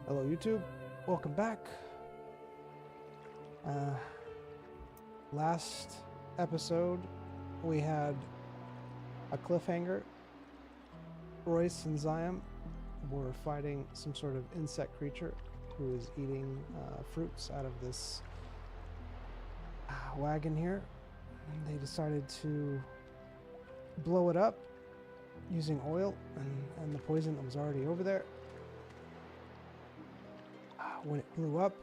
Hello YouTube, welcome back. Last episode we had a cliffhanger. Royce and Zion were fighting some sort of insect creature who is eating fruits out of this wagon here. And they decided to blow it up using oil and the poison that was already over there. When it blew up,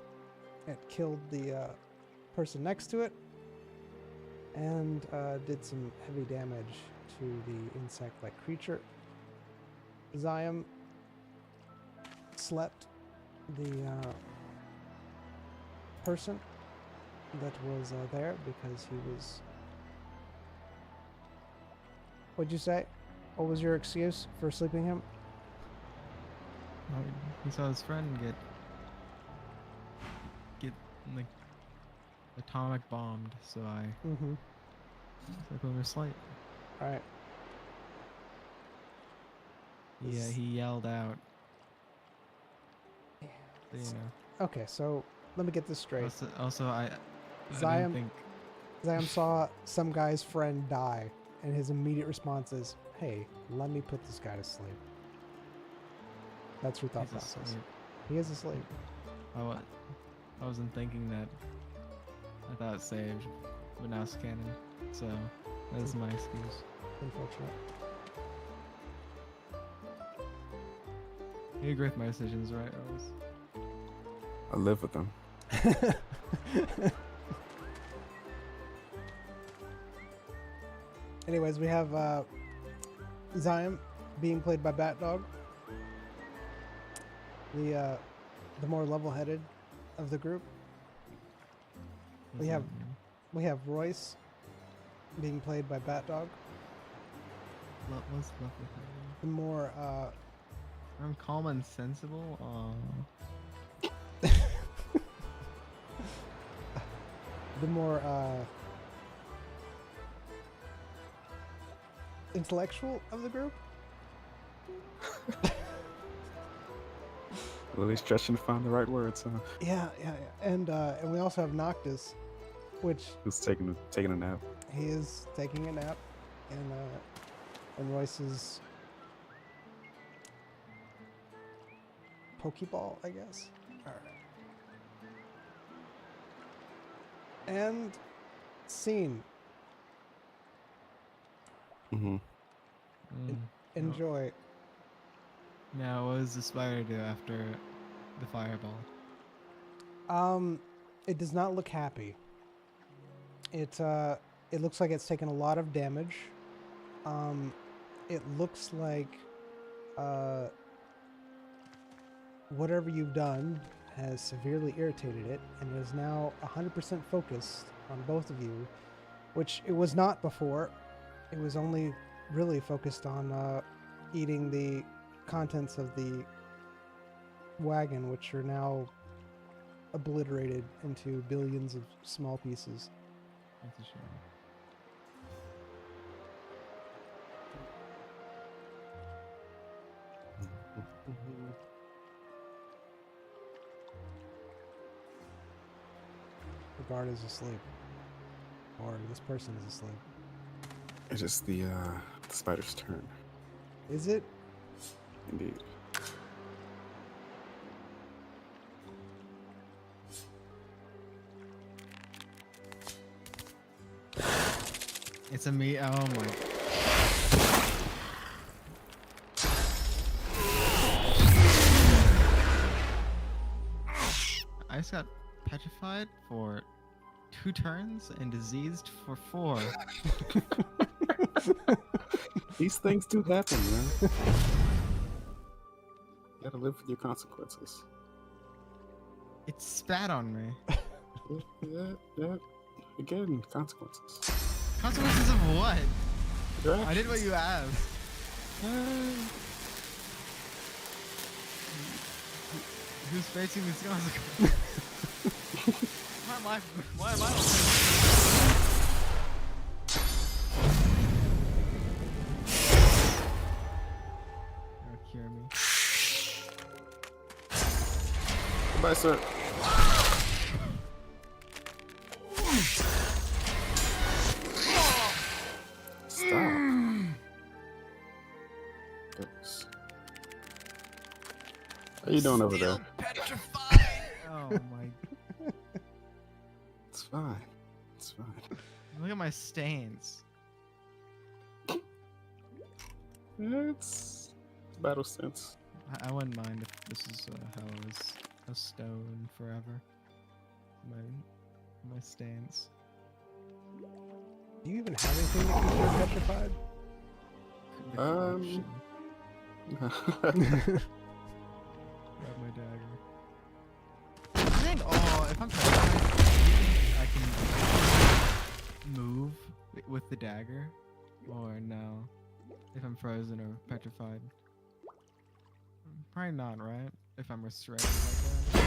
it killed the person next to it and did some heavy damage to the insect-like creature. Zion slept the person that was there because he was... What'd you say? What was your excuse for sleeping him? He saw his friend get like atomic bombed, so I took over sleep. All right. Yeah, he yelled out. So, you know. Okay, so let me get this straight. Also I Zion, didn't think... Zion saw some guy's friend die, and his immediate response is, "Hey, let me put this guy to sleep." That's your thought process. Asleep. He is asleep. I wasn't thinking that. I thought it saved, but now it's canon. So that's my excuse. Unfortunate. You agree with my decisions, right, Rose? I live with them. Anyways, we have Zion being played by Bat Dog, the more level-headed of the group. We have Royce being played by Bat Dog, What's lovely? the more I'm calm and sensible. the more intellectual of the group. Lily's stretching to find the right words, huh? Yeah. And we also have Noctis, which Who's taking a nap? he is taking a nap, and Royce is Pokeball, I guess. All right. And scene. Enjoy. Now, what does the spider do after the fireball? It does not look happy. It looks like it's taken a lot of damage. It looks like whatever you've done has severely irritated it, and it is now 100% focused on both of you, which it was not before. It was only really focused on eating the contents of the wagon, which are now obliterated into billions of small pieces. That's a shame. The guard is asleep, or this person is asleep. It's just the spider's turn. Is it? Indeed. It's a me. Oh my. I just got petrified for 2 turns and diseased for 4. These things do happen, man. You gotta live with your consequences. It spat on me. Yeah. Again, consequences. Consequences of what? Your I did actions. what you asked. Who's facing these consequences? Why am I? Cure me. Goodbye, sir. Stop. Goodness. How you doing over there? Oh my! It's fine. It's fine. Look at my stains. Yeah, it's battle sense. I wouldn't mind if this is how I was a stone forever. My stains. Do you even have anything that keeps you petrified? The corruption. Grab my dagger. I think, if I'm petrified, I can move with the dagger. Or no. If I'm frozen or petrified. Probably not, right? If I'm restrained like that.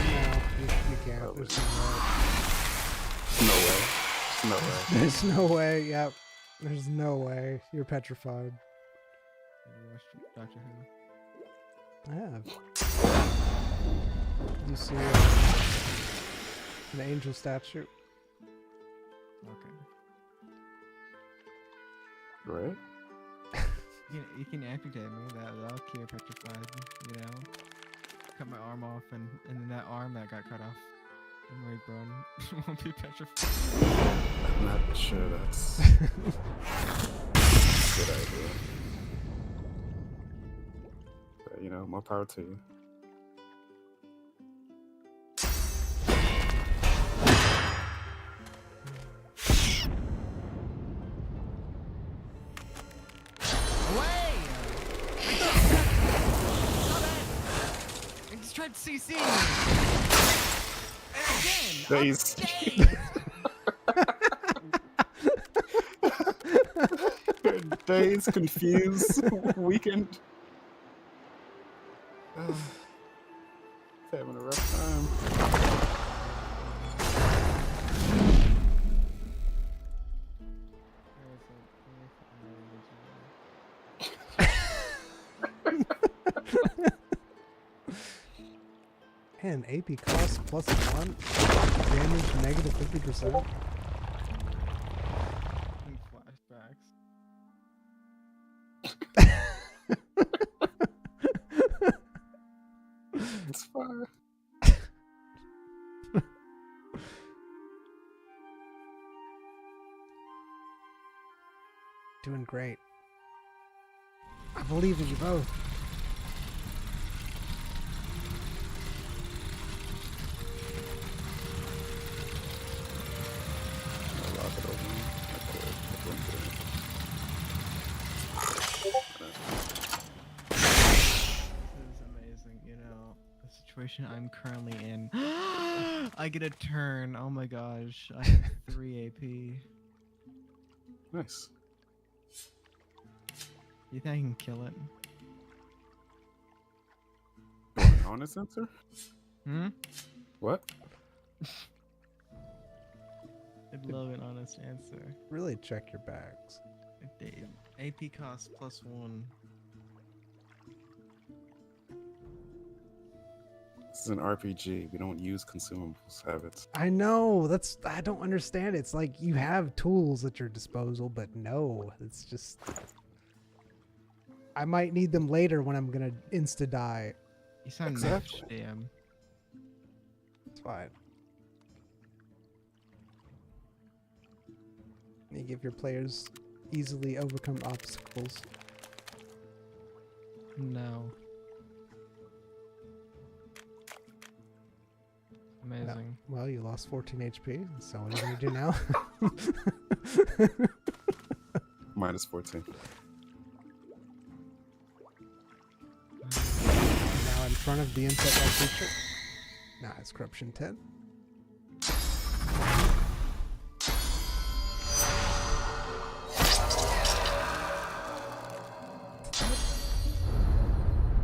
No, you can't. Probably. There's no way. No way. No way. There's no way. Yep. There's no way. You're petrified. Have you watched Doctor Who? I have. You see an angel statue? Okay. Right? You can amputate me. That'll cure petrified. You know, cut my arm off, and then that arm that got cut off and regrown won't be petrified. I'm not sure that's a good idea. But, you know, more power to you. Tried CC again. Days. Days confused, weakened. Having a rough time. And AP cost +1, damage -50%. Flashbacks. It's fine. Doing great. I believe in you both. Situation I'm currently in. I get a turn. Oh my gosh. I have 3 AP. Nice. You think I can kill it? Honest answer? Hmm? What? I'd love an honest answer. Really check your bags. AP cost +1. This is an RPG. We don't use consumables habits. I know. I don't understand. It's like you have tools at your disposal, but no. It's just... I might need them later when I'm gonna insta-die. You sound Exactly. nuts, DM. It's fine. You give your players easily overcome obstacles. No. Amazing. Well, you lost 14 HP, so what are you gonna do now? -14. Now in front of the insect-like creature. Now it's corruption 10.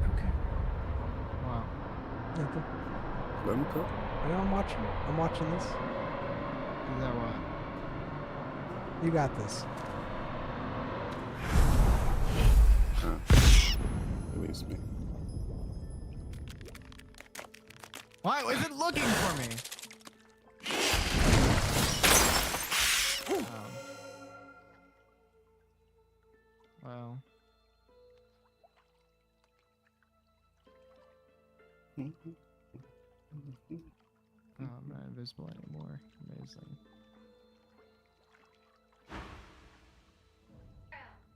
Okay. Wow. Nothing. Let me go. I know I'm watching. I'm watching this. Is that what? You got this. Believes me. Why was it looking for me? Well. Oh, I'm not invisible anymore. Amazing. I'm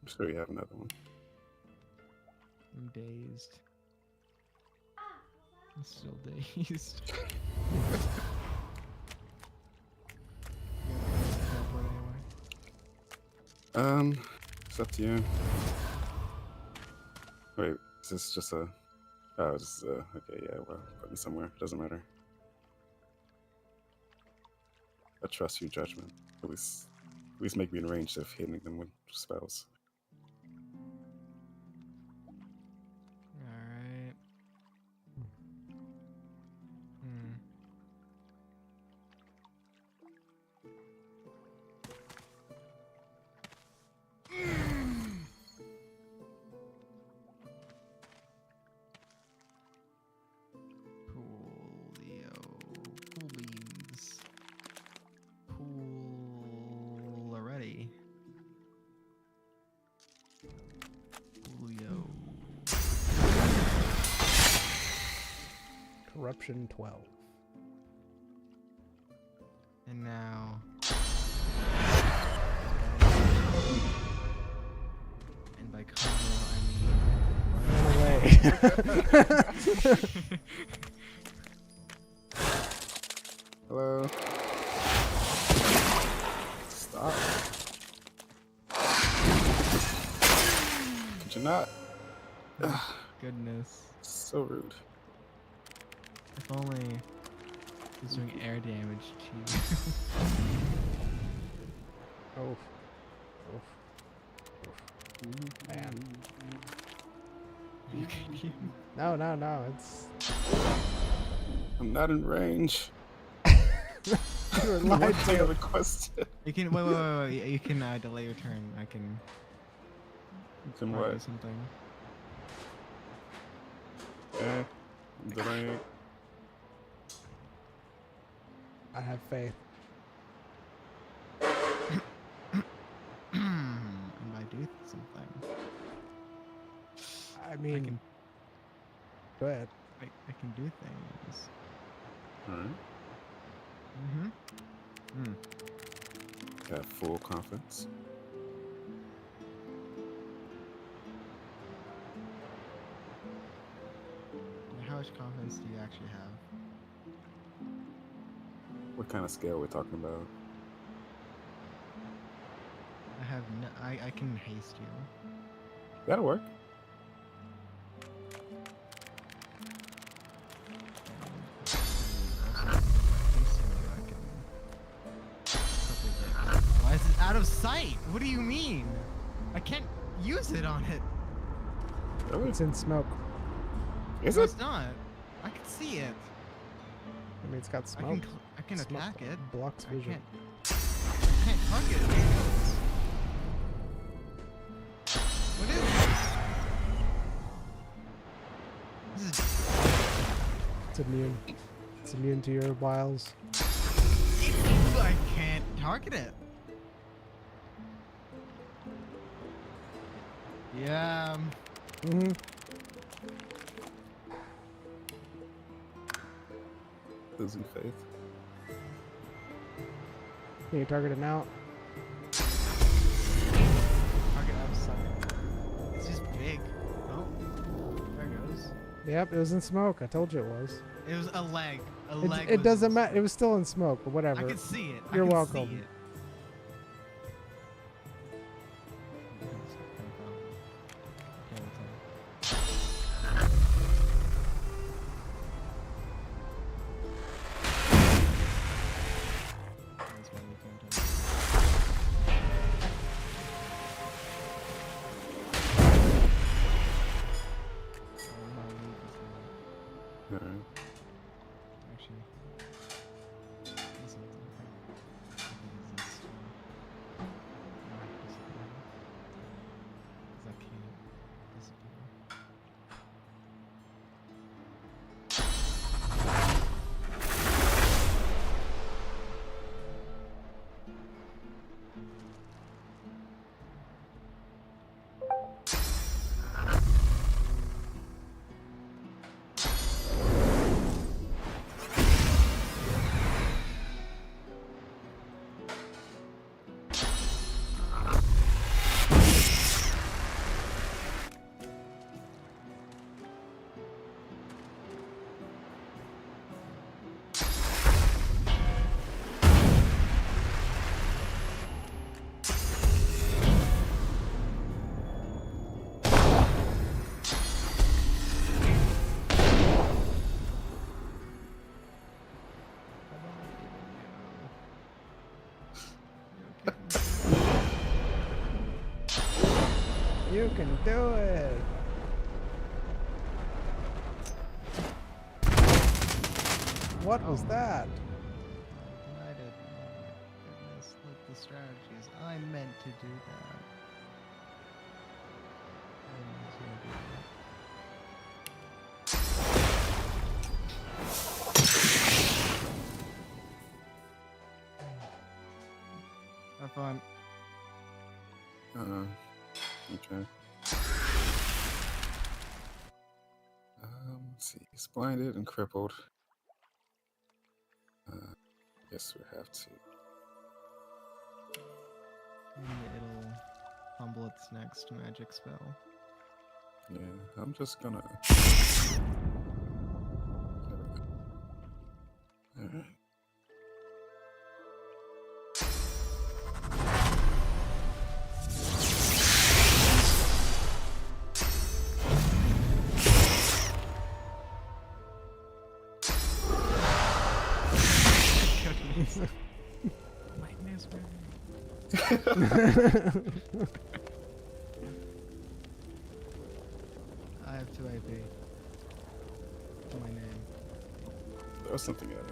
sure you have another one. I'm dazed. I'm still dazed. It's up to you. Wait, is this just a... Oh, it's okay, yeah, well, put me somewhere. Doesn't matter. I trust your judgment. At least make me in range of hitting them with spells. Alright. Pool beans. Pool already. Poolio. Corruption 12. And now. And by combo, I mean. Run away. Hello? Stop. Could you not? Oh, goodness. So rude. If only he was doing air damage to you. Oof. Oof. Oof. Man. Are you kidding? No, it's... I'm not in range. You were lied What I to. requested. You can wait. You can delay your turn. I can. You can try to do what? something. Yeah. I'm delaying. I have faith. And I do something. I mean... Go ahead. I can do things. Alright. Have full confidence. How much confidence do you actually have? What kind of scale we're talking about? I have no. I can haste you. That'll work. Why is it out of sight? What do you mean? I can't use it on it. Really? It's in smoke. Is No, it? it's not. I can see it. I mean, it's got smoke. I can Smoke attack it. blocks I vision. can't target it. What is this? This is. It's immune. It's immune to your wiles. I can't target it. Yeah. Mm-hmm. Losing faith. Can you target it now? Target out of sight. It's just big. Oh, there it goes. Yep, it was in smoke. I told you it was. It was a leg. It doesn't matter. It was still in smoke, but whatever. I could see it. You're I can welcome. See it. Alright. Actually, this is You can do it. What was that? I did. Oh my goodness, look, the strategies. I meant to do that. I meant to do that. Have fun. Okay. Let's see. He's blinded and crippled. Guess we have to. And it'll humble its next magic spell. Yeah, I'm just gonna. Alright. Lightness, I have 2 AP. To my name. There was something at it.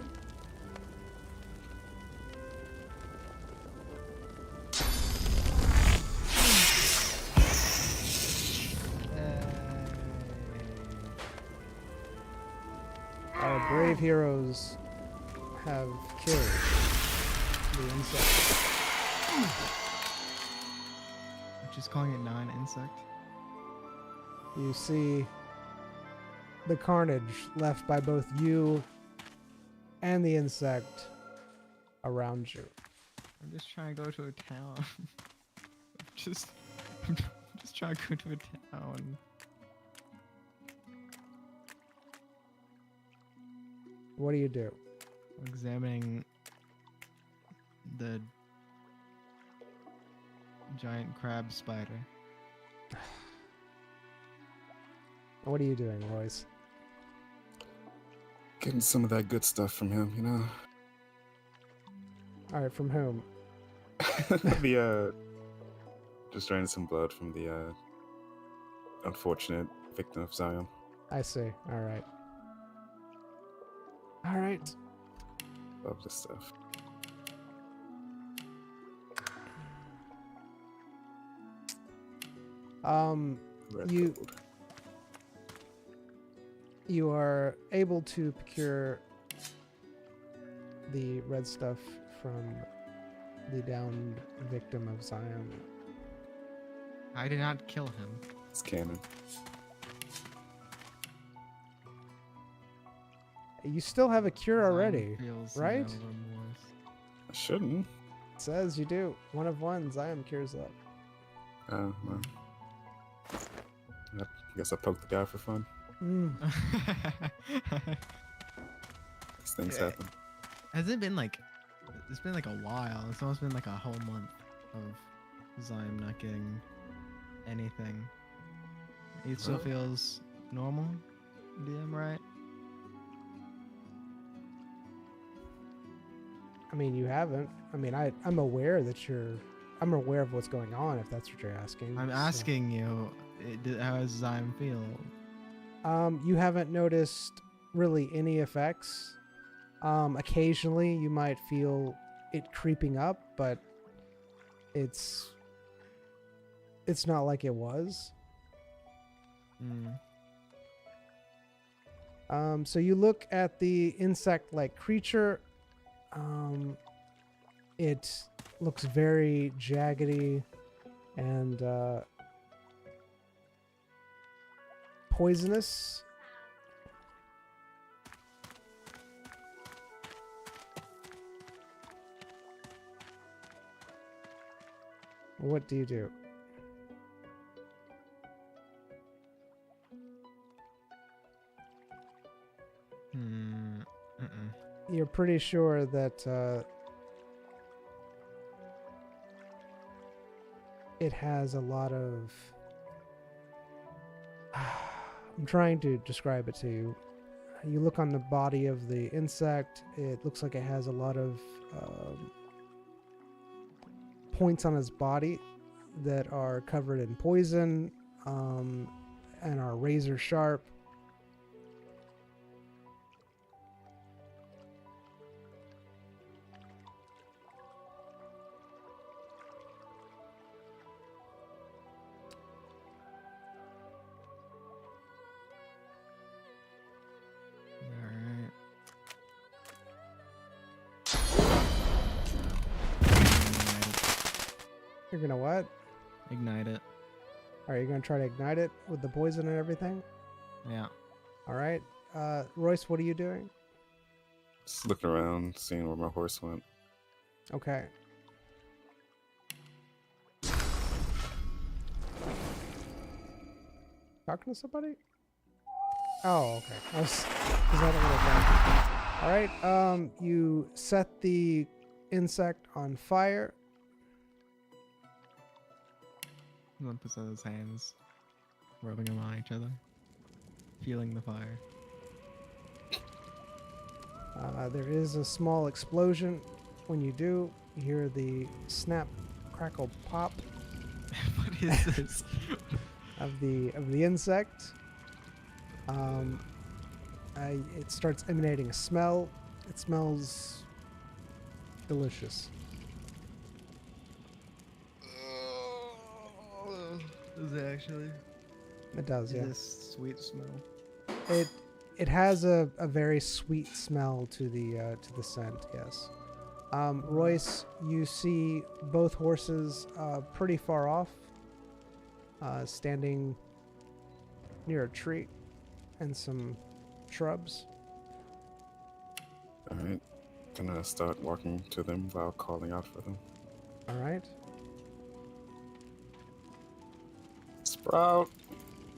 Our brave heroes have killed the insect. I'm just calling it non-insect. You see the carnage left by both you and the insect around you. I'm just trying to go to a town. I'm just trying to go to a town. What do you do? I'm examining the giant crab spider. What are you doing, Royce? Getting some of that good stuff from him, you know? All right, from whom? Just draining some blood from the, unfortunate victim of Zion. I see. All right. All right. Love this stuff. Red You gold. you are able to procure the red stuff from the downed victim of Zion. I did not kill him. It's canon. You still have a cure Zion already, feels right? no remorse. I shouldn't. It says you do. 1 of 1. Zion cures up. Well. I guess I poked the guy for fun. Mm. These things Yeah. happen. Has it been like? It's been like a while. It's almost been like a whole month of Zion not getting anything. It still Well. feels normal, DM, right? I mean, you haven't. I mean, I'm aware that I'm aware of what's going on, if that's what you're asking. I'm so- asking you, how does Zion feel? You haven't noticed really any effects. Occasionally you might feel it creeping up, but it's not like it was. So you look at the insect-like creature. It looks very jaggedy and poisonous. What do you do? You're pretty sure that it has a lot of... I'm trying to describe it to you. You look on the body of the insect, it looks like it has a lot of points on its body that are covered in poison and are razor sharp. Alright. You're gonna what? Ignite it. Are you gonna try to ignite it with the poison and everything? Yeah. All right. Royce, what are you doing? Just looking around, seeing where my horse went. Okay. Talking to somebody? Oh, okay. Is that a little bad? All right. You set the insect on fire. One puts out his hands, rubbing them on each other, feeling the fire. There is a small explosion. When you do, you hear the snap, crackle, pop What is this? of the insect. It starts emanating a smell. It smells delicious. Does it actually? It does, yeah. This sweet smell. It has a very sweet smell to the scent. Yes. Royce, you see both horses pretty far off, standing near a tree and some shrubs. Alright. Gonna start walking to them while calling out for them. All right. Sprout!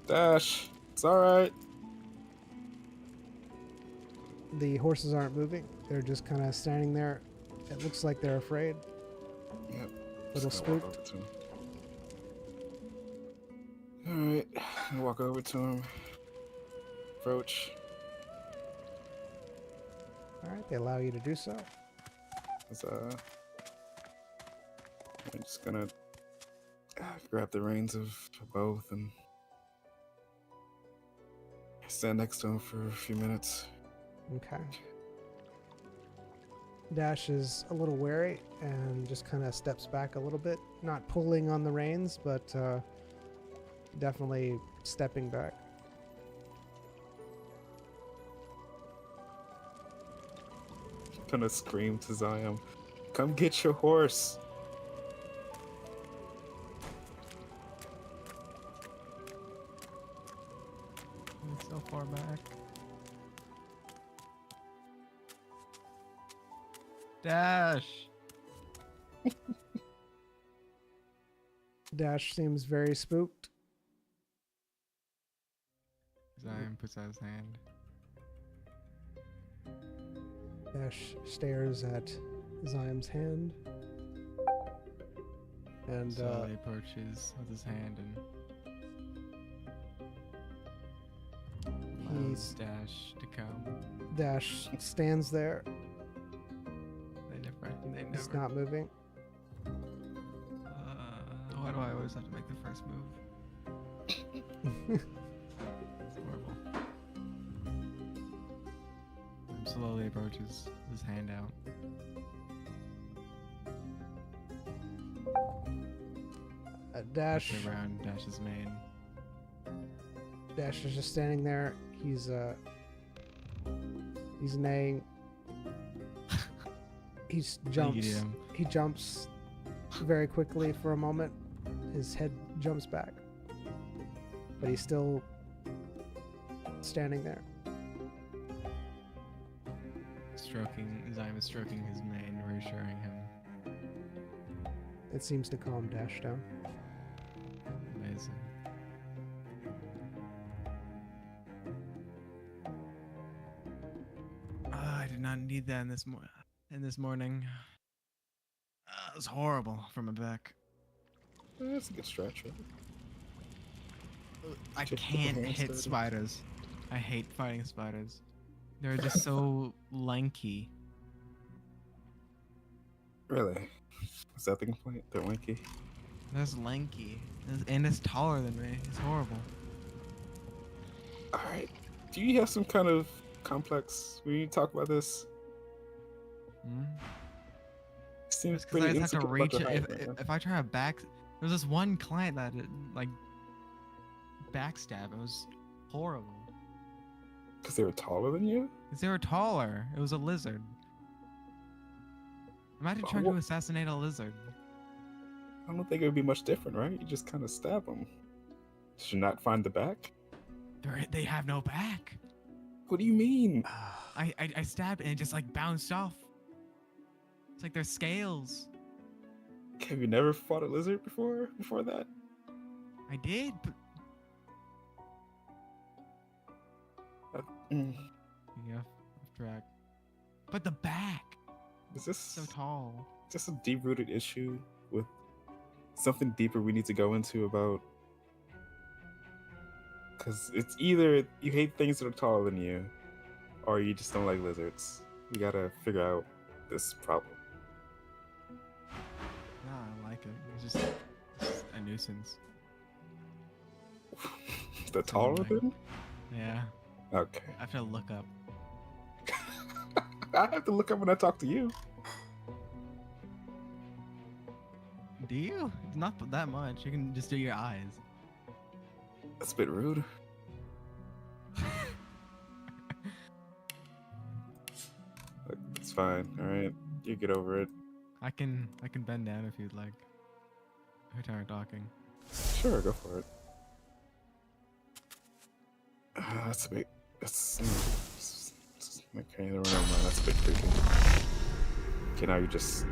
Dash! It's alright! The horses aren't moving. They're just kind of standing there. It looks like they're afraid. Yep. Little Just gonna walk spooked. over to him. Alright. I'll walk over to him. Approach. All right. They allow you to do so. I'm just gonna grab the reins of both and stand next to him for a few minutes. Okay. Dash is a little wary and just kind of steps back a little bit, not pulling on the reins, but definitely stepping back. Gonna scream to Zion, "Come get your horse!" It's so far back. Dash! Dash seems very spooked. Zion puts out his hand. Dash stares at Zym's hand. And Slowly approaches with his hand and allows Dash to come. Dash stands there. They He's never. not moving. Why do I always have to make the first move? It's horrible. Slowly approaches his hand out. Dash Puts it around Dash's mane. Dash is just standing there. He's neighing. Medium. He jumps very quickly for a moment. His head jumps back. But he's still standing there. Zion is stroking his mane, reassuring him. It seems to calm Dash down. Amazing. I did not need that in this morning. It was horrible from my back. That's a good stretch, right? I Just can't put the hands hit dirty. spiders. I hate fighting spiders. They're just so lanky. Really? Was that the complaint? They're winky? That's lanky. And it's taller than me. It's horrible. All right. Do you have some kind of complex? We need to talk about this. Hmm? Seems Because I pretty just have to insecure about reach your it. height, man. If I try to there's this one client that like backstab. It was horrible. Because they were taller than you? Because they were taller. It was a lizard. Imagine trying to assassinate a lizard. I don't think it would be much different, right? You just kind of stab them. Did you not find the back? They have no back. What do you mean? I stabbed and it just like bounced off. It's like they're scales. Have you never fought a lizard before that? I did, but yeah, off track. But the back, Is this so tall. just a deep-rooted issue with something deeper we need to go into about? Because it's either you hate things that are taller than you, or you just don't like lizards. We gotta figure out this problem. Nah, I like it. It's just a nuisance. The taller than? Yeah. Okay. I have to look up. I have to look up when I talk to you. Do you? It's not that much. You can just do your eyes. That's a bit rude. Look, it's fine. All right, you get over it. I can bend down if you'd like. If you're tired of talking. Sure, go for it. That's a bit. Okay, never mind. That's a bit creepy. Okay, now you just.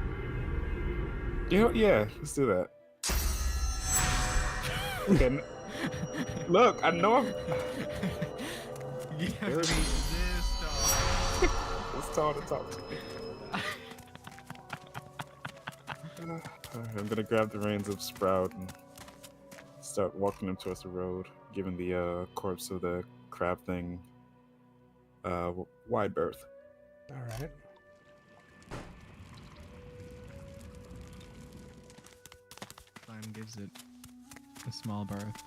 You know, yeah, let's do that. Okay. Look, I know I'm. You have There to it be this tall. It's tall to talk to me. Alright, I'm gonna grab the reins of Sprout and start walking him towards the road, giving the corpse of the crab thing wide berth. All right. Simon gives it a small berth.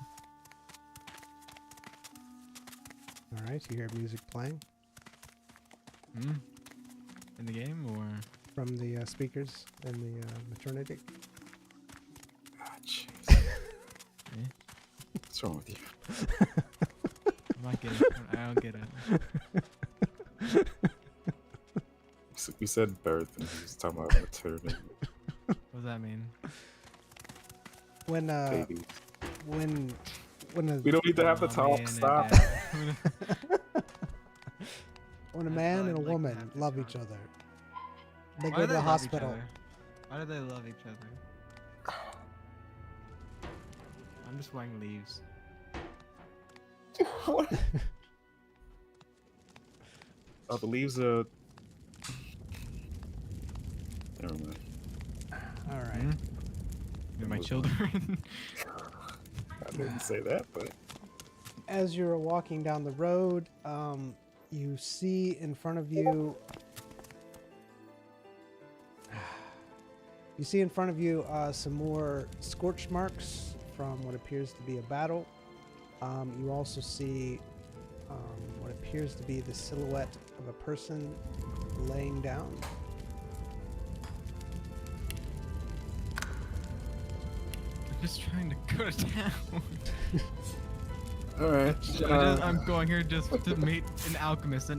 All right. You hear music playing Hmm? In the game or? from the speakers in the maternity. Ah, jeez. Eh? What's wrong with you? I'm not getting it. I don't get it. So we said berth and he was talking about maternity. What does that mean? When Baby. when We don't need to have the Oh, talk. man, Stop. when a I man thought and a I'd like to woman have this love talk. each other, they Why go do to they the love each hospital. other? Why do they love each other? I'm just wearing leaves. What? Oh, the leaves are. Never mind. All right. Hmm? They're my Move on. children. I didn't say that, but As you're walking down the road, you see in front of you. You see in front of you some more scorch marks from what appears to be a battle. You also see what appears to be the silhouette of a person laying down. I'm just trying to go to town. all right. I'm going here just to meet an alchemist that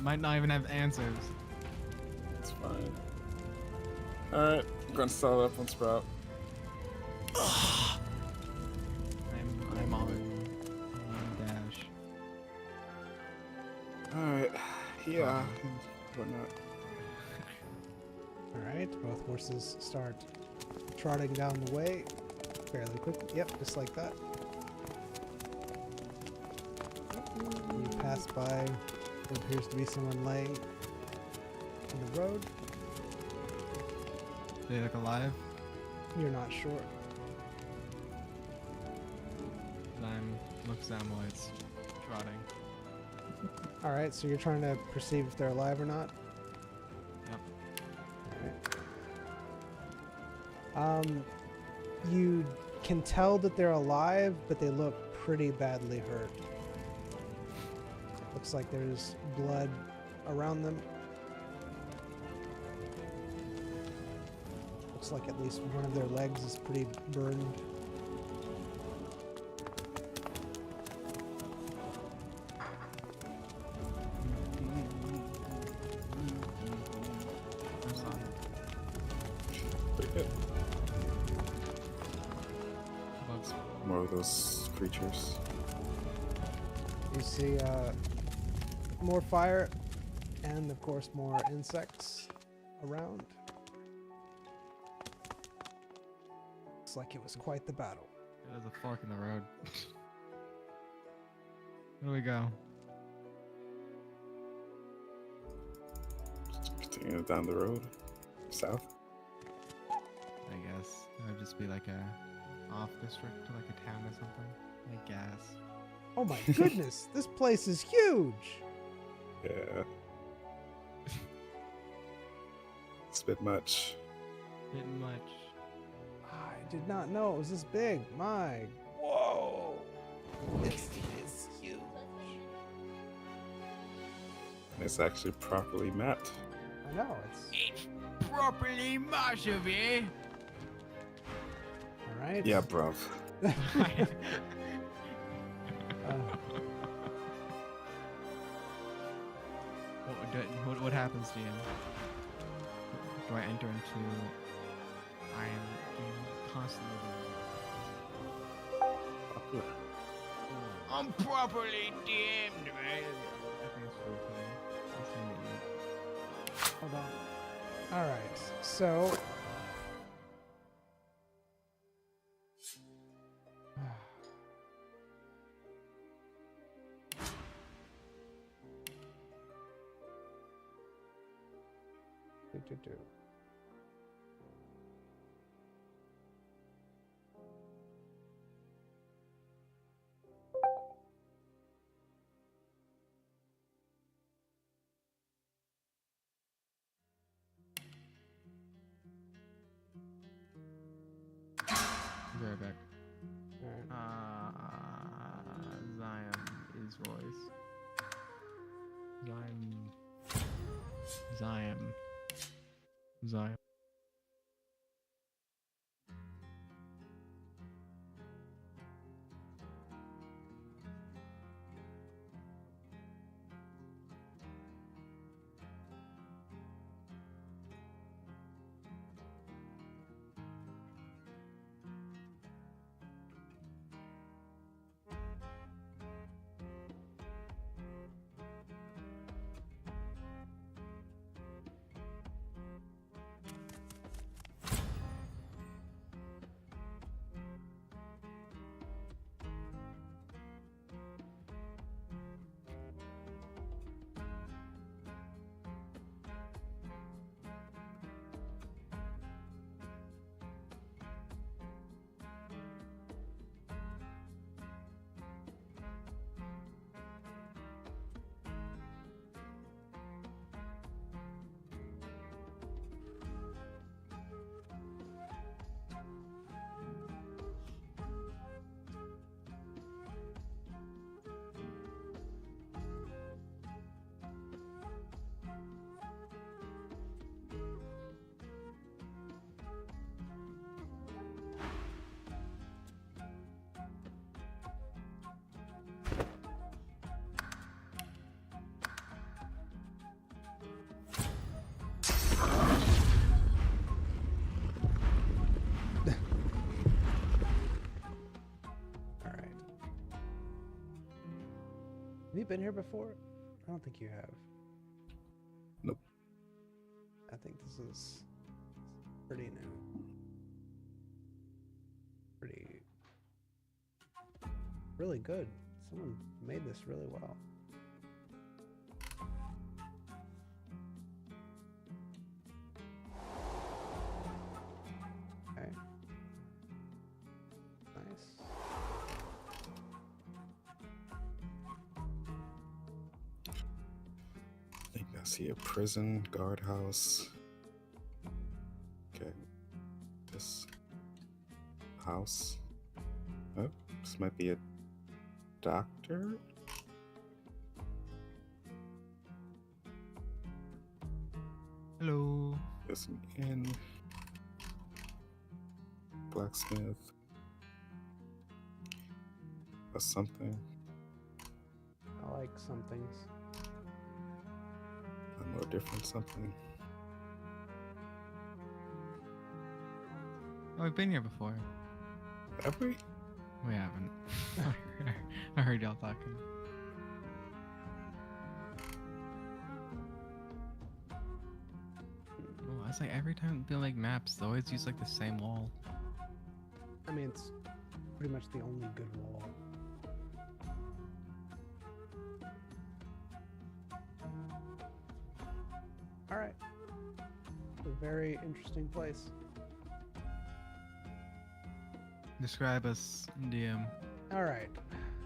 might not even have answers. It's fine. All right, I'm gonna start up on Sprout. I'm on it. I'm on dash. All right. Yeah. Whatnot. All right, both horses start trotting down the way fairly quickly. Yep, just like that. You pass by what appears to be someone laying in the road. They look alive. You're not sure. Looks down while it's trotting. All right, so you're trying to perceive if they're alive or not. Yep. All right. You can tell that they're alive, but they look pretty badly hurt. Looks like there's blood around them. Looks like at least one of their legs is pretty burned. Pretty good. Bugs. More of those creatures. You see more fire and, of course, more insects around. Looks like it was quite the battle. There's a fork in the road. Where do we go? Just continue down the road. South. I guess it would just be like a off district to like a town or something. I guess. Oh my goodness, this place is huge! Yeah. It's a bit much. Bit much. I did not know it was this big. My, whoa! This is huge. And it's actually properly mapped. I know, it's... Properly Marshavy. Alright. Yeah, bruv. What happens to you? Do I enter into? I am constantly. Popular. I'm properly damned, man. I think it's really funny. Hold on. Alright, so... do. Be right back. Alright. Zion is Royce. Zion. Have you been here before? I don't think you have. Nope. I think this is pretty new. Really good. Someone made this really well. Okay. Nice. I think I see a prison, guardhouse. Okay. This house. Oh, this might be a doctor. Hello. There's an inn. Blacksmith. A something. I like some things. A more different something. Oh, we've been here before. Have we? We haven't. I heard y'all talking. Oh, it's like every time they like maps, they always use like the same wall. I mean, it's pretty much the only good wall. All right. A very interesting place. Describe us, DM. All right.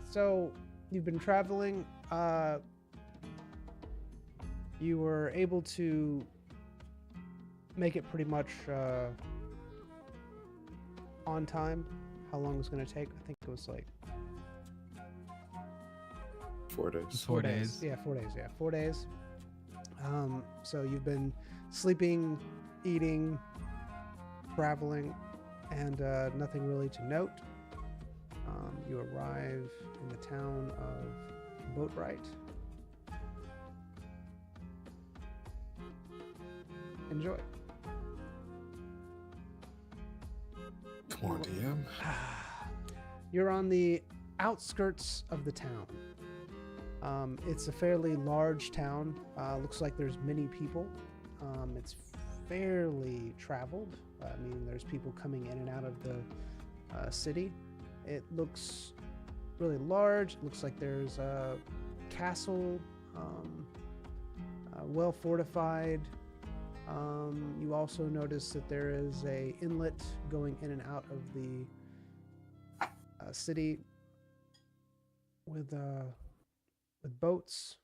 So you've been traveling. You were able to make it pretty much on time. How long it was going to take? I think it was like 4 days. 4 days. Yeah, 4 days. Yeah, 4 days. So you've been sleeping, eating, traveling, and nothing really to note. You arrive in the town of Boatwright. Enjoy. Come on, DM. You're on the outskirts of the town. It's a fairly large town. Looks like there's many people. It's fairly traveled. I mean, there's people coming in and out of the city. It looks really large. It looks like there's a castle, well fortified. You also notice that there is a inlet going in and out of the city with boats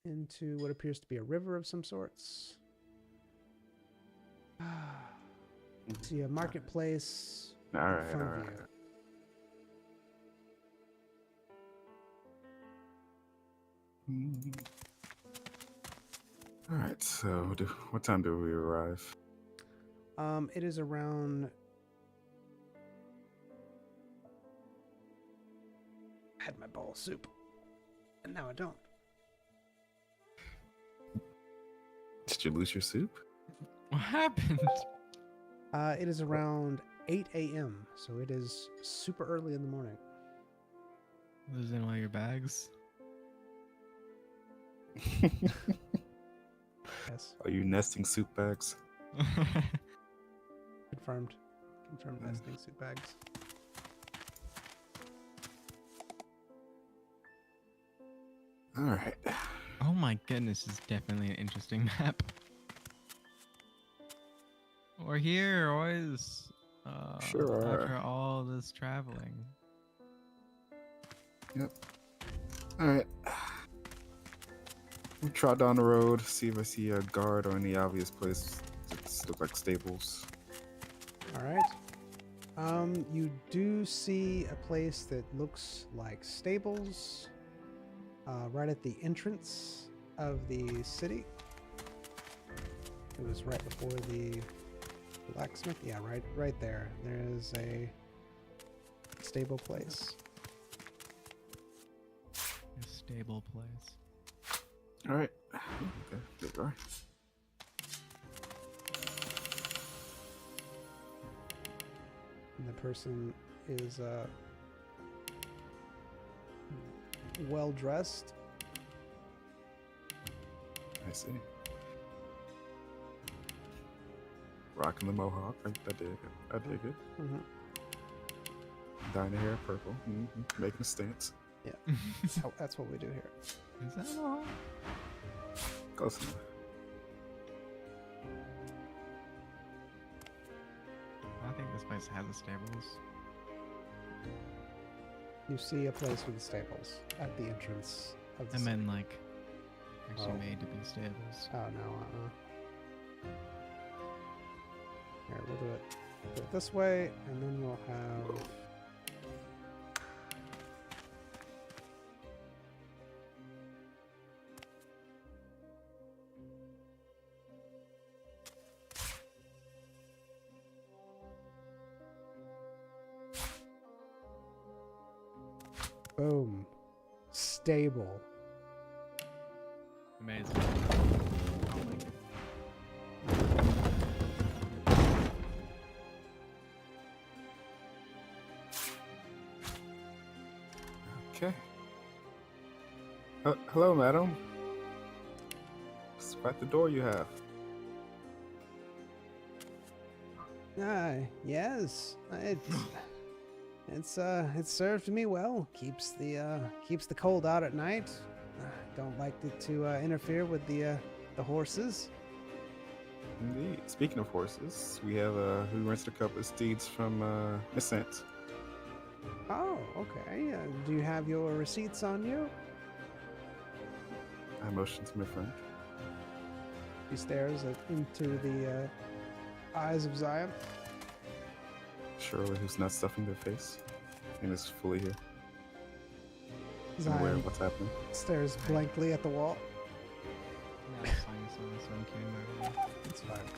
into what appears to be a river of some sorts. See a marketplace All in right, front all of right. you. All right. So, what time do we arrive? It is around. I had my bowl of soup, and now I don't. Did you lose your soup? What happened? It is around 8 a.m., so it is super early in the morning. Was in one of your bags? Yes, Are you nesting soup bags? confirmed. Confirmed nesting soup bags. All right. Oh my goodness, this is definitely an interesting map. We're here, always. Sure. After all this traveling. Yep. All right. We trot down the road, see if I see a guard or any obvious place that look like stables. All right. You do see a place that looks like stables, right at the entrance of the city. It was right before the blacksmith. Yeah, right there. There is a stable place. A stable place. All right. Okay, there you are. And the person is well dressed. I see. Rocking the mohawk. I dig it. I dig it. Mm-hmm. Dyeing the hair purple. Making a stance. Yeah, that's what we do here. Is that all? Close enough. I think this place has the stables. You see a place with stables at the entrance of the I city. meant like actually Oh. made to be stables. Oh no, Here, we'll do it. do it this way, and then we'll have. Boom. Stable. Amazing. Oh my God. Okay. Hello, madam. It's quite the door you have. Yes. It's served me well. Keeps the cold out at night. Don't like it to interfere with the horses. Indeed. Speaking of horses, we have we rented a couple of steeds from Miss Sant. Oh, okay. Do you have your receipts on you? I motioned to my friend. He stares into the eyes of Zion. Surely who's not stuffing their face and is fully here. I'm aware Zion of what's happening. stares blankly at the wall. No, it's fine. So I'm kidding. Whatever. It's fine.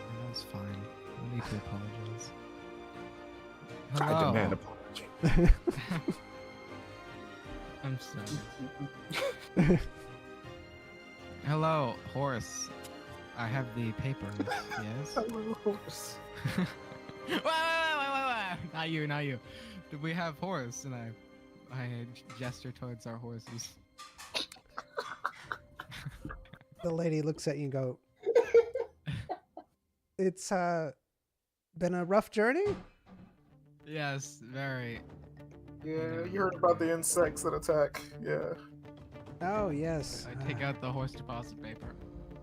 No, it's fine. No need to apologize. I Hello. demand apology. I'm sorry. Hello, horse. I have the papers. Yes. Hello, horse. Wait. Not you. We have horse, and I gesture towards our horses. The lady looks at you and go, "It's been a rough journey?" Yes, very. Yeah, you heard about the insects that attack. Yeah. Oh, yes. I take out the horse deposit paper.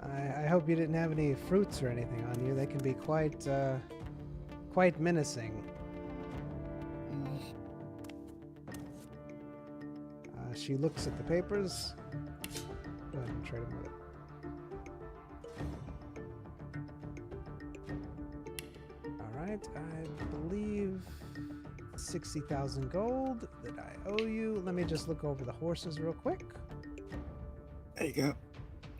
I hope you didn't have any fruits or anything on you. They can be quite menacing. She looks at the papers. Go ahead and trade them with it. All right, I believe 60,000 gold that I owe you. Let me just look over the horses real quick. There you go.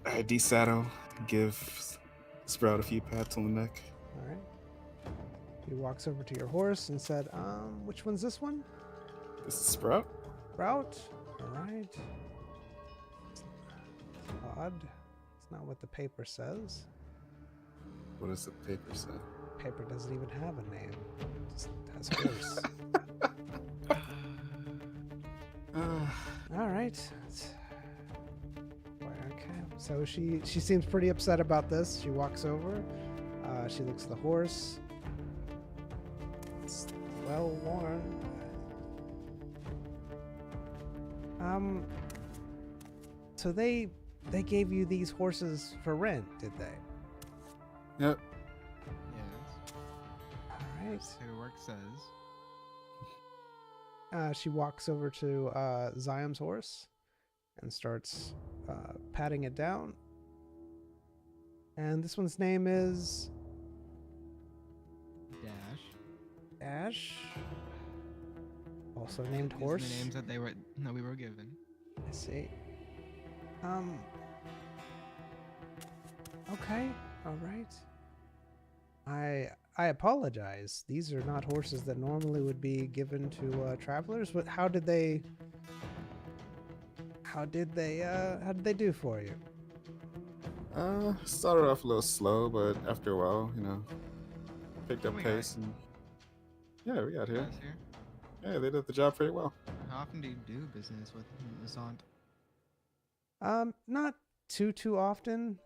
I desaddle, give Sprout a few pats on the neck. All right. He walks over to your horse and said, which one's this one? This is Sprout. Route. All right. Odd. It's not what the paper says. What does the paper say? Paper doesn't even have a name. It just has horse. All right. Okay. So she seems pretty upset about this. She walks over. She looks at the horse. It's well worn. So they gave you these horses for rent, did they? Yep. Yes. All right. Paperwork says. She walks over to Ziam's horse and starts patting it down. And this one's name is Dash. Ash. Also named These are horse. the names that we were given. I see. Okay. All right. I apologize. These are not horses that normally would be given to travelers. But how did they do for you? Started off a little slow, but after a while, picked up We pace, and yeah, we got here. Guys here. Yeah, they did the job pretty well. How often do you do business with Mazant? Not too often.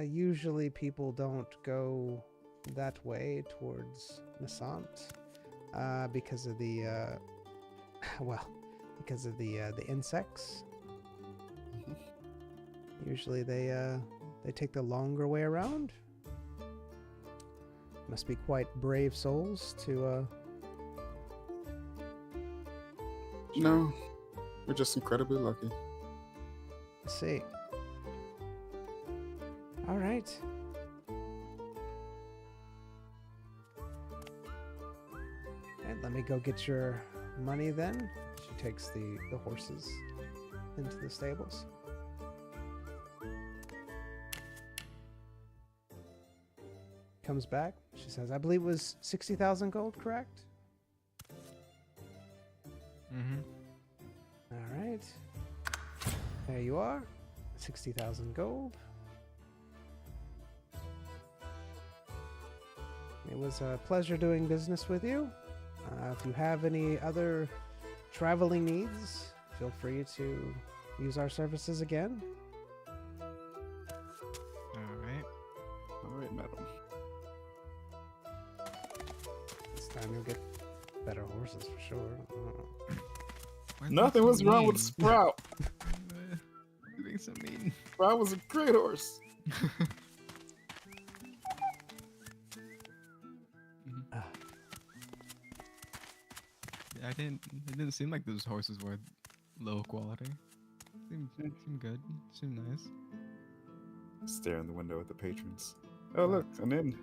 Usually people don't go that way towards Nasant because of the the insects. Mhm. Usually they take the longer way around. Must be quite brave souls to No, we're just incredibly lucky. see. All right. let me go get your money then. She takes the horses into the stables. Comes back. She says, I believe it was 60,000 gold, correct? Mm-hmm. All right. There you are. 60,000 gold. It was a pleasure doing business with you. If you have any other traveling needs, feel free to use our services again. Alright. All right, madam. This time you'll get better horses for sure. Nothing was wrong with Sprout. You're being so mean. Sprout was a great horse. It didn't seem like those horses were low quality. Seemed good. Seemed nice. Stare in the window at the patrons. Oh look, an inn.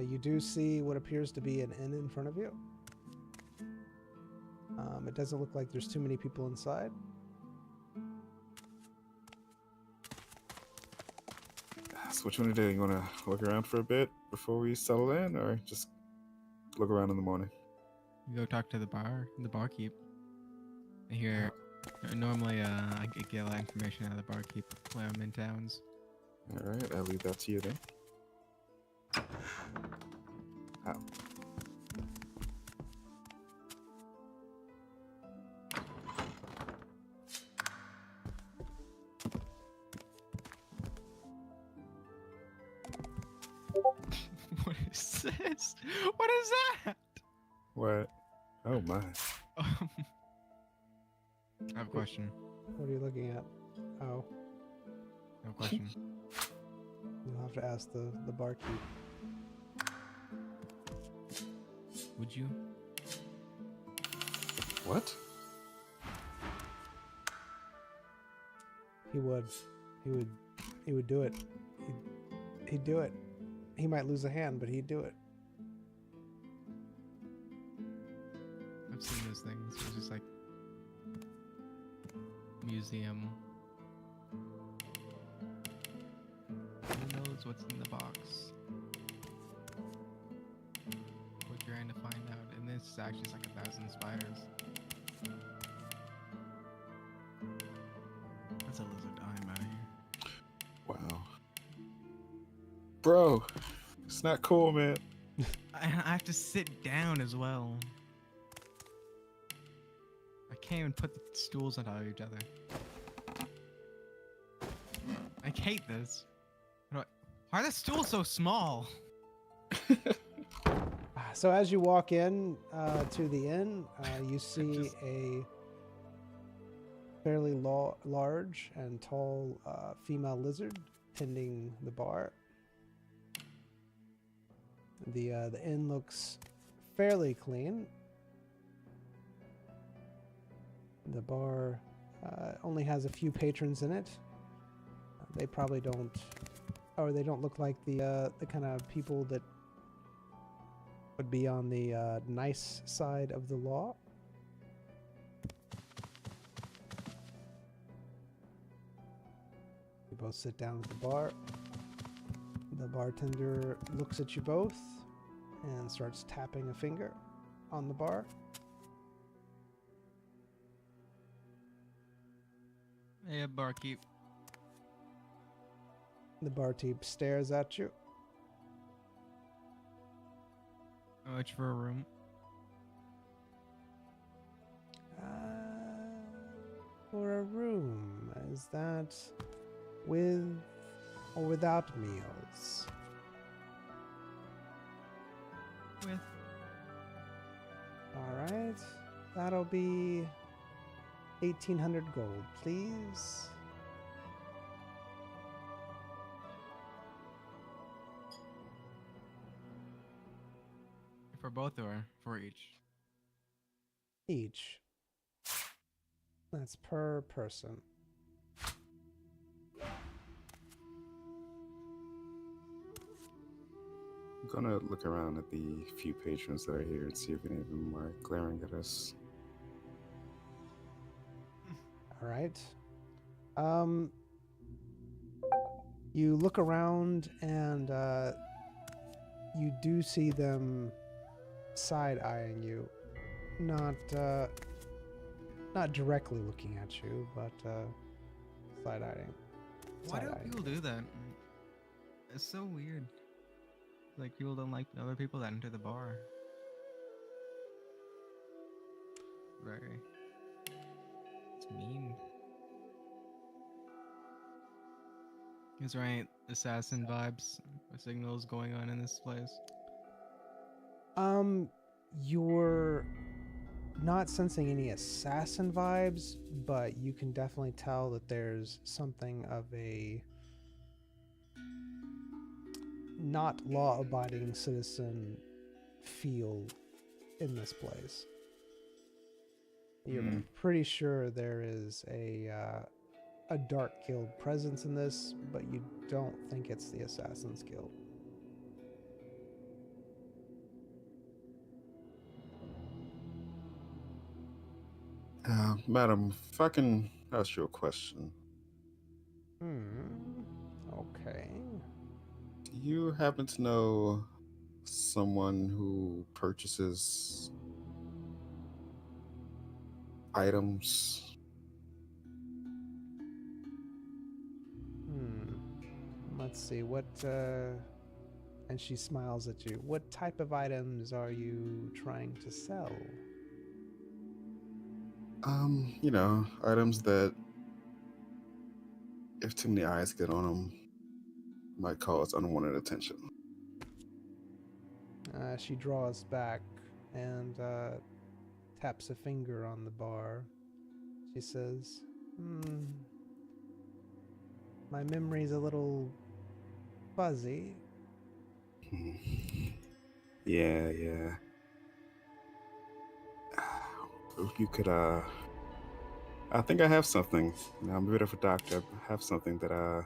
You do see what appears to be an inn in front of you. It doesn't look like there's too many people inside. So what you want to do? You want to look around for a bit before we settle in, or just look around in the morning? You go talk to the barkeep. I hear normally I get a lot of information out of the barkeep when I'm in towns. All right, I'll leave that to you then. Ow. What is this? What is that? What? Oh my. I have a question. What are you looking at? Oh, I have a question. you'll have to ask the barkeep. Would you? What? He would. He would do it. He'd do it. He might lose a hand, but he'd do it. I've seen those things. It's just like museum. Who knows what's in the box? We're trying to find out, and this actually is like 1,000 spiders. That's a lizard dime out of here. Wow. Bro, it's not cool, man. I have to sit down as well. I can't even put the stools on top of each other. I hate this. Why are the stools so small? So as you walk in to the inn, you see a fairly large and tall female lizard tending the bar. The inn looks fairly clean. The bar only has a few patrons in it. They probably don't, or they don't look like the kind of people that would be on the nice side of the law. You both sit down at the bar. The bartender looks at you both and starts tapping a finger on the bar. Hey, barkeep. The barkeep stares at you. How much for a room? For a room, is that with or without meals? With. Alright, that'll be 1,800 gold, please. For both or for each? Each. That's per person. gonna look around at the few patrons that are here and see if any of them are glaring at us. All right. You look around and you do see them side-eyeing you. Not directly looking at you, but side-eyeing. Why do Side-eyeing. people do that? It's so weird. Like people don't like other people that enter the bar. Very. It's mean. He's right. Assassin vibes, signals going on in this place. You're not sensing any assassin vibes, but you can definitely tell that there's something of a not law-abiding citizen feel in this place. You're pretty sure there is a Dark Guild presence in this, but you don't think it's the Assassin's Guild. Madam, if I can ask you a question. Okay. Do you happen to know someone who purchases items? Let's see, what, and she smiles at you. What type of items are you trying to sell? You know, items that, if too many eyes get on them, might cause unwanted attention. She draws back and taps a finger on the bar. She says, my memory's a little fuzzy. Yeah. If you could, I think I have something. You know, I'm a bit of a doctor. I have something that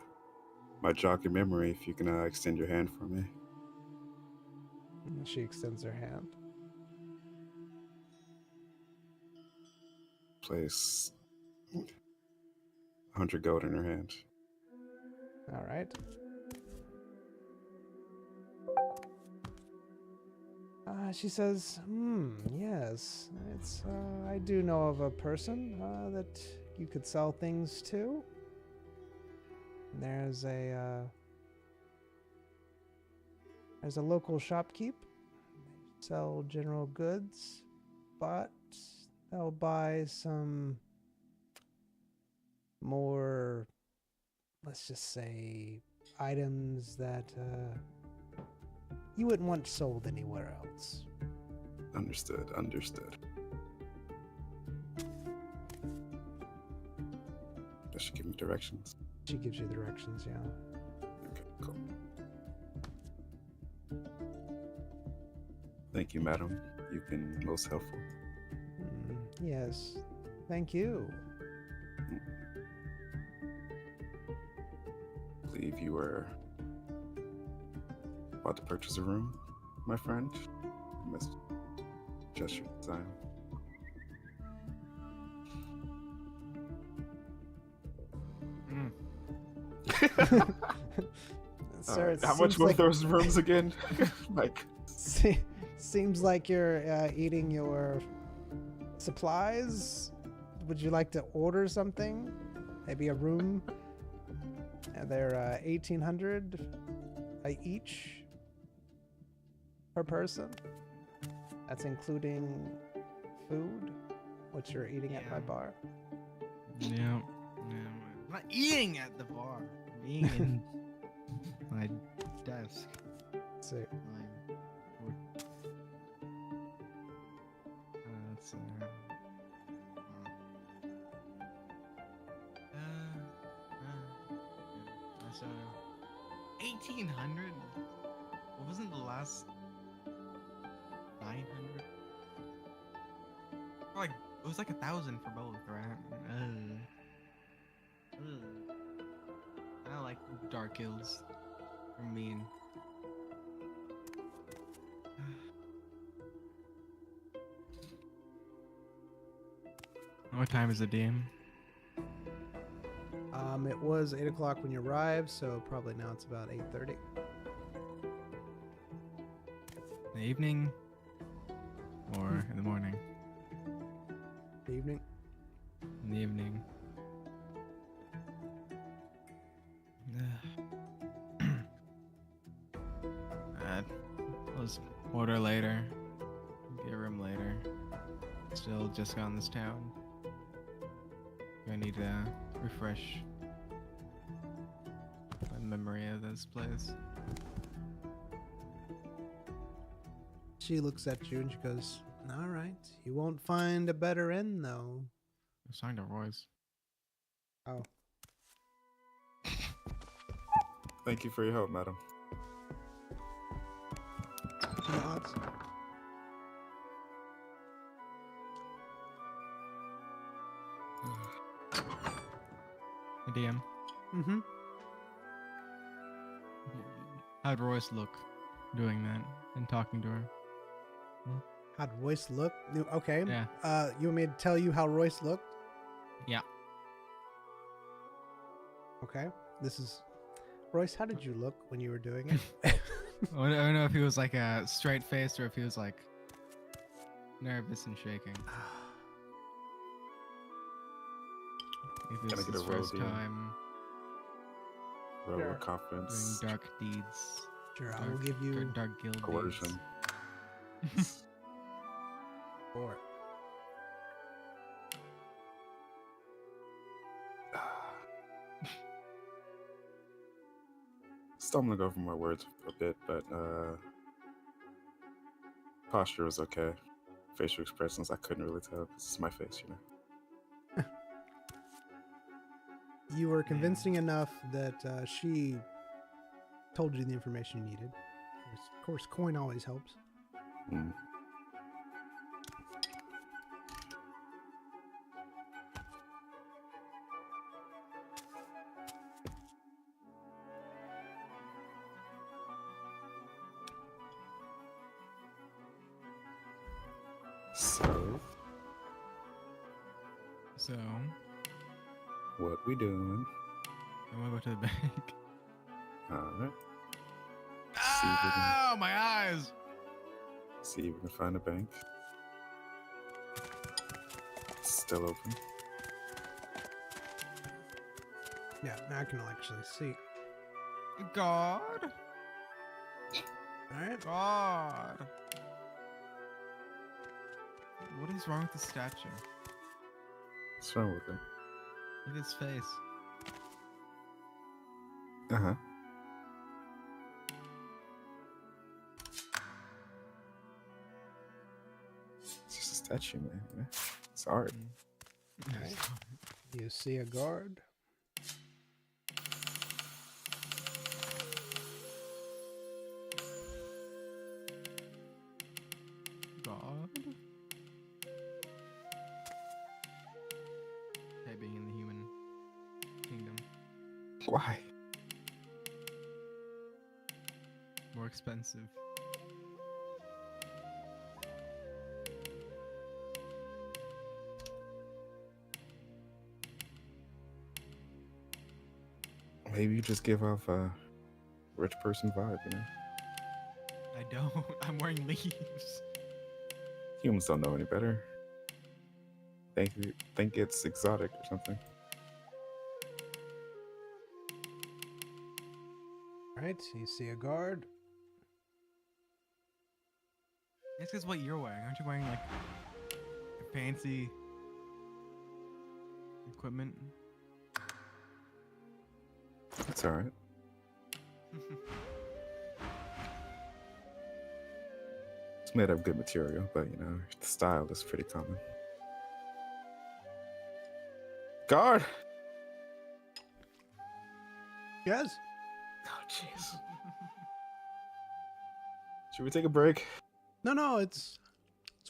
might jog your memory if you can extend your hand for me. She extends her hand. Place 100 gold in her hand. All right. She says, yes, it's, I do know of a person that you could sell things to. There's a local shopkeep. They sell general goods, but they'll buy some more, let's just say, items that you wouldn't want sold anywhere else. Understood. Does she give me directions? She gives you directions, yeah. Okay, cool. Thank you, madam. You've been most helpful. Yes, thank you. I believe you were about to purchase a room, my friend. You must adjust your design. Sir, Right. How much were those rooms again? Like, seems like you're eating your supplies. Would you like to order something? Maybe a room? They're 1,800 each per person. That's including food, what you're eating at my bar. Yeah. I'm not eating at the bar. I'm eating in my desk. Let's see. Let's see. So 1,800. What wasn't the last 900? Like it was like 1,000 for both, right? I don't like dark guilds. They're mean. What time is it, DM? It was 8 o'clock when you arrived, so probably now it's about 8:30. In the evening? Or in the morning? Evening. In the evening. Let's order later. Get a room later. Still just got in this town. I need to refresh my memory of this place. She looks at you and she goes, "All right, you won't find a better inn, though." I'm signed to Royce. Oh, Thank you for your help, madam. she nods. Hey, DM. Mm-hmm. How'd Royce look doing that and talking to her? How'd Royce look? Okay. Yeah. You want me to tell you how Royce looked? Yeah. Okay. This is Royce. How did you look when you were doing it? I don't know if he was like a straight faced or if he was like nervous and shaking. If it Gotta was get his a roll, first dude. time Roll Sure. with confidence. doing dark deeds, Sure, I will give you dark guild Coercion. deeds. 4. Stumbling over my words a bit, but posture was okay. Facial expressions, I couldn't really tell because it's my face, you know. You were convincing enough that she told you the information you needed. Of course, coin always helps. Mm. So, So, what we doing? I'm gonna go to the bank. Alright. Oh, my eyes! See if we can find a bank. It's still open. Yeah, I can actually see. God! All right. God! What is wrong with the statue? What's wrong with it? Look at his face. Uh-huh. It's just a statue, man. You know? It's art. Alright. You see a guard. God? Okay, being in the human kingdom. Why? More expensive. Maybe you just give off a rich person vibe, you know? I don't. I'm wearing leaves. Humans don't know any better. Think it's exotic or something. All right. You see a guard. It's because what you're wearing. Aren't you wearing like fancy equipment? It's alright. It's made of good material, but you know, the style is pretty common. Guard! Yes. Oh, jeez. Should we take a break? No, it's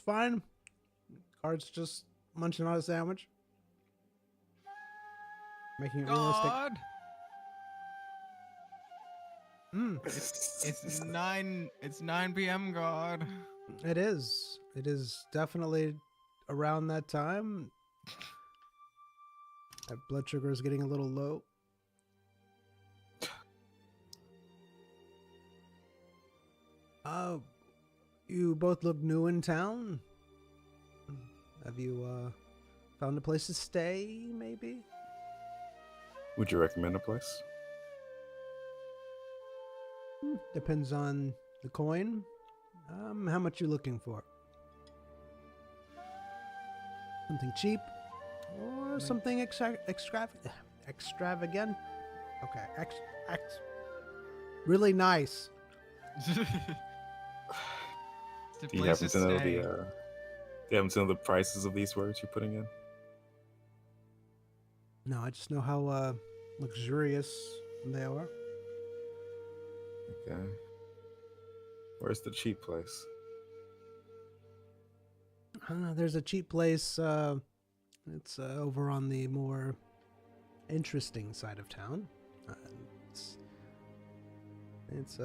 fine. Guard's just munching on a sandwich, making it realistic. God! Mm, It's 9 p.m. God. it is. It is definitely around that time. That blood sugar is getting a little low. You both look new in town. Have you found a place to stay, maybe? Would you recommend a place? Depends on the coin. How much you looking for? Something cheap, or something extravagant? Okay, really nice. Do you happen to know the? Do you happen to know the prices of these words you're putting in? No, I just know how luxurious they are. Okay. Where's the cheap place? There's a cheap place. It's over on the more interesting side of town. It's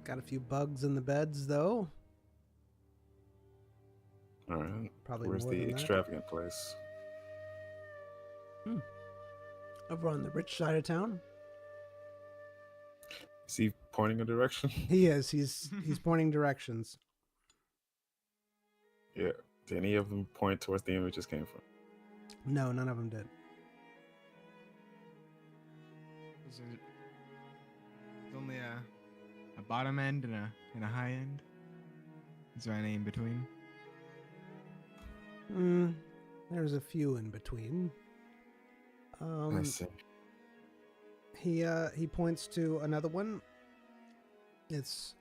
got a few bugs in the beds, though. All right. Probably Where's more the than that. extravagant place? Over on the rich side of town. Is he pointing a direction? He is. He's pointing directions. Yeah. Did any of them point towards the image just came from? No, none of them did. There's only a bottom end and a high end. Is there any in between? There's a few in between. I see. He points to another one. It's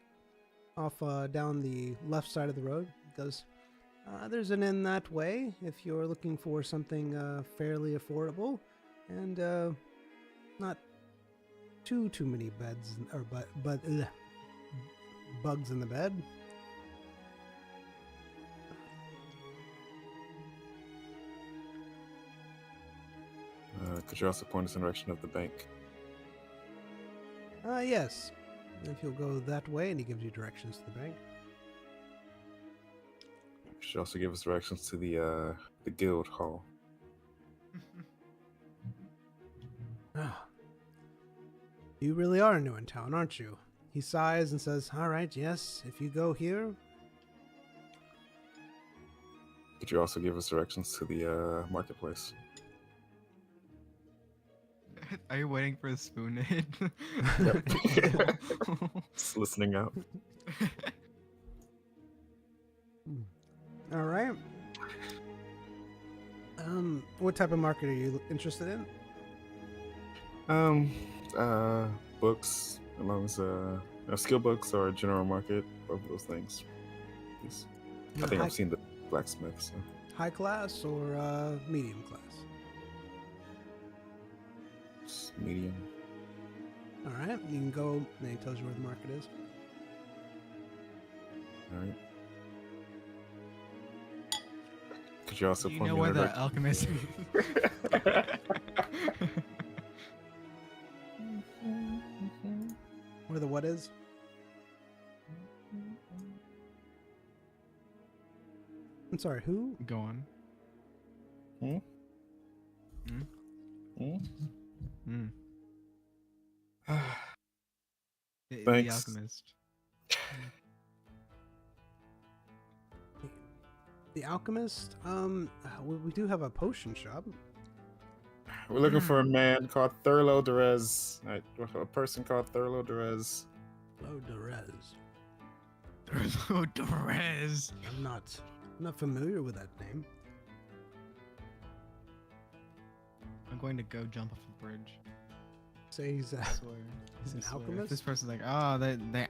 off down the left side of the road. He goes, there's an inn that way if you're looking for something fairly affordable and not too many beds or bugs in the bed. Could you also point us in the direction of the bank? Yes. If you'll go that way, and he gives you directions to the bank. Could you also give us directions to the guild hall? You really are new in town, aren't you? He sighs and says, all right, yes, if you go here. Could you also give us directions to the marketplace? Are you waiting for a spoon to hit? Yep. Just listening out. All right. What type of market are you interested in? Books, as long as skill books or general market, both of those things. Yes. I think I've seen the blacksmith. So. High class or medium class? It's medium. All right, you can go. And he tells you where the market is. All right. Could you also Do you point know me where in the alchemist? Where the what is? I'm sorry, who? Go on. Hmm? Hmm? Hmm? Hmm. The Thanks. alchemist. The alchemist? We do have a potion shop. We're looking for a man called Thurlow Derez. A person called Thurlow Derez. Hello, Derez. Thurlow Derez. I'm not familiar with that name. I'm going to go jump off a bridge. Say he's I swear. he's an I swear. If alchemist. this person's like, oh, they moved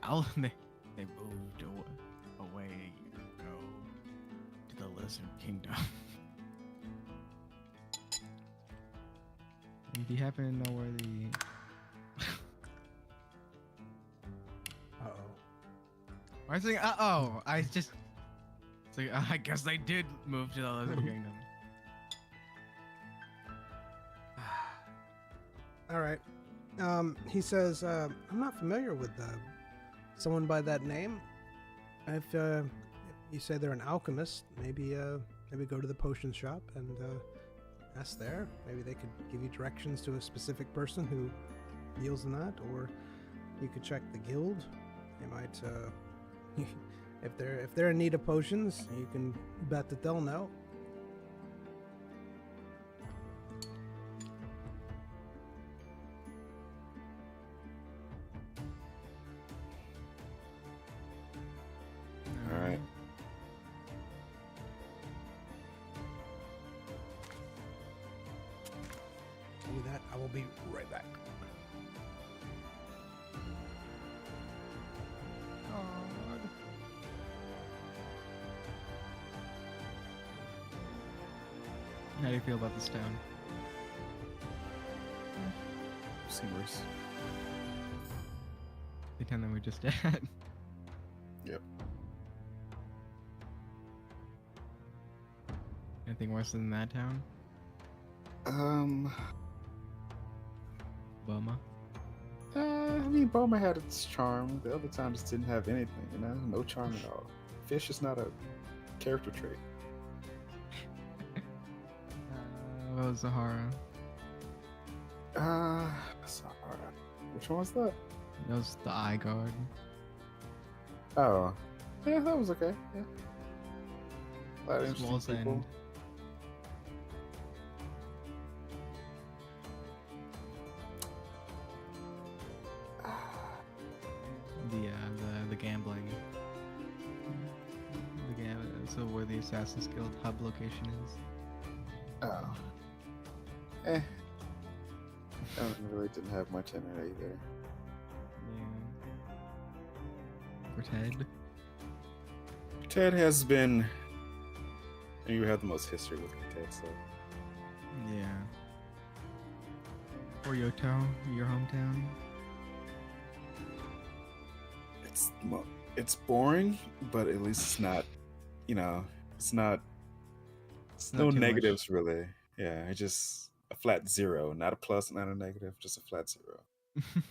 away a year ago to the Lizard Kingdom. If you happen to know where the I was thinking, I just it's like I guess they did move to the Lizard Kingdom. All right. He says, I'm not familiar with someone by that name. If you say they're an alchemist, maybe go to the potion shop and ask there. Maybe they could give you directions to a specific person who deals in that, or you could check the guild. They might, if they're in need of potions, you can bet that they'll know. All right. Do that. I will be right back. How do you feel about this town? See worse. The town that we just at. Yep. Anything worse than that town? Boma? I mean, Boma had its charm. The other times didn't have anything, you know? No charm at all. Fish is not a character trait. What was Zahara? Sahara. Which one was that? That was the eye guard. Oh. Yeah, that was okay. Yeah. A lot of Swallow's interesting people. End. The gambling. So where the Assassin's Guild hub location is. Oh. That one really didn't have much in it either. Yeah. For Ted. Ted has been. And you have the most history with Ted, so. Yeah. Or Yoto, your hometown. It's boring, but at least it's not. You know, it's not. It's No not too negatives really. Yeah, it's just a flat zero, not a plus, not a negative, just a flat zero. much.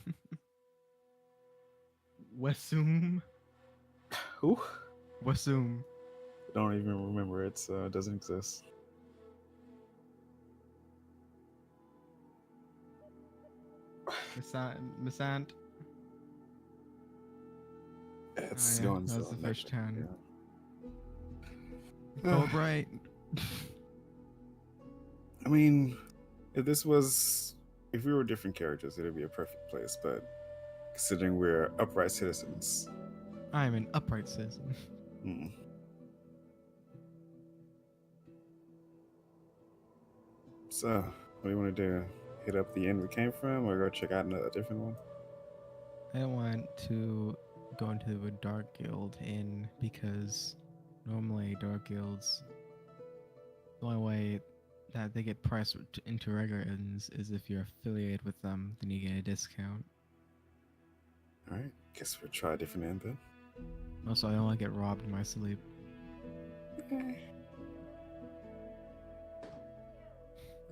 Wesum. Who? Wesum. I don't even remember it, so it doesn't exist. Missant. It's Oh, yeah, going that was so the fish negative, town. yeah. Oh, right. I mean, if we were different characters, it'd be a perfect place. But considering we're upright citizens, I am an upright citizen. mm. So, what do you want to do? Hit up the inn we came from, or go check out a different one? I don't want to go into a dark guild inn because normally dark guilds, the only way that they get priced into regular inns is if you're affiliated with them, then you get a discount. All right, guess we'll try a different inn then. Also, I don't want to get robbed in my sleep. That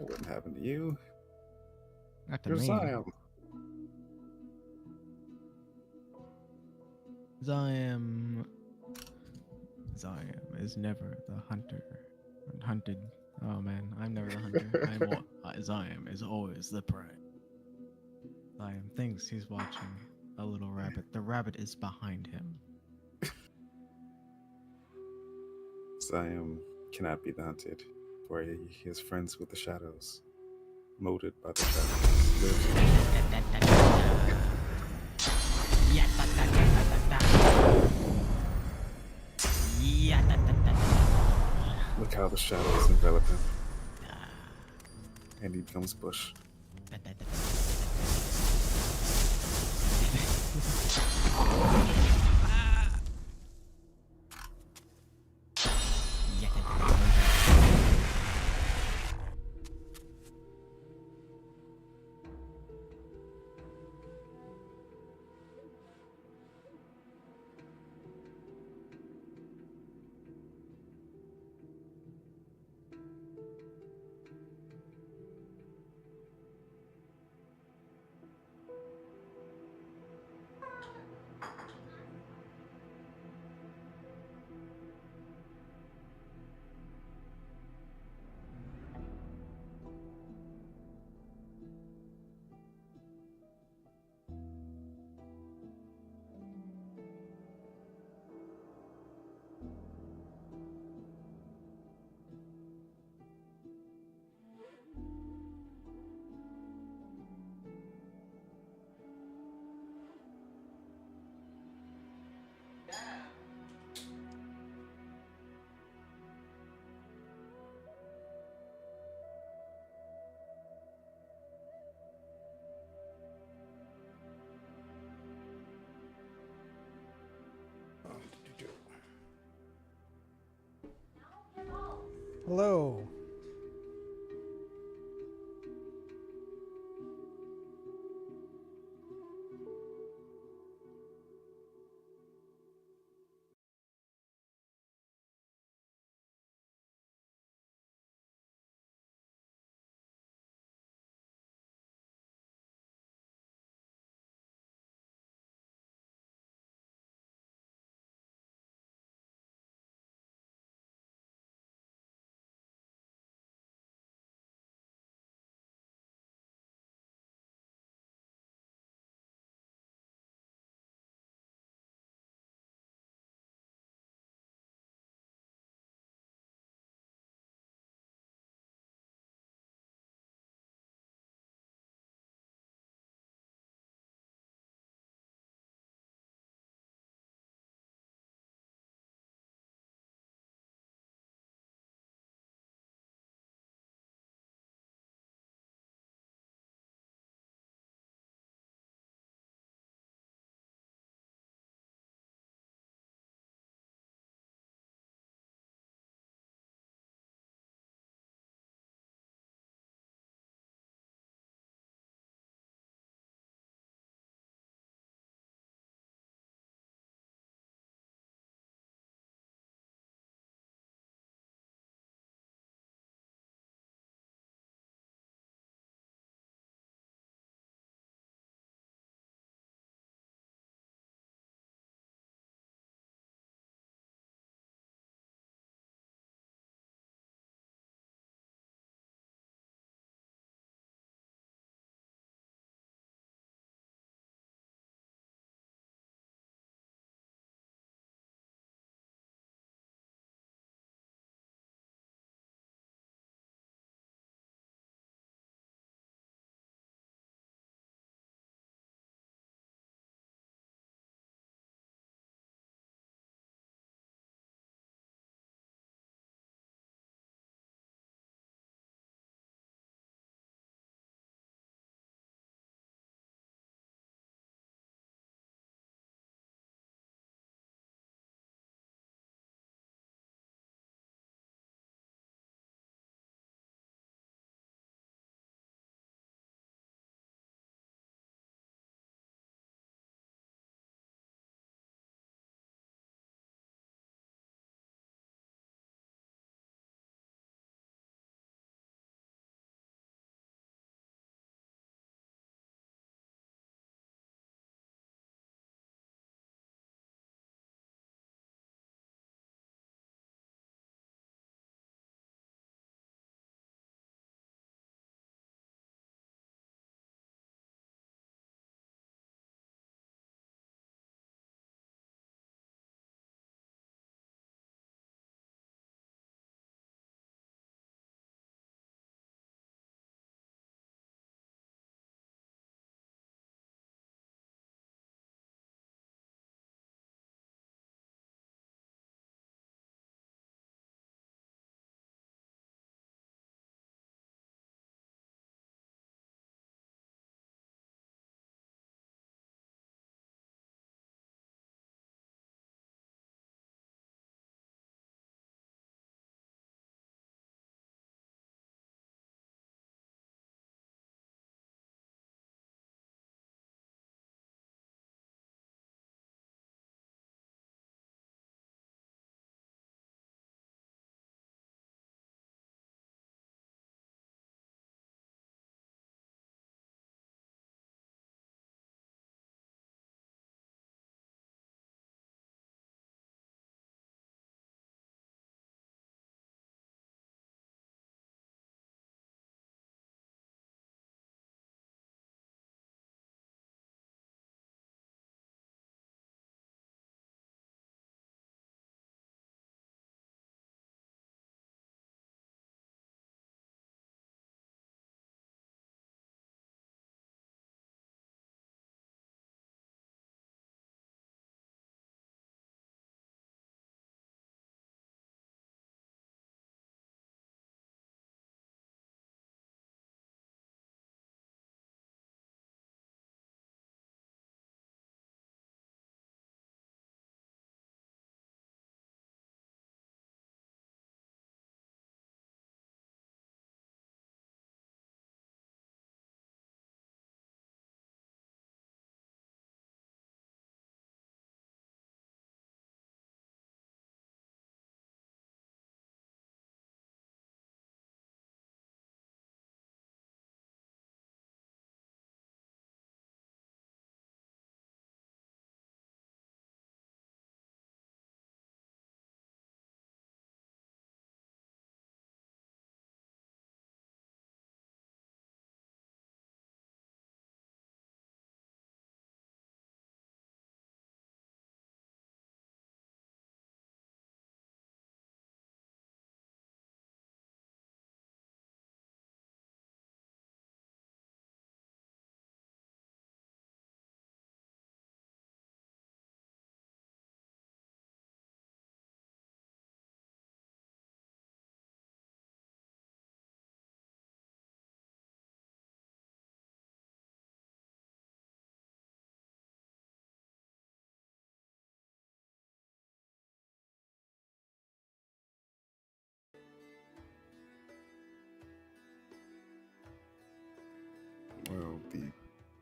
wouldn't happen to you. Not to You're me. Zion. Zion is never the hunter. Hunted. Oh man, I'm never the hunter. Zion is always the prey. Zion thinks he's watching a little rabbit. The rabbit is behind him. Zion cannot be the hunted, for he is friends with the shadows, molded by the shadows. Look how the shadows envelop him, and he becomes bush. Hello.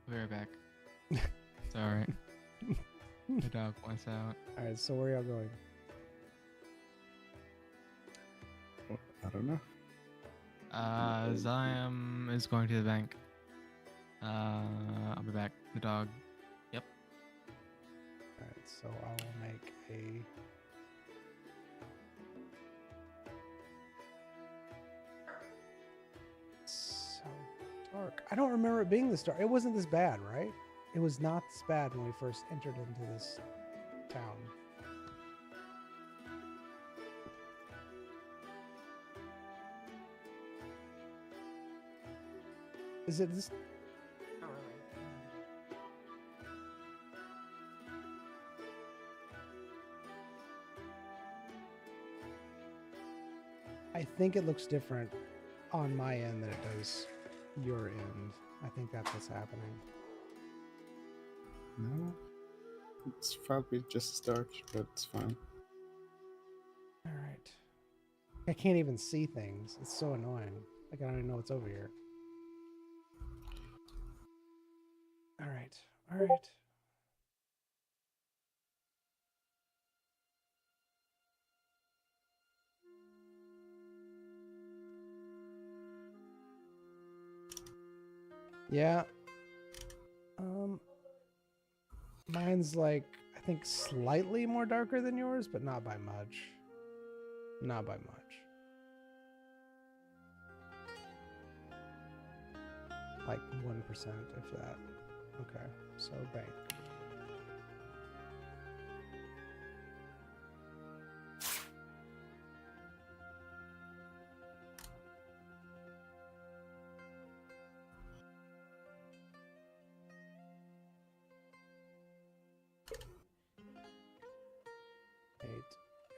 Be right back. It's alright. The dog wants out. All right, so where are y'all going? I don't know. Zion is going to the bank. I'll be back. The dog. Yep. All right, so I will make a. So dark. I don't remember it being this dark. It wasn't this bad, right? It was not this bad when we first entered into this town. Is it this? Not really. I think it looks different on my end than it does your end. I think that's what's happening. No. It's probably just as dark, but it's fine. All right. I can't even see things. It's so annoying. Like I don't even know what's over here. All right. All right. Yeah. Mine's like I think slightly more darker than yours, but not by much. Not by much. Like 1%, if that. Okay, so bank.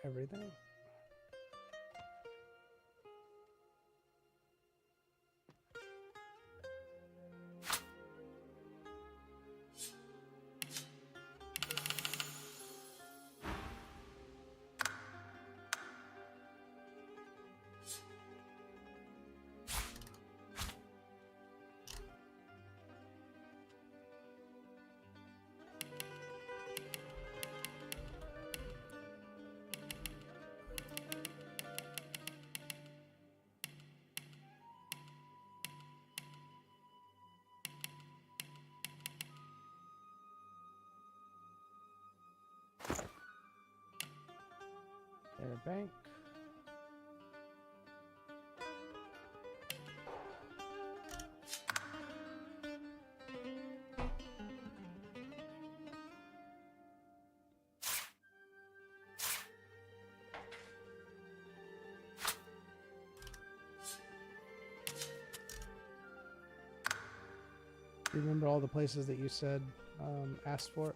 Everything. There, bank. Do you remember all the places that you said asked for it?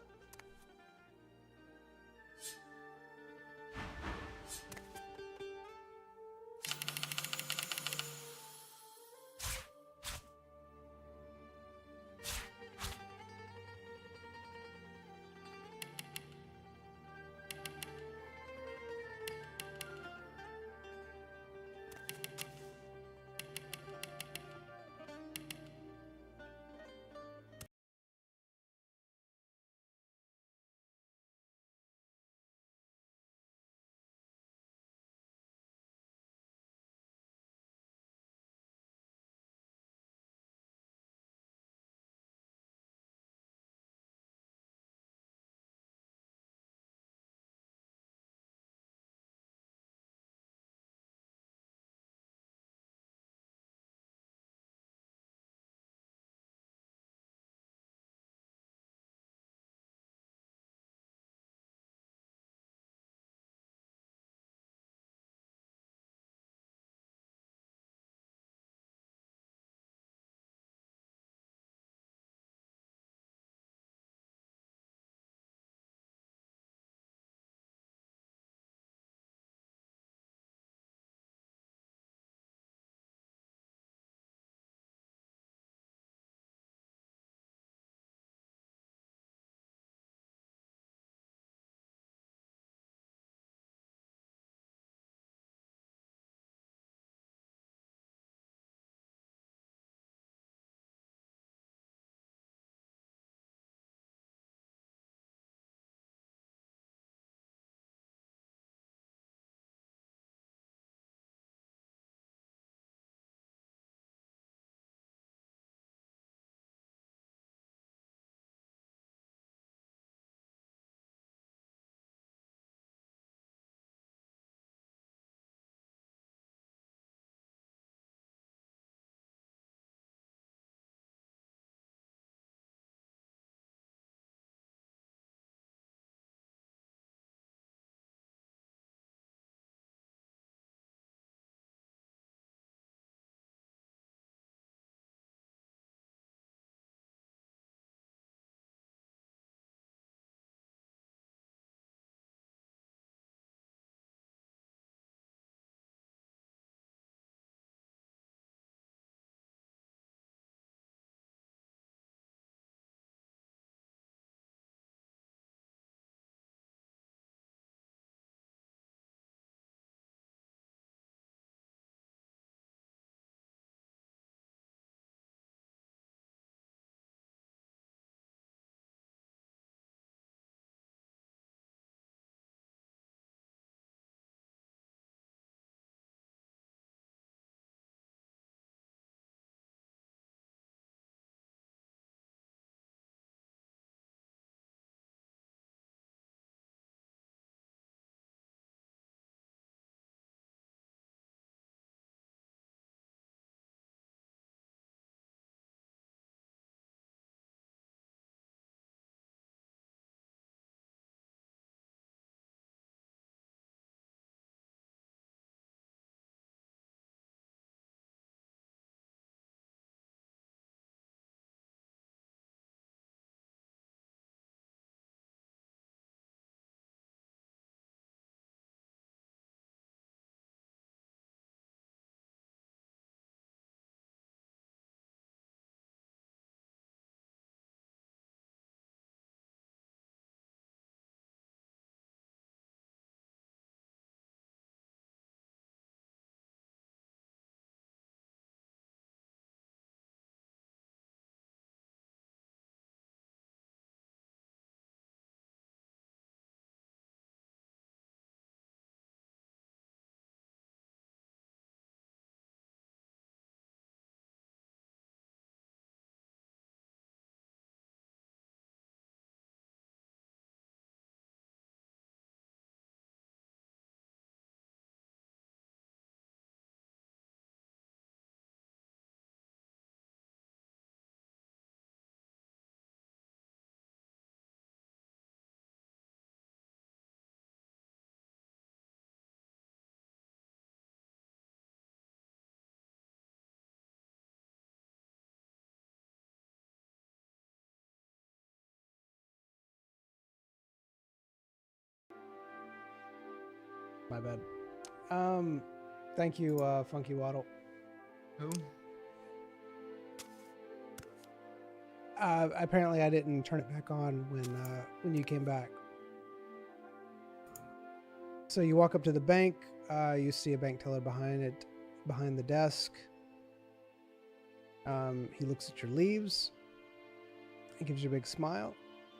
My bad. Thank you, Funky Waddle. Who? Apparently I didn't turn it back on when you came back. So you walk up to the bank, you see a bank teller behind the desk. He looks at your leaves. He gives you a big smile.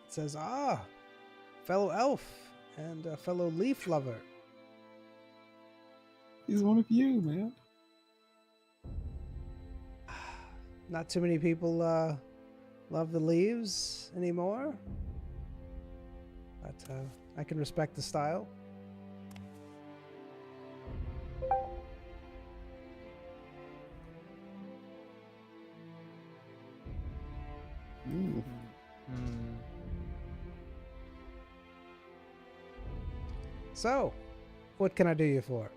It says, "Ah, fellow elf and a fellow leaf lover." He's one of you, man. Not too many people love the leaves anymore, but I can respect the style. Ooh. So, what can I do you for?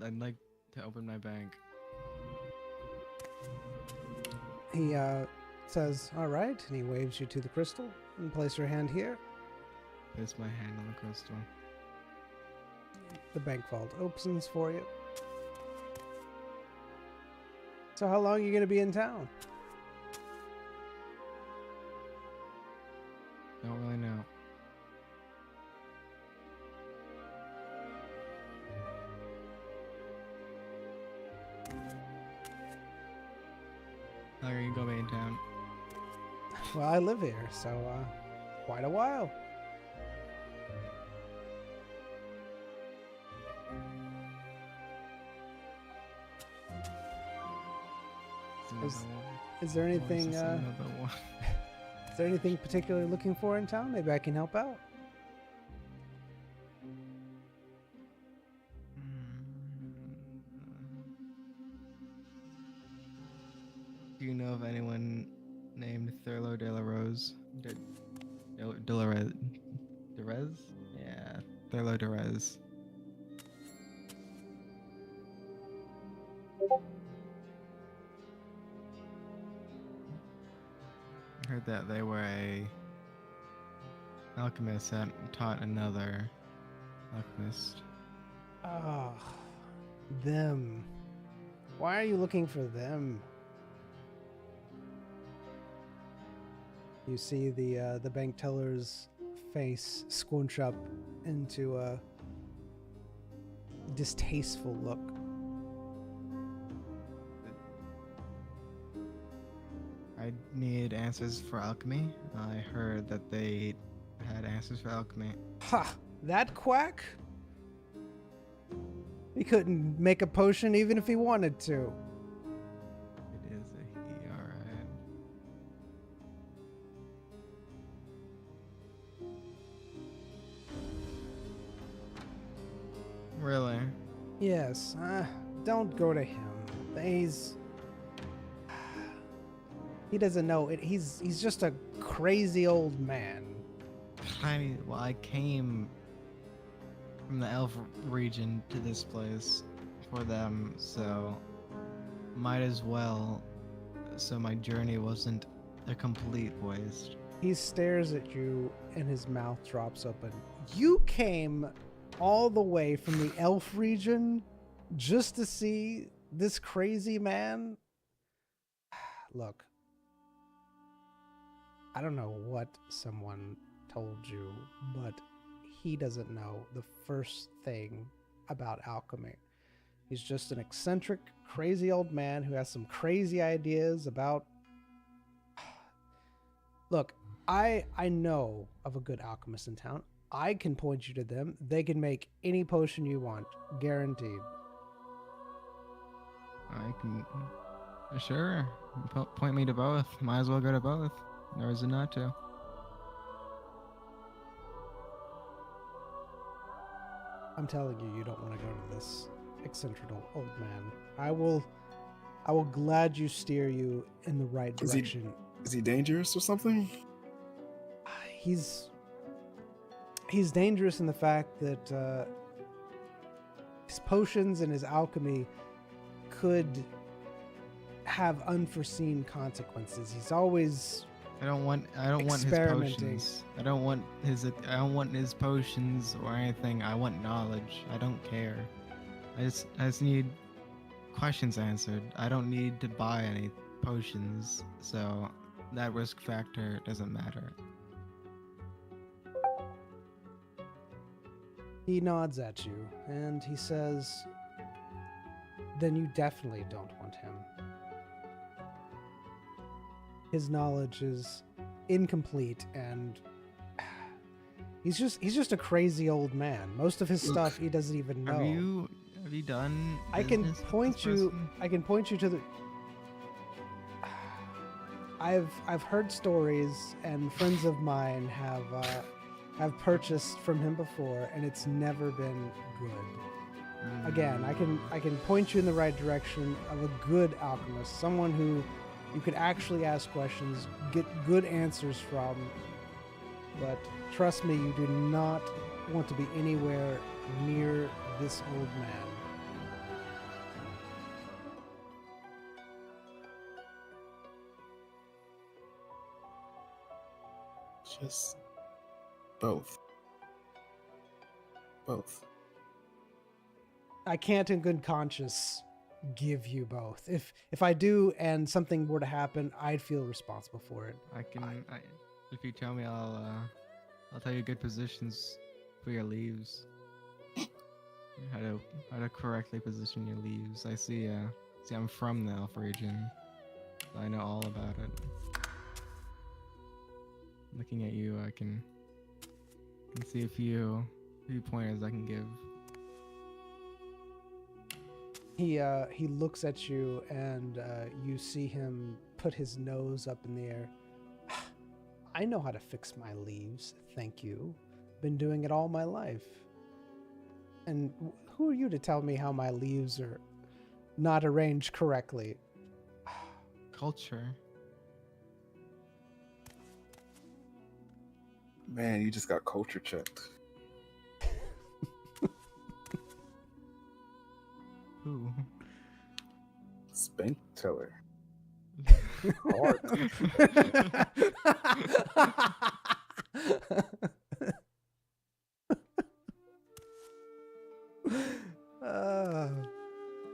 I'd like to open my bank. He says, "All right," and he waves you to the crystal. And place your hand here. Place my hand on the crystal. The bank vault opens for you. So how long are you going to be in town? Don't really know. How long are you going to be in town? Well, I live here, so quite a while. Is there anything is there anything particular you're looking for in town? Maybe I can help out. Do you know of anyone named Thurlow de la Rose? Delorez? Yeah, Thurlow Derez. I heard that they were a alchemist that taught another alchemist. Ah, them. Why are you looking for them? You see the bank teller's face squinch up into a distasteful look. I need answers for alchemy. I heard that they had answers for alchemy. Ha! That quack? He couldn't make a potion even if he wanted to. It is a he, alright. Really? Yes, don't go to him. He doesn't know it. He's just a crazy old man. I came from the elf region to this place for them, so might as well, so my journey wasn't a complete waste. He stares at you and his mouth drops open. You came all the way from the elf region just to see this crazy man? Look, I don't know what someone told you, but he doesn't know the first thing about alchemy. He's just an eccentric, crazy old man who has some crazy ideas about... Look, I know of a good alchemist in town. I can point you to them. They can make any potion you want, guaranteed. I can... Sure. Point me to both. Might as well go to both. No reason not to. I'm telling you, you don't want to go to this eccentric old man. I will gladly steer you in the right direction. Is he dangerous or something? He's dangerous in the fact that his potions and his alchemy could have unforeseen consequences. He's always I don't want his Experimenting. potions. I don't want his potions or anything. I want knowledge. I don't care. I just need questions answered. I don't need to buy any potions, so that risk factor doesn't matter. He nods at you and he says, then you definitely don't want him. His knowledge is incomplete and he's just a crazy old man. Most of his stuff he doesn't even know. Have you done I can business with point this you person? I can point you to the I've heard stories and friends of mine have purchased from him before and it's never been good. Again, I can point you in the right direction of a good alchemist, someone who you could actually ask questions, get good answers from. But trust me, you do not want to be anywhere near this old man. Just both. Both. I can't in good conscience give you both. If I do and something were to happen, I'd feel responsible for it. If you tell me, I'll tell you good positions for your leaves. How to correctly position your leaves. I see. I'm from the Elf region, so I know all about it. Looking at you, I can see a few pointers I can give. He looks at you and you see him put his nose up in the air. I know how to fix my leaves, thank you. Been doing it all my life. And who are you to tell me how my leaves are not arranged correctly? Culture. Man, you just got culture checked. Who? Spank teller.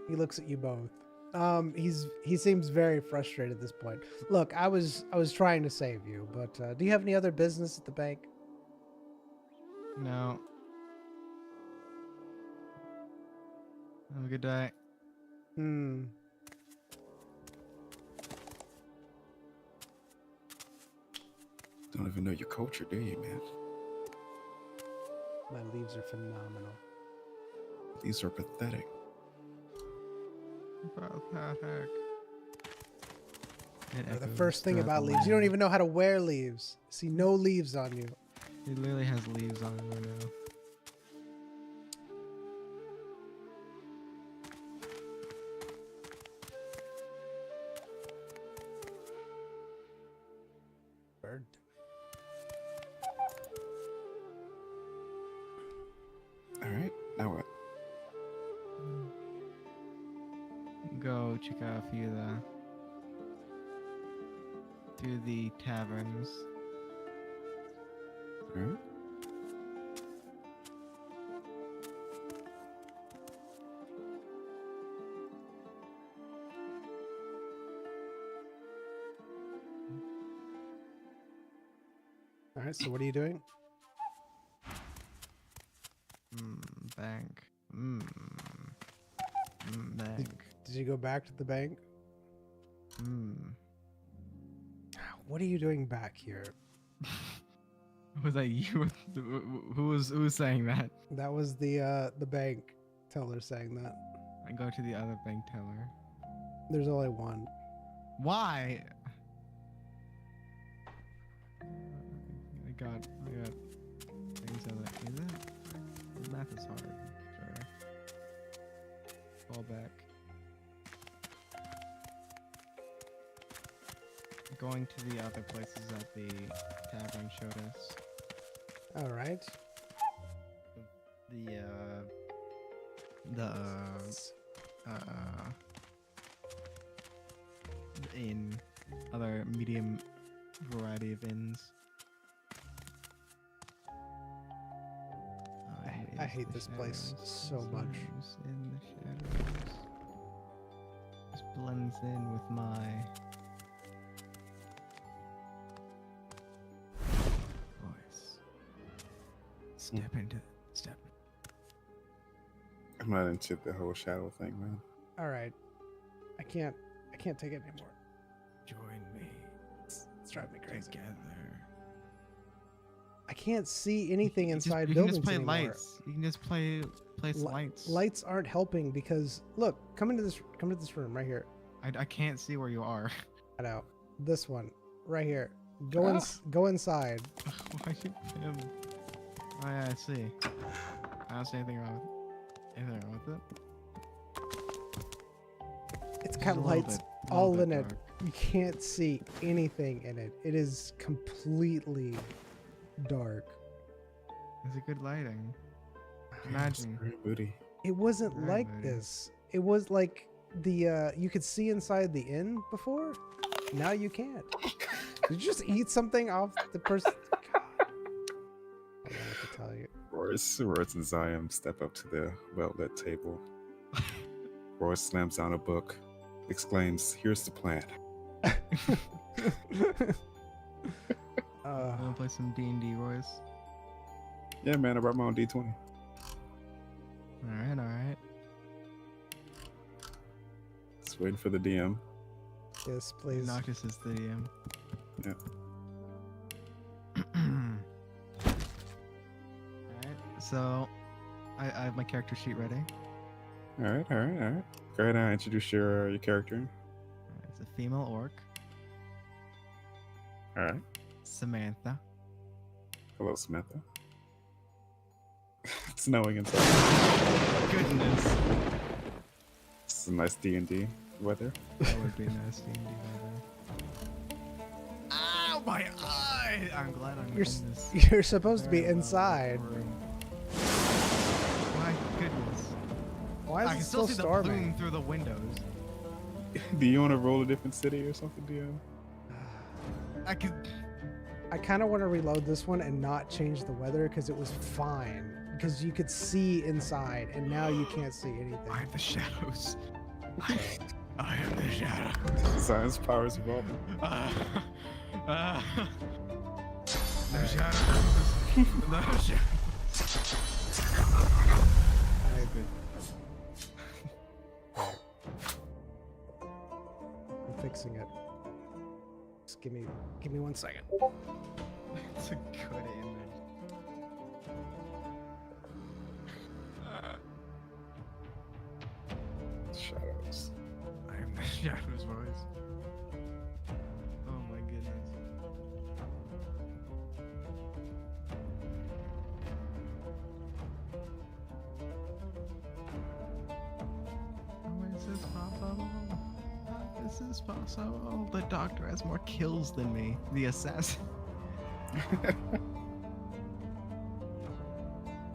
He looks at you both. He seems very frustrated at this point. Look, I was trying to save you, but do you have any other business at the bank? No. Have a good day. Hmm. Don't even know your culture, do you, man? My leaves are phenomenal. These are pathetic. Pathetic. The first thing about leaves, you don't even know how to wear leaves. See no leaves on you. He literally has leaves on him right now. Bird. All right, now what? Go check out a few of the taverns. All right. All right, so what are you doing? Bank. Bank. Did you go back to the bank? What are you doing back here? Was that you? Who was saying that? That was the bank teller saying that. I go to the other bank teller. There's only one. Why? I got things on that. Is it? The math is hard. Sure. Fall back. Going to the other places that the tavern showed us. All right. In other medium variety of ends. I hate this place so much. In the shadows. Just blends in with my voice. Step. I'm not into the whole shadow thing, man. All right, I can't take it anymore. Join me. It's driving me crazy. Together. I can't see anything inside you buildings can just play anymore. lights. You can just place lights. Lights aren't helping because look, come to this room right here. I can't see where you are. Right out. This one right here. Go inside. Why you him? Oh yeah, I see. I don't see anything wrong. Anything wrong with it? It's Just got a little lights bit all in it. dark. You can't see anything in it. It is completely dark. It's a good lighting. Imagine. Very moody. It wasn't Very like moody. this. It was like the you could see inside the inn before. Now you can't. Did you just eat something off the person? God. I don't know what to tell you. Royce and Zion step up to the well-lit table. Royce slams down a book, exclaims, "Here's the plan." Wanna play some D&D, Royce? Yeah, man, I brought my own D20. Alright. Just waiting for the DM. Yes, please. Noctis is the DM. Yeah. Alright, so I have my character sheet ready. All right. Go ahead and introduce your character. Alright, it's a female orc, All right. Samantha. Hello, Samantha. It's snowing inside. Goodness. It's a nice D&D weather. That would be nice D&D weather. Ow, my eye! I'm glad I'm You're in this. you're supposed to be very well inside. room. My goodness. Why I is can it still still see the storming? plume through the windows. Do you want to roll a different city or something, DM? I can. I kind of want to reload this one and not change the weather because it was fine. Because you could see inside, and now you can't see anything. I am the shadows. I am the shadow. Zion's powers evolving. The shadows. The shadows. I'm fixing it. Just give me 1 second. It's a good image. Shadows. I am the shadows, boys. Oh my goodness. How is this possible? How is this possible? The doctor has more kills than me. The assassin.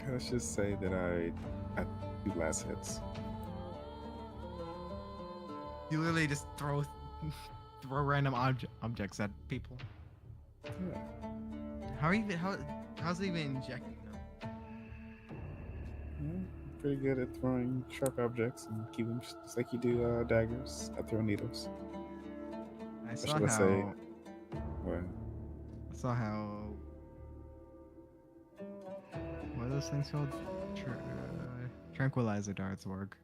Let's just say that I 2 last hits. You literally just throw random objects at people. Yeah. How's it even injecting them? Yeah, pretty good at throwing sharp objects and keep them just like you do daggers. I throw needles. I Or saw should I how. say, what? I saw how. What are those things called? Tranquilizer darts work.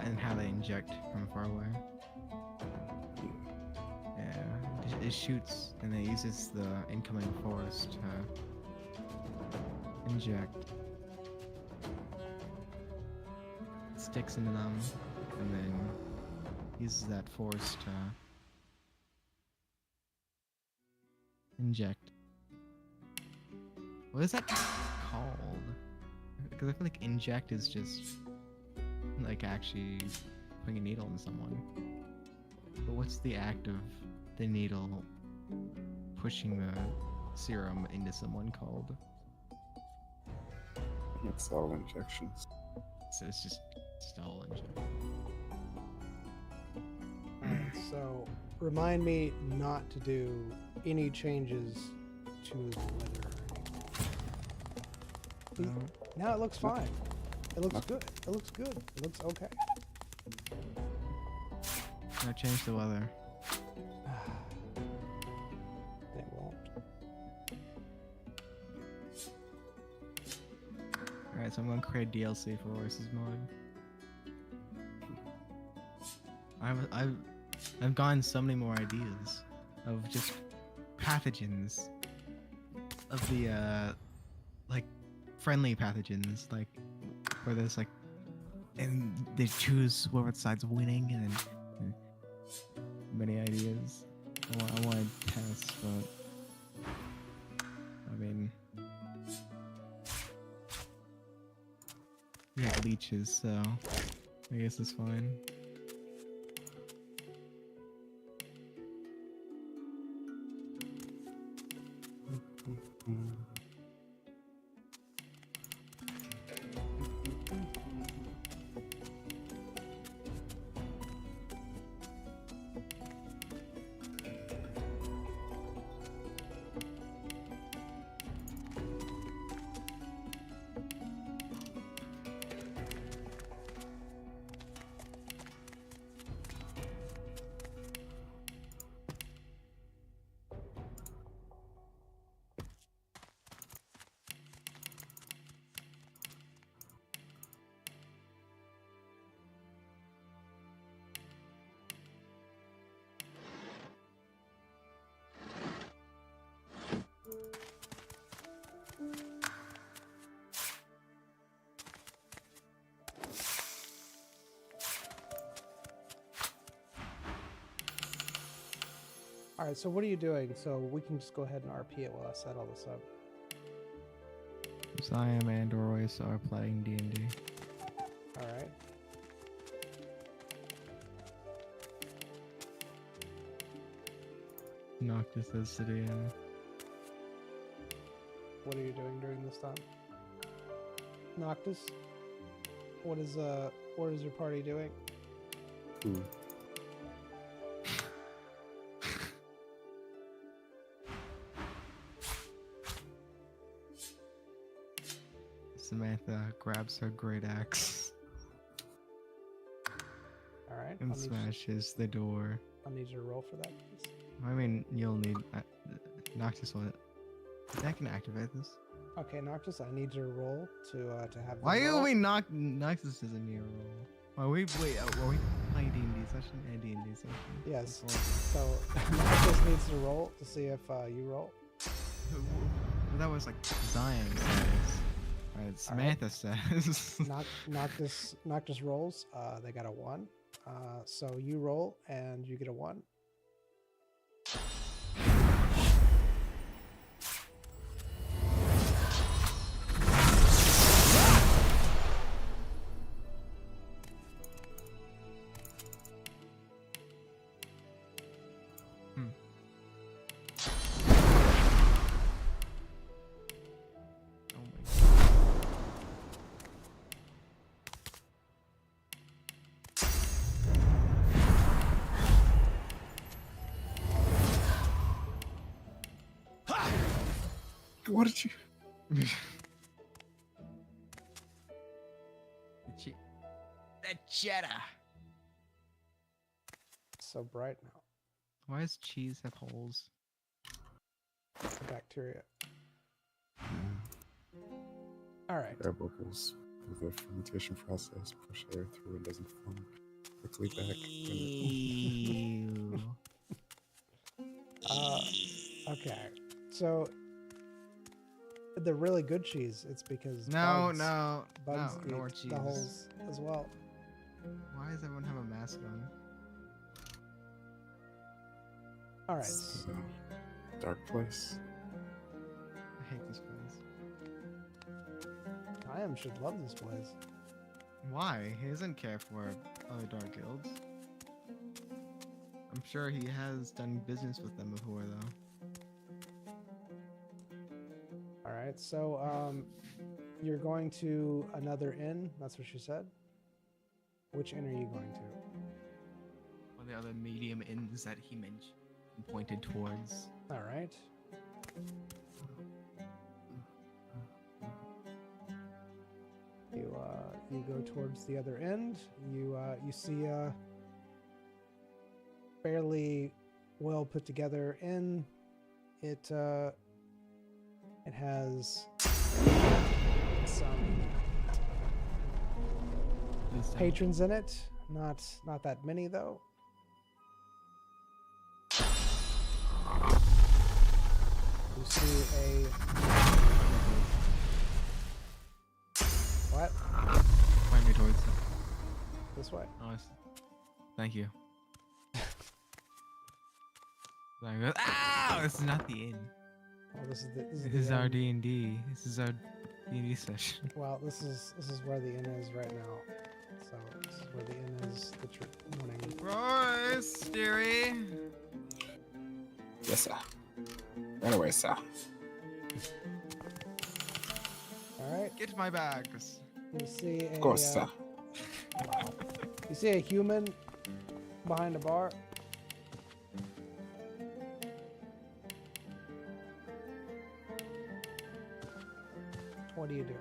And how they inject from far away. Yeah, it shoots and it uses the incoming force to inject. It sticks into them and then uses that force to inject. What is that called? Because I feel like inject is just like actually putting a needle in someone. But what's the act of the needle pushing the serum into someone called? It's all injections. So it's just all inject. So remind me not to do any changes to the weather or anything. No. Now it looks fine. It looks good. It looks good. It looks okay. I changed the weather. It won't. Alright, so I'm gonna create DLC for Royce's mod. I've gotten so many more ideas of just pathogens. Of the like friendly pathogens, like where there's like, and they choose whoever side's winning, and many ideas. I want to test, but I mean, we have leeches, so I guess it's fine. All right, so what are you doing? So we can just go ahead and RP it while I set all this up. Siam and Royce are playing D&D. All right. Noctis is City in. What are you doing during this time? Noctis? What is your party doing? Ooh. Samantha grabs her great axe All right. and smashes the door. I'll need you to roll for that, please. I mean, you'll need Noctis will. That can activate this. Okay, Noctis, I need you to roll to have. Why roll. are we Noctis doesn't need a roll? Are we playing D&D session and D&D session? Yes. Before? So Noctis needs to roll to see if you roll. Well, that was like Zion says. Alright, Samantha says. Noctis rolls. They got a 1. So you roll and you get a 1. What did you? That cheddar. So bright now. Why does cheese have holes? It's the bacteria. All right. Air bubbles with the fermentation process push air through and doesn't form quickly back. Ew. Okay. So the really good cheese, it's because No, bugs no more eat cheese. the holes as well. Why does everyone have a mask on? All right. It's a dark place. I hate this place. Iam should love this place. Why? He doesn't care for other dark guilds. I'm sure he has done business with them before, though. All right. So you're going to another inn. That's what she said. Which inn are you going to? Well, the other medium inns that he mentioned and pointed towards. All right. You go towards the other end. You see a fairly well put together inn. It has some patrons in it. Not that many though. You see a what? Point me towards it. This way. Oh, thank you. Ah! This is not the inn. Well, this is This is our D&D. This is our D&D session. Well, this is where the inn is right now. So this is where the inn is that you're wanting. Royce, dearie. Yes, sir. Right away, sir. All right. Get my bags. You see a Of course, sir. you see a human behind a bar. What do you do?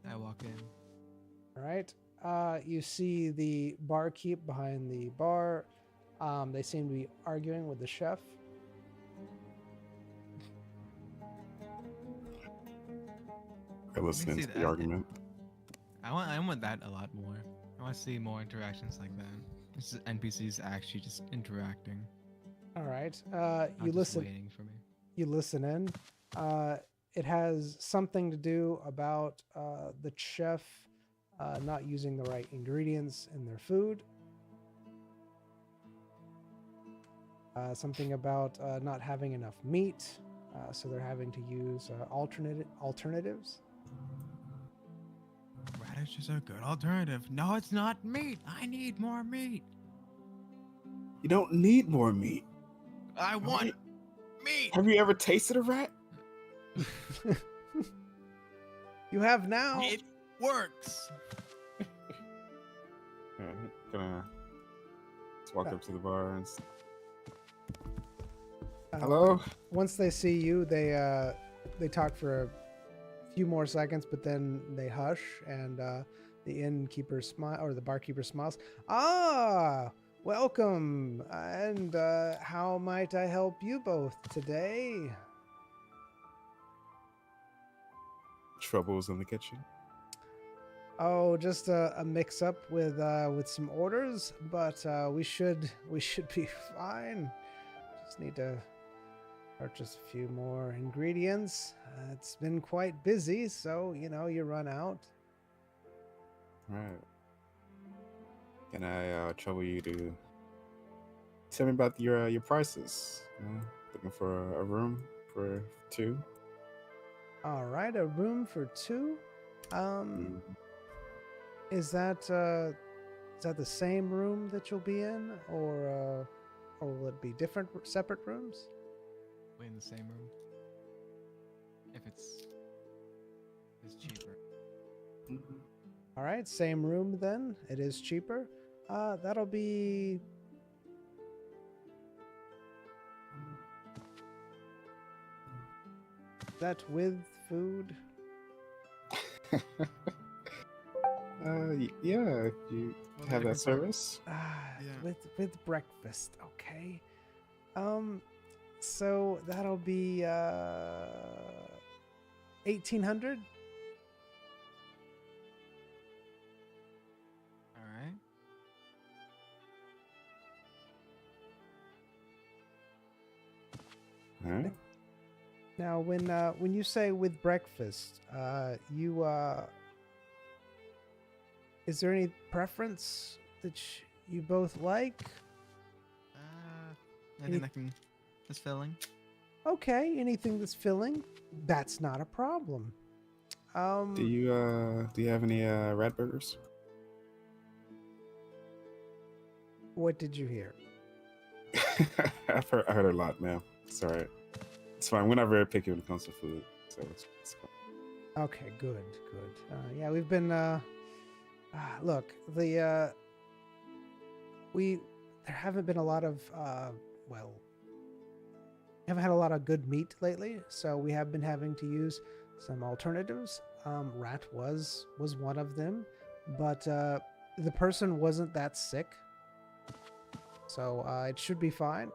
I walk in. All right. You see the barkeep behind the bar. They seem to be arguing with the chef. We're listening see to the that. argument. I want that a lot more. I want to see more interactions like that. This is NPCs actually just interacting. All right. Not You just listen. waiting for me. You listen in. It has something to do about the chef not using the right ingredients in their food. Something about not having enough meat, so they're having to use alternatives. Radish is a good alternative. No, it's not meat. I need more meat. You don't need more meat. I want meat. Have you ever tasted a rat? You have now. It works. Alright, gonna let's walk up to the bar and hello. Once they see you, they talk for a few more seconds, but then they hush, and the innkeeper or the barkeeper smiles. Ah, welcome. And how might I help you both today? Troubles in the kitchen. Oh, just a mix-up with some orders, but we should be fine. Just need to purchase a few more ingredients. It's been quite busy, so you run out. Alright. Can I trouble you to tell me about your prices? Looking for a room for two. All right, a room for two. Mm. Is that the same room that you'll be in, or will it be different, separate rooms? We're in the same room. If it's cheaper. All right, same room then. It is cheaper. That'll be. That with food? Yeah, if you Well, have that different service. Yeah. With breakfast, okay. So that'll be 1,800. All right. Alright. Now, when you say with breakfast, is there any preference that you both like? Anything that's filling. Okay, anything that's filling, that's not a problem. Do you have any rat burgers? What did you hear? I heard a lot, man. Sorry. It's fine. We're not very picky when it comes to food, so it's fine. Okay, good. Yeah, we've been. Look, there haven't been a lot of well, haven't had a lot of good meat lately, so we have been having to use some alternatives. Rat was one of them, but the person wasn't that sick, so it should be fine.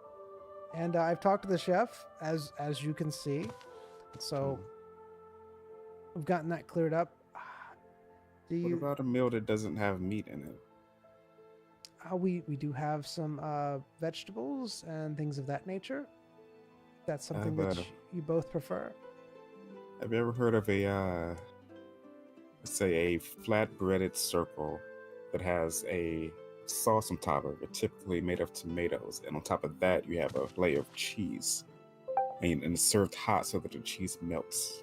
And I've talked to the chef, as you can see, so we've gotten that cleared up. What about a meal that doesn't have meat in it? We do have some vegetables and things of that nature. That's something that you both prefer. Have you ever heard of a, let's say, a flat-breaded circle that has a sauce on top of it, typically made of tomatoes, and on top of that you have a layer of cheese, and it's served hot so that the cheese melts.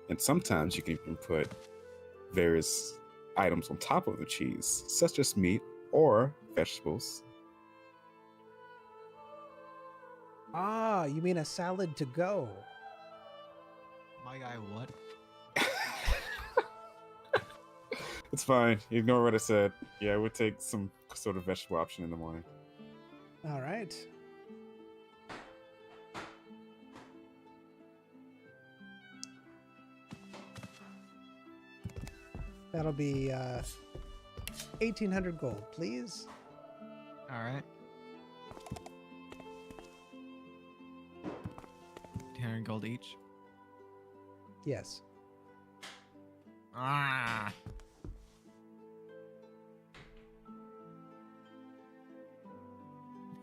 And sometimes you can even put various items on top of the cheese, such as meat or vegetables. Ah, you mean a salad to go? My guy, what? It's fine. Ignore what I said. Yeah, we'll take some sort of vegetable option in the morning. All right. That'll be 1,800 gold, please. All right. 200 gold each. Yes. Ah.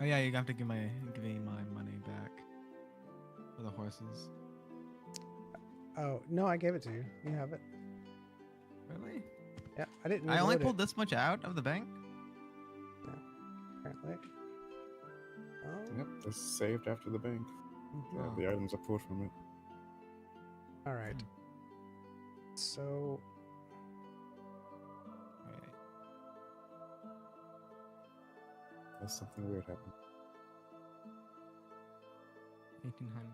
Oh yeah, you have to give me my money back for the horses. Oh no, I gave it to you. You have it. Really? Yeah, I didn't. I only reload pulled this much out of the bank. it, apparently. Oh. Yep, that's saved after the bank. Mhm. Yeah, the items are pulled from it. All right. So Wait. That's something weird happened. 1,800.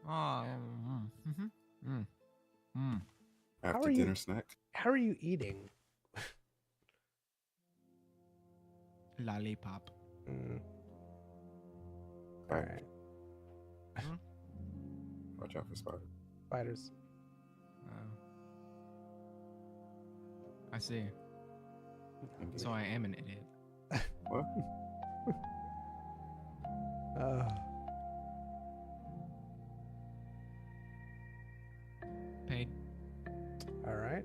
Oh. After are you- dinner snack. how are you eating? Lollipop. Mm. All right. Watch out for spiders. Spiders. Oh. I see. Indeed. So I am an idiot. What? Paid. All right.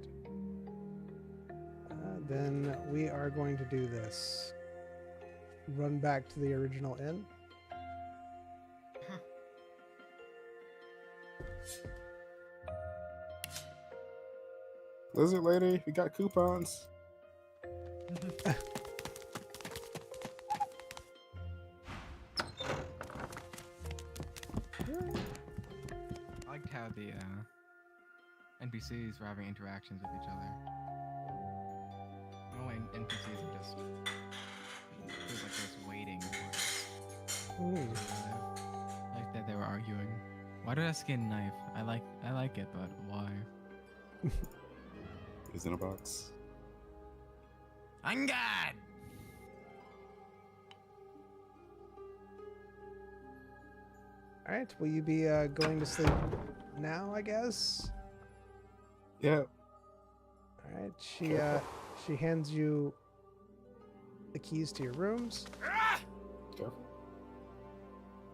Then we are going to do this. Run back to the original inn. Lizard lady, we got coupons. I liked how the NPCs were having interactions with each other. No NPCs are just feels like they're just waiting for Ooh. like that they were arguing. Why did I skin knife? I like it, but why? He's in a box. I'm God. All right. Will you be going to sleep now? I guess. Yeah. All right. She hands you the keys to your rooms. Careful.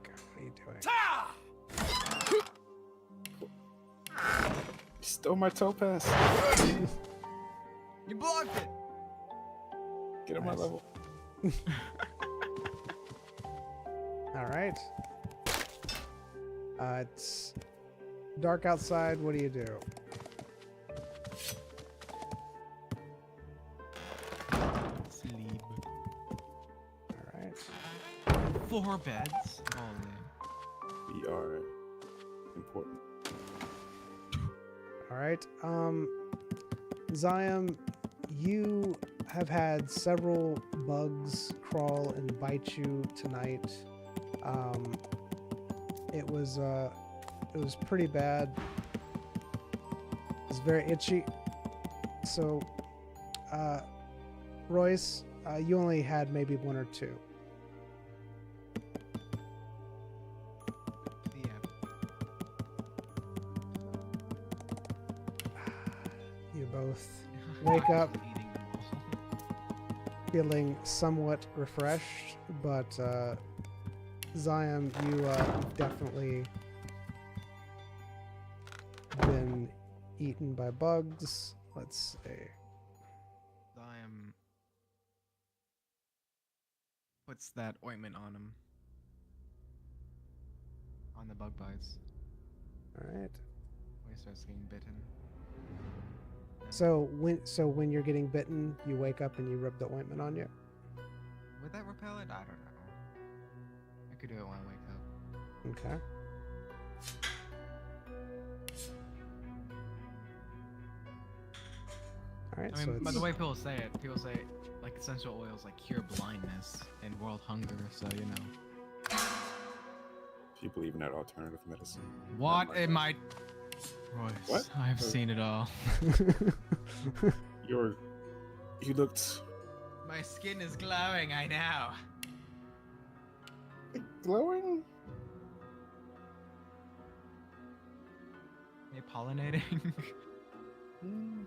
God, what are you doing? You stole my topaz. You blocked it. Get on my Nice. level. All right. It's dark outside. What do you do? Sleep. All right. 4 beds. Holy. We are important. All right. Zion, you have had several bugs crawl and bite you tonight. It was pretty bad. It was very itchy. So, Royce, you only had maybe one or two. Yeah. You both wake up Eating them all. feeling somewhat refreshed, but Zion, you've definitely been eaten by bugs. Let's see. I am. Puts that ointment on him. On the bug bites. All right. When he starts getting bitten. So when you're getting bitten, you wake up and you rub the ointment on you. Would that repel it? I don't know. I could do it when I wake up. Okay. All right. I So mean, by it's the way people say like essential oils like cure blindness and world hunger. So you know. If you believe in that alternative medicine. What am I? Royce, What? I've seen it all. You looked My skin is glowing. I know. glowing. Are you pollinating? Hmm.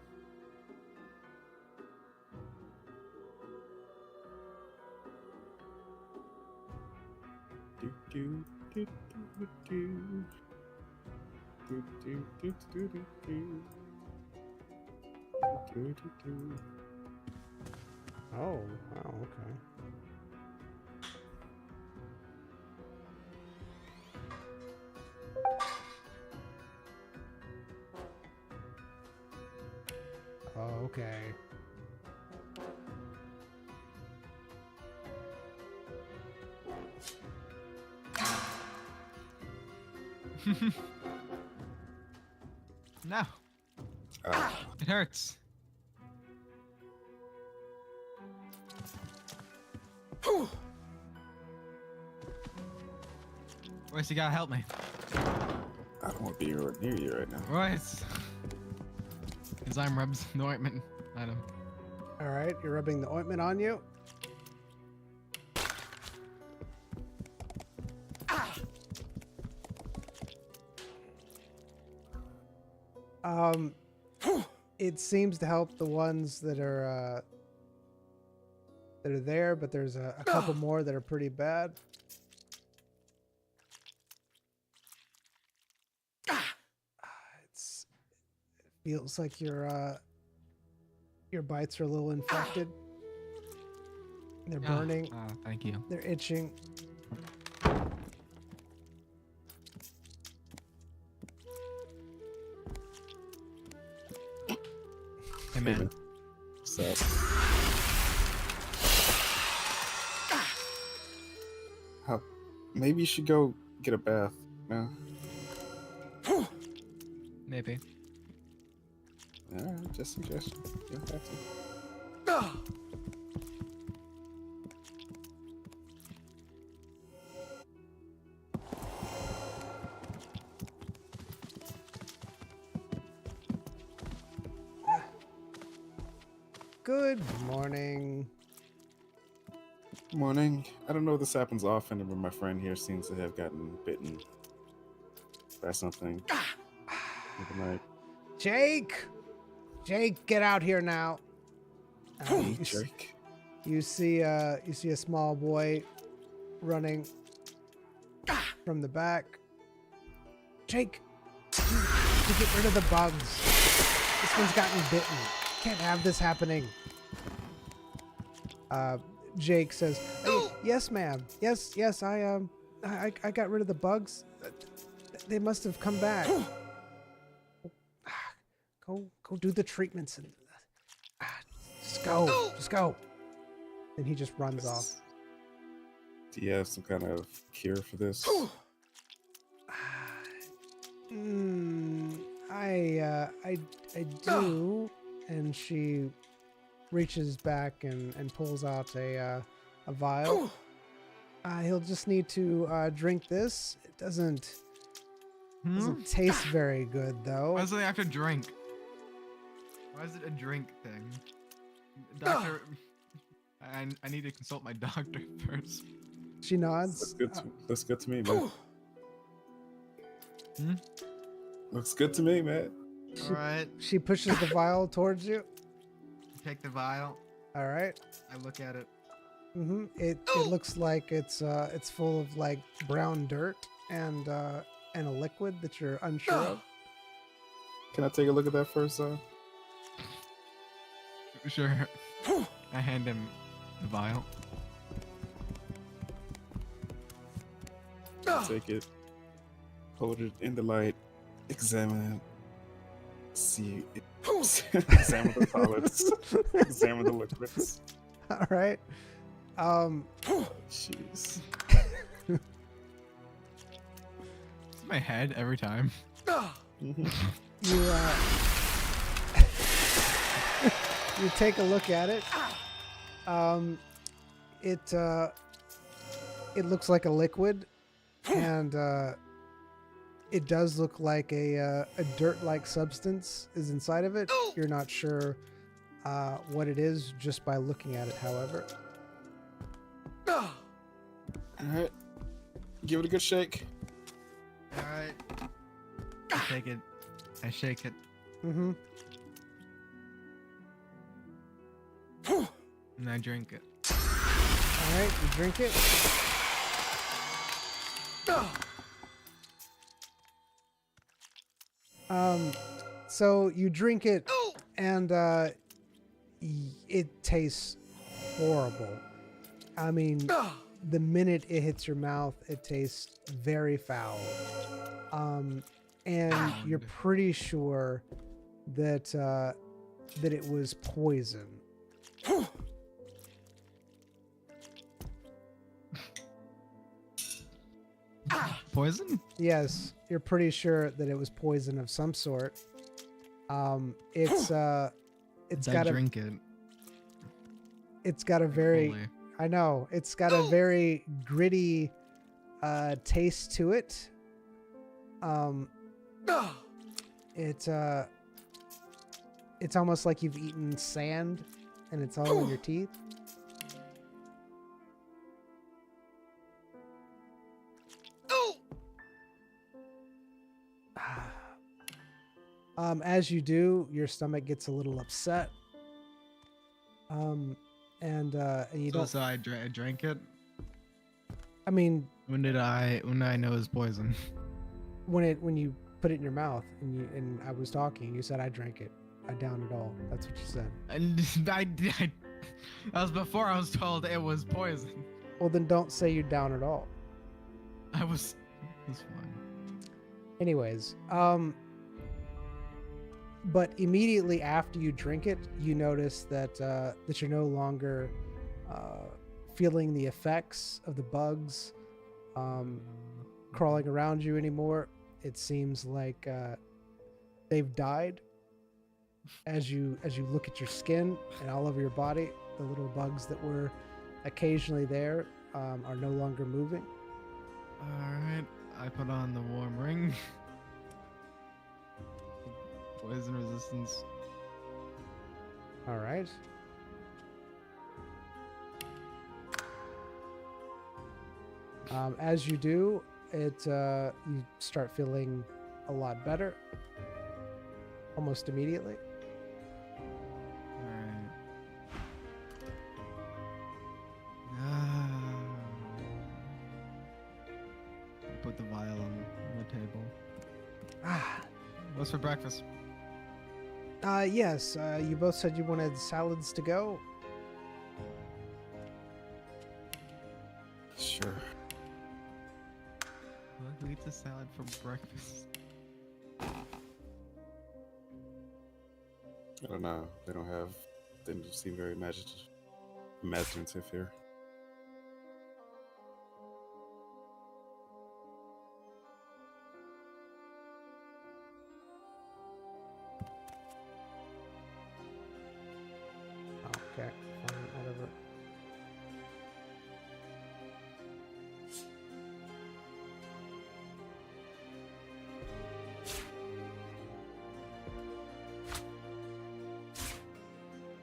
Do, do, do, do, do. Do, do, do, do, do, do. Do, do, do. oh wow, okay. Oh, okay. No, Ah, it hurts. Royce, you gotta help me. I don't want to be near you right now. Royce. Enzyme rubs the ointment at him. All right, you're rubbing the ointment on you. It seems to help the ones that are there, but there's a couple more that are pretty bad. It feels like your bites are a little infected. They're burning. Thank you. They're itching. Hey man. So, maybe you should go get a bath. No? Maybe. Alright, just suggestion. You don't have to. Good morning. Morning. I don't know if this happens often, but my friend here seems to have gotten bitten by something overnight. Jake! Jake, get out here now. Hey, You s- Jake. You see a small boy running from the back. Jake, to get rid of the bugs. This one's gotten bitten. Can't have this happening. Jake says, "Yes, ma'am. Yes, I got rid of the bugs. They must have come back. Go do the treatments and just go." And he just runs off. Do you have some kind of cure for this? I do, and she reaches back and pulls out a vial. He'll just need to drink this. It doesn't taste very good though. Why does it have to drink? Why is it a drink thing? Doctor, I need to consult my doctor first. She nods. Looks good to me, man. Looks good to me, man. All right, She pushes the vial towards you. take the vial. All right. I look at it. It looks like it's full of like brown dirt and a liquid that you're unsure of. Can I take a look at that first, Sure. I hand him the vial. Take it, hold it in the light, examine it, see it, examine the solids, examine the liquids. All right. Jeez. My head every time. You you take a look at it. It looks like a liquid, and it does look like a dirt-like substance is inside of it. You're not sure what it is just by looking at it, however. All right, give it a good shake. All right. I take it. I shake it. Mm-hmm. And I drink it. All right, you drink it. So you drink it, and it tastes horrible. I mean, the minute it hits your mouth, it tastes very foul. And you're pretty sure that that it was poison. Poison? Yes, you're pretty sure that it was poison of some sort. It's I got drink it. it's got a very fully. I know it's got a very gritty taste to it. It's almost like you've eaten sand and it's all in your teeth. As you do, your stomach gets a little upset. And you don't. So I drank it. I mean, When did I know it was poison? when you put it in your mouth and I was talking, you said I drank it. I downed it all. That's what you said. And that was before I was told it was poison. Well, then don't say you down it all. It was fine. Anyways, but immediately after you drink it, you notice that that you're no longer feeling the effects of the bugs crawling around you anymore. It seems like they've died. As you look at your skin and all over your body, the little bugs that were occasionally there are no longer moving. All right, I put on the warm ring. Poison resistance. All right. As you do, you start feeling a lot better almost immediately. Alright. Put the vial on the table. What's for breakfast? Yes, you both said you wanted salads to go. Sure. Who eats a salad for breakfast? I don't know. They don't seem very imaginative here.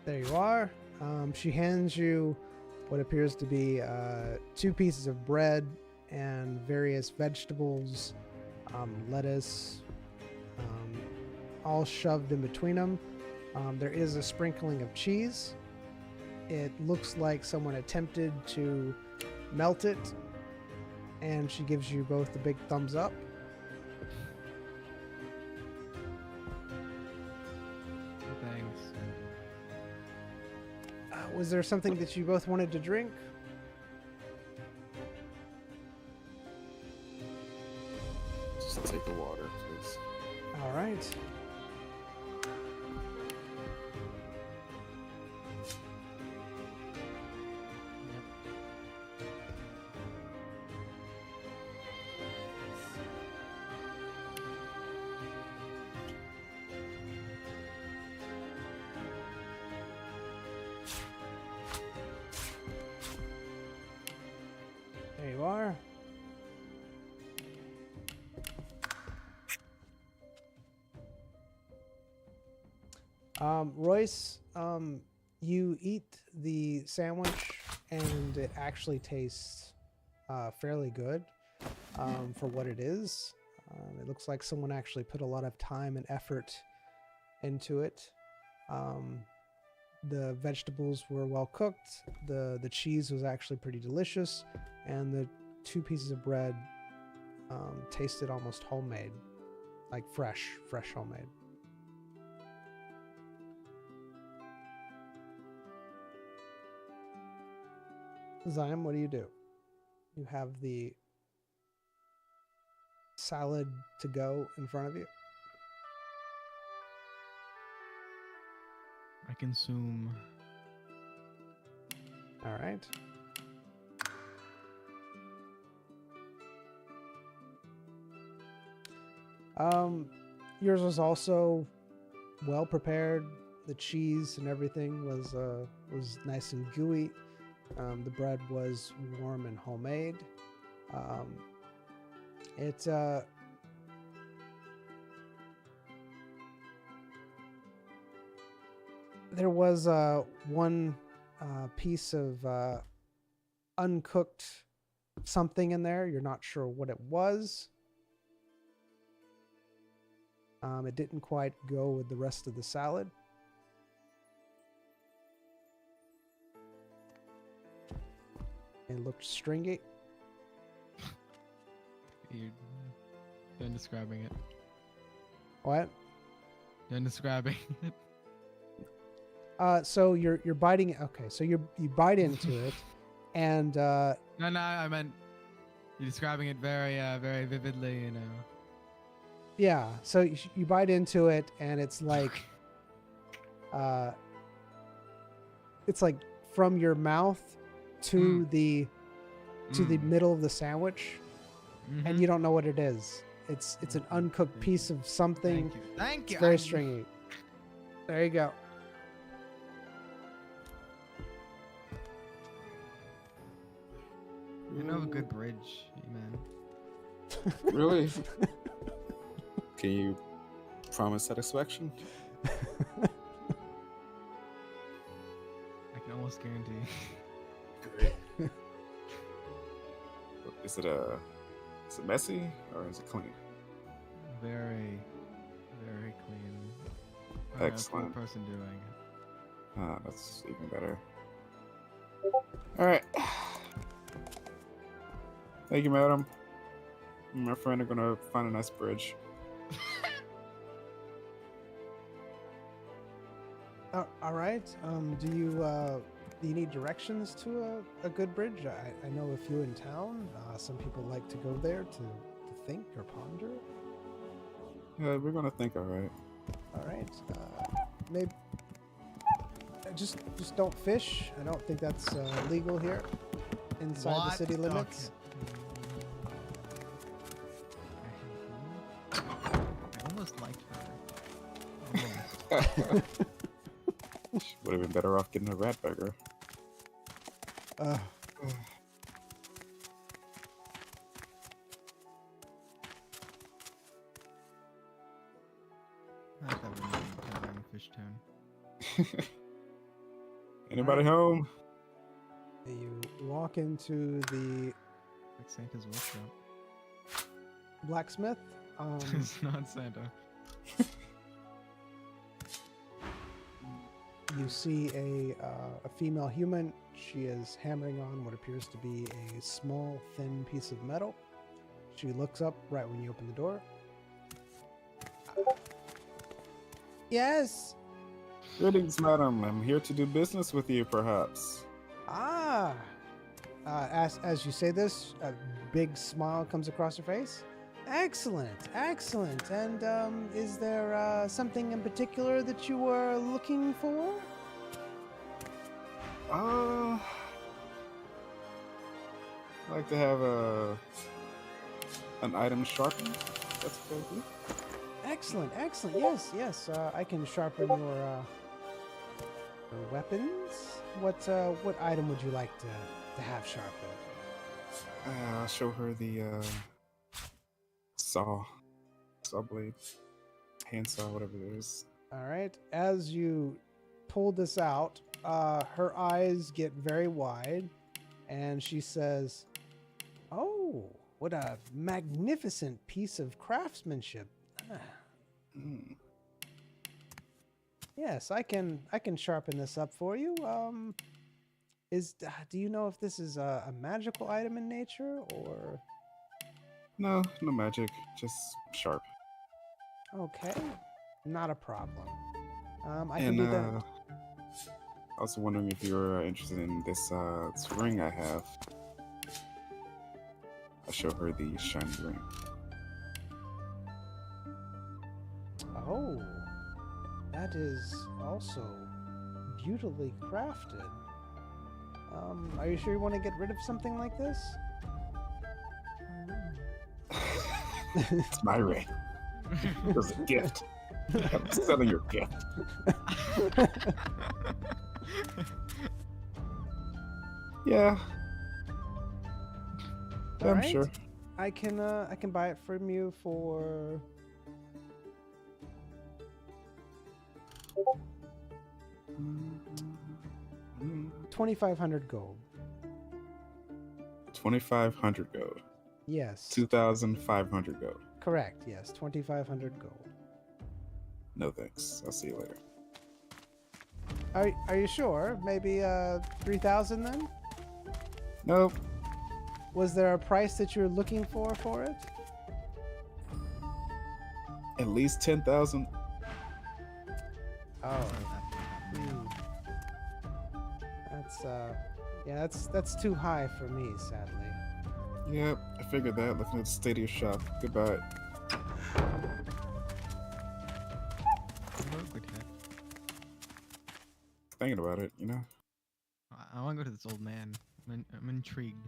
There you are. She hands you what appears to be 2 pieces of bread and various vegetables, lettuce, all shoved in between them. There is a sprinkling of cheese. It looks like someone attempted to melt it, and she gives you both a big thumbs up. Thanks. Was there something that you both wanted to drink? Just take the water, please. All right. There you are. Royce, you eat the sandwich and it actually tastes fairly good for what it is. It looks like someone actually put a lot of time and effort into it. The vegetables were well cooked. The cheese was actually pretty delicious, and the 2 pieces of bread tasted almost homemade, like fresh homemade. Zion, what do? You have the salad to go in front of you. I consume. All right. Yours was also well prepared. The cheese and everything was nice and gooey. The bread was warm and homemade. There was one piece of uncooked something in there. You're not sure what it was. It didn't quite go with the rest of the salad. It looked stringy. You're done describing it. What? Done describing it. So you're biting it. Okay, so you bite into it, and No, I meant you're describing it very, very vividly. You know. yeah. So you bite into it, and it's like, from your mouth to the middle of the sandwich, and you don't know what it is. It's an uncooked piece of something. Thank you. It's very stringy. There you go. You know a good bridge, man. Really? Can you promise satisfaction? I can almost guarantee. Great. Is it messy or is it clean? Very, very clean. Excellent. Poor person doing it. Ah, that's even better. All right. Thank you, madam. Me and my friend are gonna find a nice bridge. All right. Do you need directions to a good bridge? I know a few in town. Some people like to go there to think or ponder. Yeah, we're gonna think, all right. All right. Maybe just don't fish. I don't think that's legal here inside the city limits. Okay. I almost liked her. Almost. Would have been better off getting a rat burger. I thought we were in Fish Town. Anybody home? You walk into the Like Santa's workshop. blacksmith. It's not Santa. You see a female human. She is hammering on what appears to be a small, thin piece of metal. She looks up right when you open the door. Yes. Greetings, madam. I'm here to do business with you, perhaps. Ah. As you say this, a big smile comes across her face. Excellent, excellent. And is there something in particular that you were looking for? I'd like to have an item sharpened. That's okay with you? Excellent, excellent. Yes, yes. I can sharpen your weapons. What item would you like to have sharpened? I'll show her the saw blade, hand saw, whatever it is. All right. As you pull this out, her eyes get very wide, and she says, "Oh, what a magnificent piece of craftsmanship." Ah, Mm. yes, I can sharpen this up for you. Do you know if this is a magical item in nature or? No magic, just sharp. Okay, not a problem. I can do that. I was wondering if you're interested in this ring I have. I'll show her the shiny ring. Oh, that is also beautifully crafted. Are you sure you want to get rid of something like this? It's my ring. It was a gift. I'm selling your gift. Yeah. I'm Alright. sure. I can buy it from you for 2,500 gold. 2,500 gold. Yes. 2,500 gold. Correct. Yes, 2,500 gold. No thanks. I'll see you later. Are you sure? Maybe 3,000 then? Nope. Was there a price that you were looking for it? At least 10,000. Oh. That's too high for me, sadly. Yep, I figured that looking at the state of your shop. Goodbye. Thinking about it, you know? I want to go to this old man. I'm intrigued.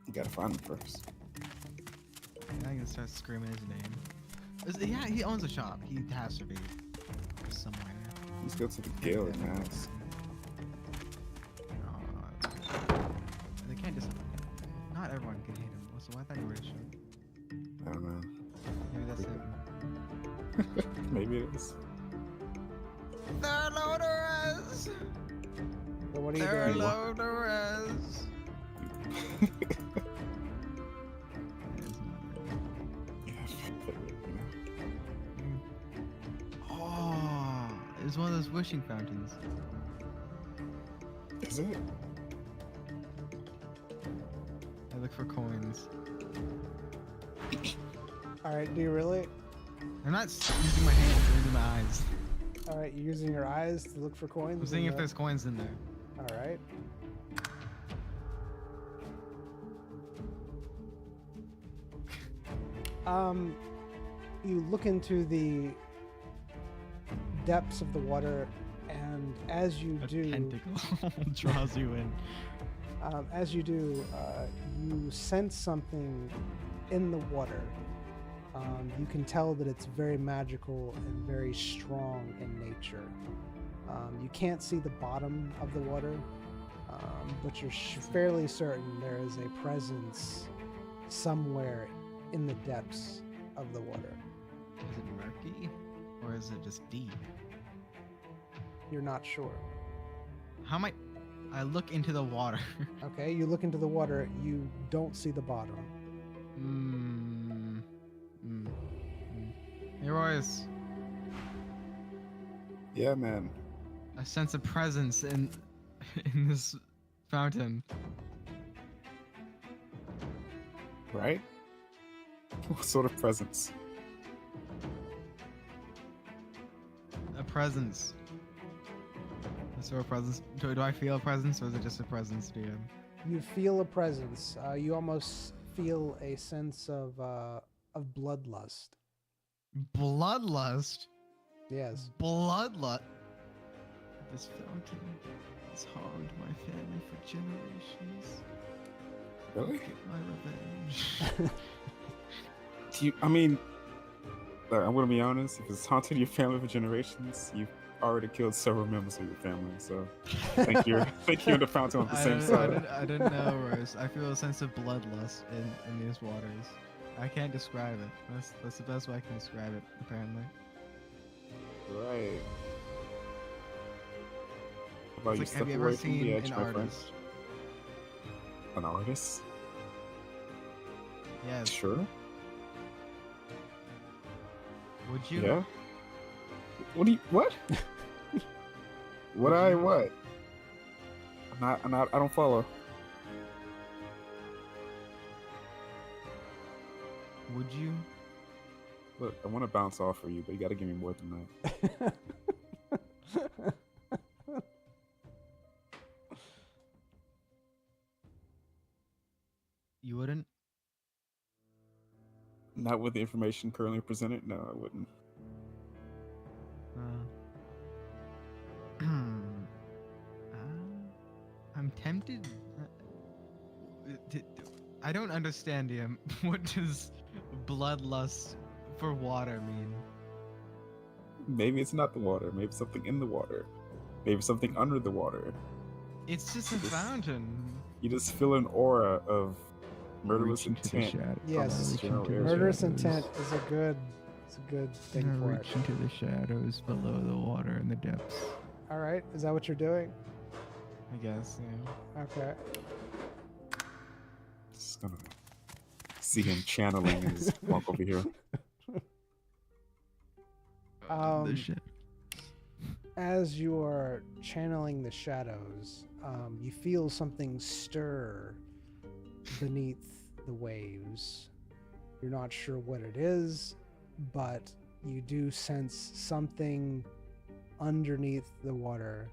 You gotta find him first. I'm gonna start screaming his name. Yeah, he owns a shop. He has to be somewhere. Let's go to the guild and ask. They can't just. Not everyone can hate him. So I thought you were a shop. I don't know. Maybe that's it. Maybe it is. They're loaders! So what are you They're doing? loaders! Oh, it's one of those wishing fountains. Is it? I look for coins. Alright, do you really? I'm not using my hands, I'm using my eyes. Alright, you're using your eyes to look for coins? I'm seeing if there's coins in there. Alright. You look into the depths of the water, and as you A do, tentacle draws you in. you sense something in the water. You can tell that it's very magical and very strong in nature. You can't see the bottom of the water, but you're fairly certain there is a presence somewhere in the depths of the water. Is it murky? Or is it just deep? You're not sure. How am I I look into the water. Okay, you look into the water. You don't see the bottom. Hey, Royce. Yeah, man. I sense a presence in this fountain. Right? What sort of presence? A presence. A sort of presence. Do I feel a presence, or is it just a presence, DM? You feel a presence. You almost feel a sense of bloodlust. Bloodlust. Yes. Bloodlust. This fountain has harmed my family for generations. Really? Get my revenge. I mean, look, I'm gonna be honest. If it's haunted your family for generations, you've already killed several members of your family. So, I think you're and the fountain on the same side. I didn't know, Rose. I feel a sense of bloodlust in these waters. I can't describe it. That's the best way I can describe it, apparently. Right. How about It's you like, step have you away ever from the seen edge, an my friend? artist? An artist? Yes. Sure. Would you? Yeah. What do you? What? What Would I you? what? I'm not. I don't follow. Would you? Look, I want to bounce off for you, but you got to give me more than that. You wouldn't? Not with the information currently presented. No, I wouldn't. I'm tempted. I don't understand him. What does bloodlust for water mean? Maybe it's not the water. Maybe something in the water. Maybe something under the water. It's just a fountain. You just feel an aura of murderous Reach into the intent. shadow- Yes. reach into the Murderous shadows. intent is a good thing I for it. reach into the shadows below the water in the depths. All right, is that what you're doing? I guess, yeah. Okay. Just gonna see him channeling his walk over here. The shit. As you are channeling the shadows, you feel something stir beneath the waves. You're not sure what it is, but you do sense something underneath the water.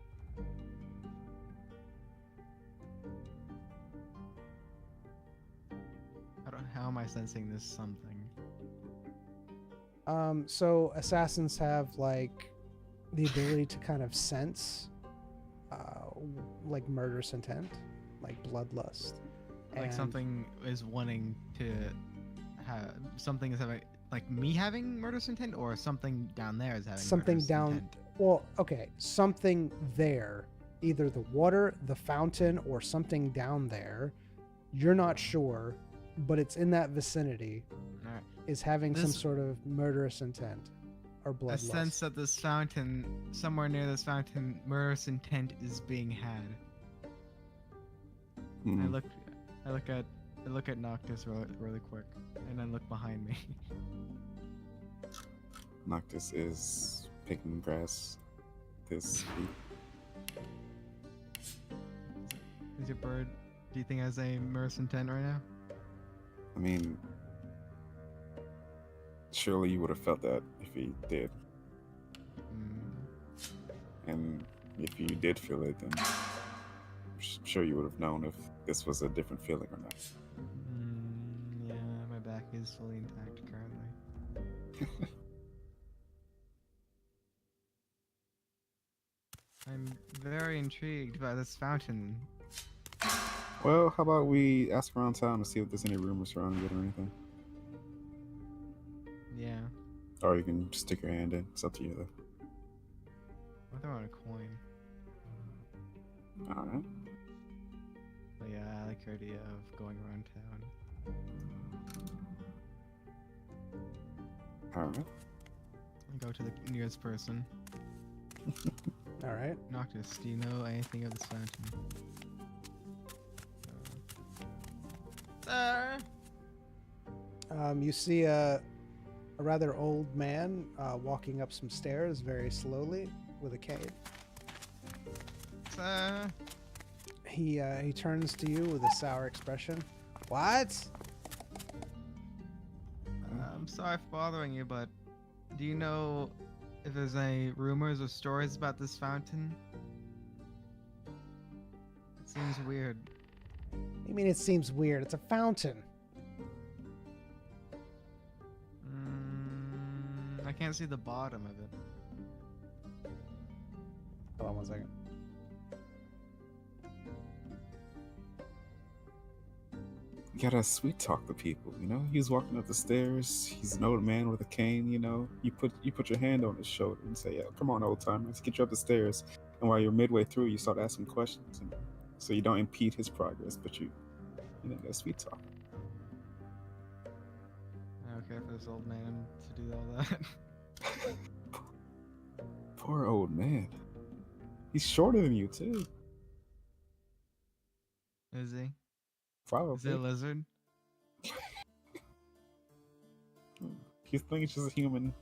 How am I sensing this something? So assassins have like the ability to kind of sense like murderous intent, like bloodlust. Like And- something is wanting to have something is having like me having murderous intent, or something down there is having something murderous down intent? well, okay, something there, either the water, the fountain, or something down there, you're not sure, but it's in that vicinity, Alright. is having some This- sort of murderous intent or A bloodlust. sense that this fountain, somewhere near this fountain, murderous intent is being had. Hmm. I look at Noctis really quick, and then look behind me. Noctis is picking grass. This week. Is your bird? Do you think has a murderous intent right now? I mean, surely you would have felt that if he did. And if you did feel it, then I'm sure you would have known if this was a different feeling or not. Yeah, my back is fully intact currently. I'm very intrigued by this fountain. Well, how about we ask around town to see if there's any rumors surrounding it or anything? Yeah, Or you can just stick your hand in. It's up to you, though. I'll throw in a coin. Alright. But yeah, I like your idea of going around town. Alright. I go to the nearest person. All right. Noctis, do you know anything of this fountain? Sir. You see a rather old man walking up some stairs very slowly with a cane. Sir. He turns to you with a sour expression. What? I'm sorry for bothering you, but do you know if there's any rumors or stories about this fountain? It seems weird. You mean it seems weird? It's a fountain. I can't see the bottom of it. Hold on one second. You gotta sweet talk the people, you know? He's walking up the stairs. He's an old man with a cane, you know? You put your hand on his shoulder and say, "Yeah, come on, old timer, let's get you up the stairs." And while you're midway through, you start asking questions, and so you don't impede his progress, but you gotta sweet talk. Okay, for this old man to do all that. Poor old man. He's shorter than you too. Is he? Probably. Is it a lizard? You think it's just a human?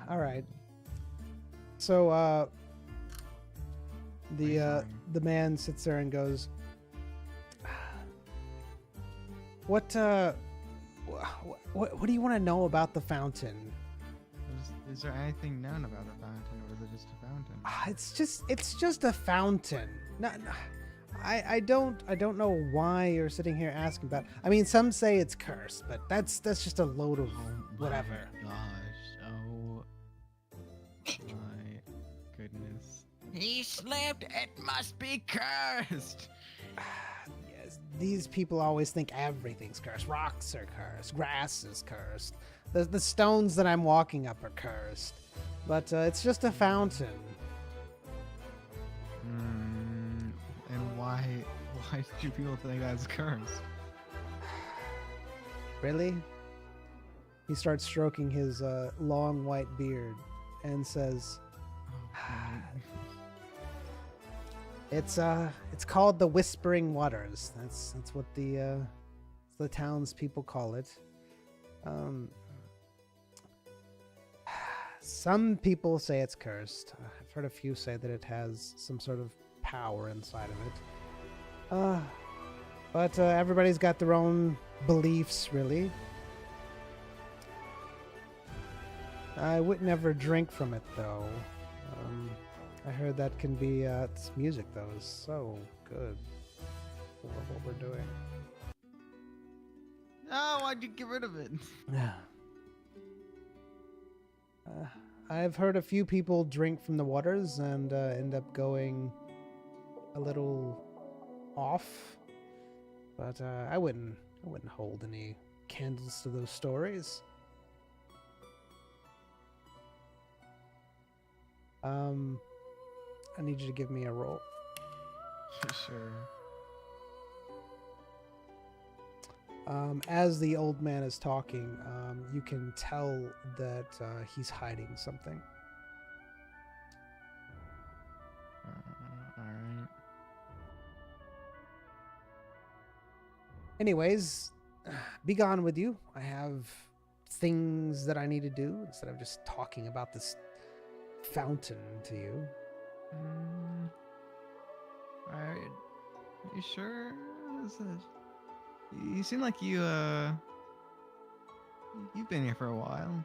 All right. So the man sits there and goes, What do you want to know about the fountain? Is there anything known about the fountain, or is it just a fountain? It's just a fountain. I don't know why you're sitting here asking about. I mean, some say it's cursed, but that's just a load of whatever. Oh my gosh! Oh my goodness! He slipped. It must be cursed. Yes, these people always think everything's cursed. Rocks are cursed. Grass is cursed. The stones that I'm walking up are cursed. But it's just a fountain. And why do people think that's cursed? Really? He starts stroking his long white beard and says, It's called the Whispering Waters. That's what the townspeople call it. Some people say it's cursed. I've heard a few say that it has some sort of power inside of it. But everybody's got their own beliefs, really. I would never drink from it, though. I heard that can be, this music, though, is so good for what we're doing. No, why'd you get rid of it? I've heard a few people drink from the waters and end up going a little off, but I wouldn't hold any candles to those stories. I need you to give me a roll. Sure. As the old man is talking, you can tell that he's hiding something. Alright. Anyways, be gone with you. I have things that I need to do instead of just talking about this fountain to you. Alright. You sure? You seem like you've been here for a while.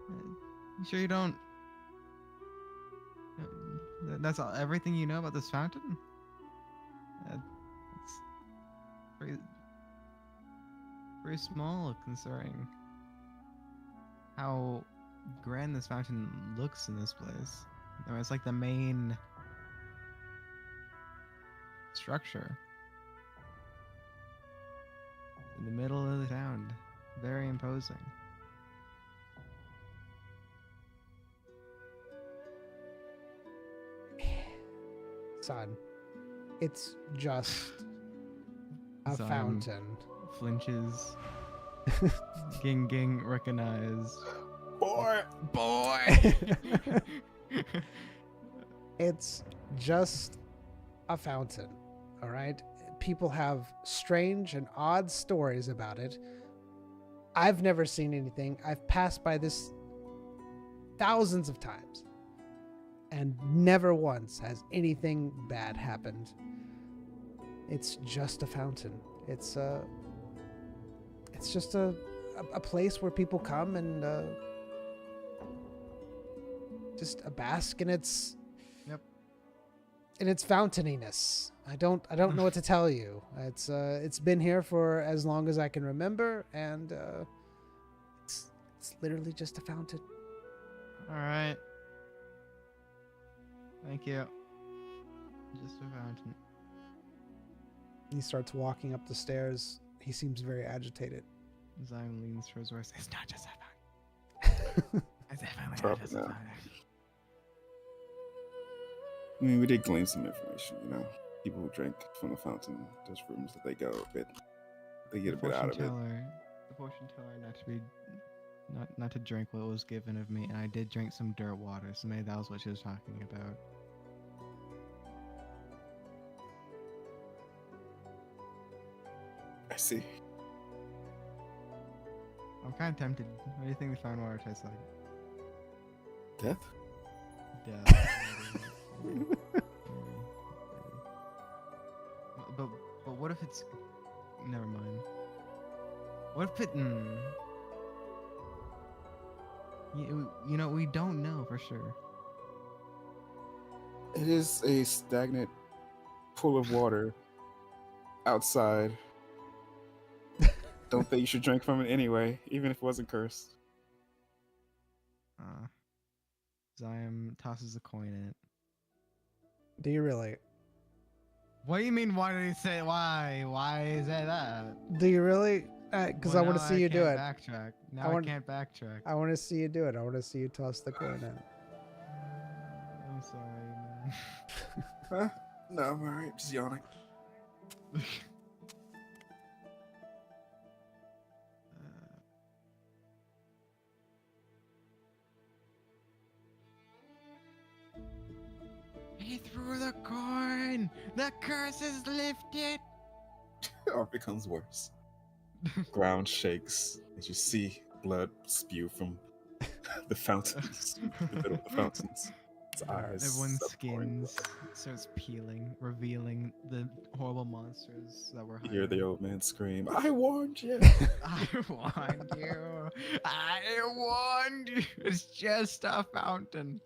You sure you don't? That's everything you know about this fountain? It's pretty small considering how grand this fountain looks in this place. I mean, it's like the main structure in the middle of the town. Very imposing. Son, it's just a Son fountain. Flinches. Ging, recognize. Boy! Boy! It's just a fountain, all right? People have strange and odd stories about it. I've never seen anything. I've passed by this thousands of times, and never once has anything bad happened. It's just a fountain. It's just a place where people come and just a bask in its in its fountaininess. I don't know what to tell you. It's been here for as long as I can remember, and it's literally just a fountain. All right. Thank you. Just a fountain. He starts walking up the stairs. He seems very agitated. Zion leans towards where it's not just a fountain. It's definitely not Probably just a not. fountain. I mean, we did glean some information, you know. People who drink from the fountain, there's rooms that they go a bit, they get a bit out of it. The fortune teller not to drink what was given of me, and I did drink some dirt water, so maybe that was what she was talking about. I see. I'm kind of tempted. What do you think the fountain water tastes like? Death? Yeah. Maybe. But what if it's... Never mind. What if it... You know, we don't know for sure. It is a stagnant pool of water outside. Don't think you should drink from it anyway, even if it wasn't cursed. Zion tosses a coin in it. Do you really? What do you mean, why did he say why? Why is that? Do you really? Because I want to see you do it. Backtrack. Now I can't backtrack. I want to see you do it. I want to see you toss the coin in. I'm sorry, man. Huh? No, I'm alright. Just yawning. He threw the coin! The curse is lifted! Or it becomes worse. Ground shakes as you see blood spew from the fountains, the middle of the fountains. Its eyes. Everyone's subpouring skins blood. starts peeling, revealing the horrible monsters that were You hear the hiding. old man scream, "I warned you!" I warned you! I warned you! It's just a fountain.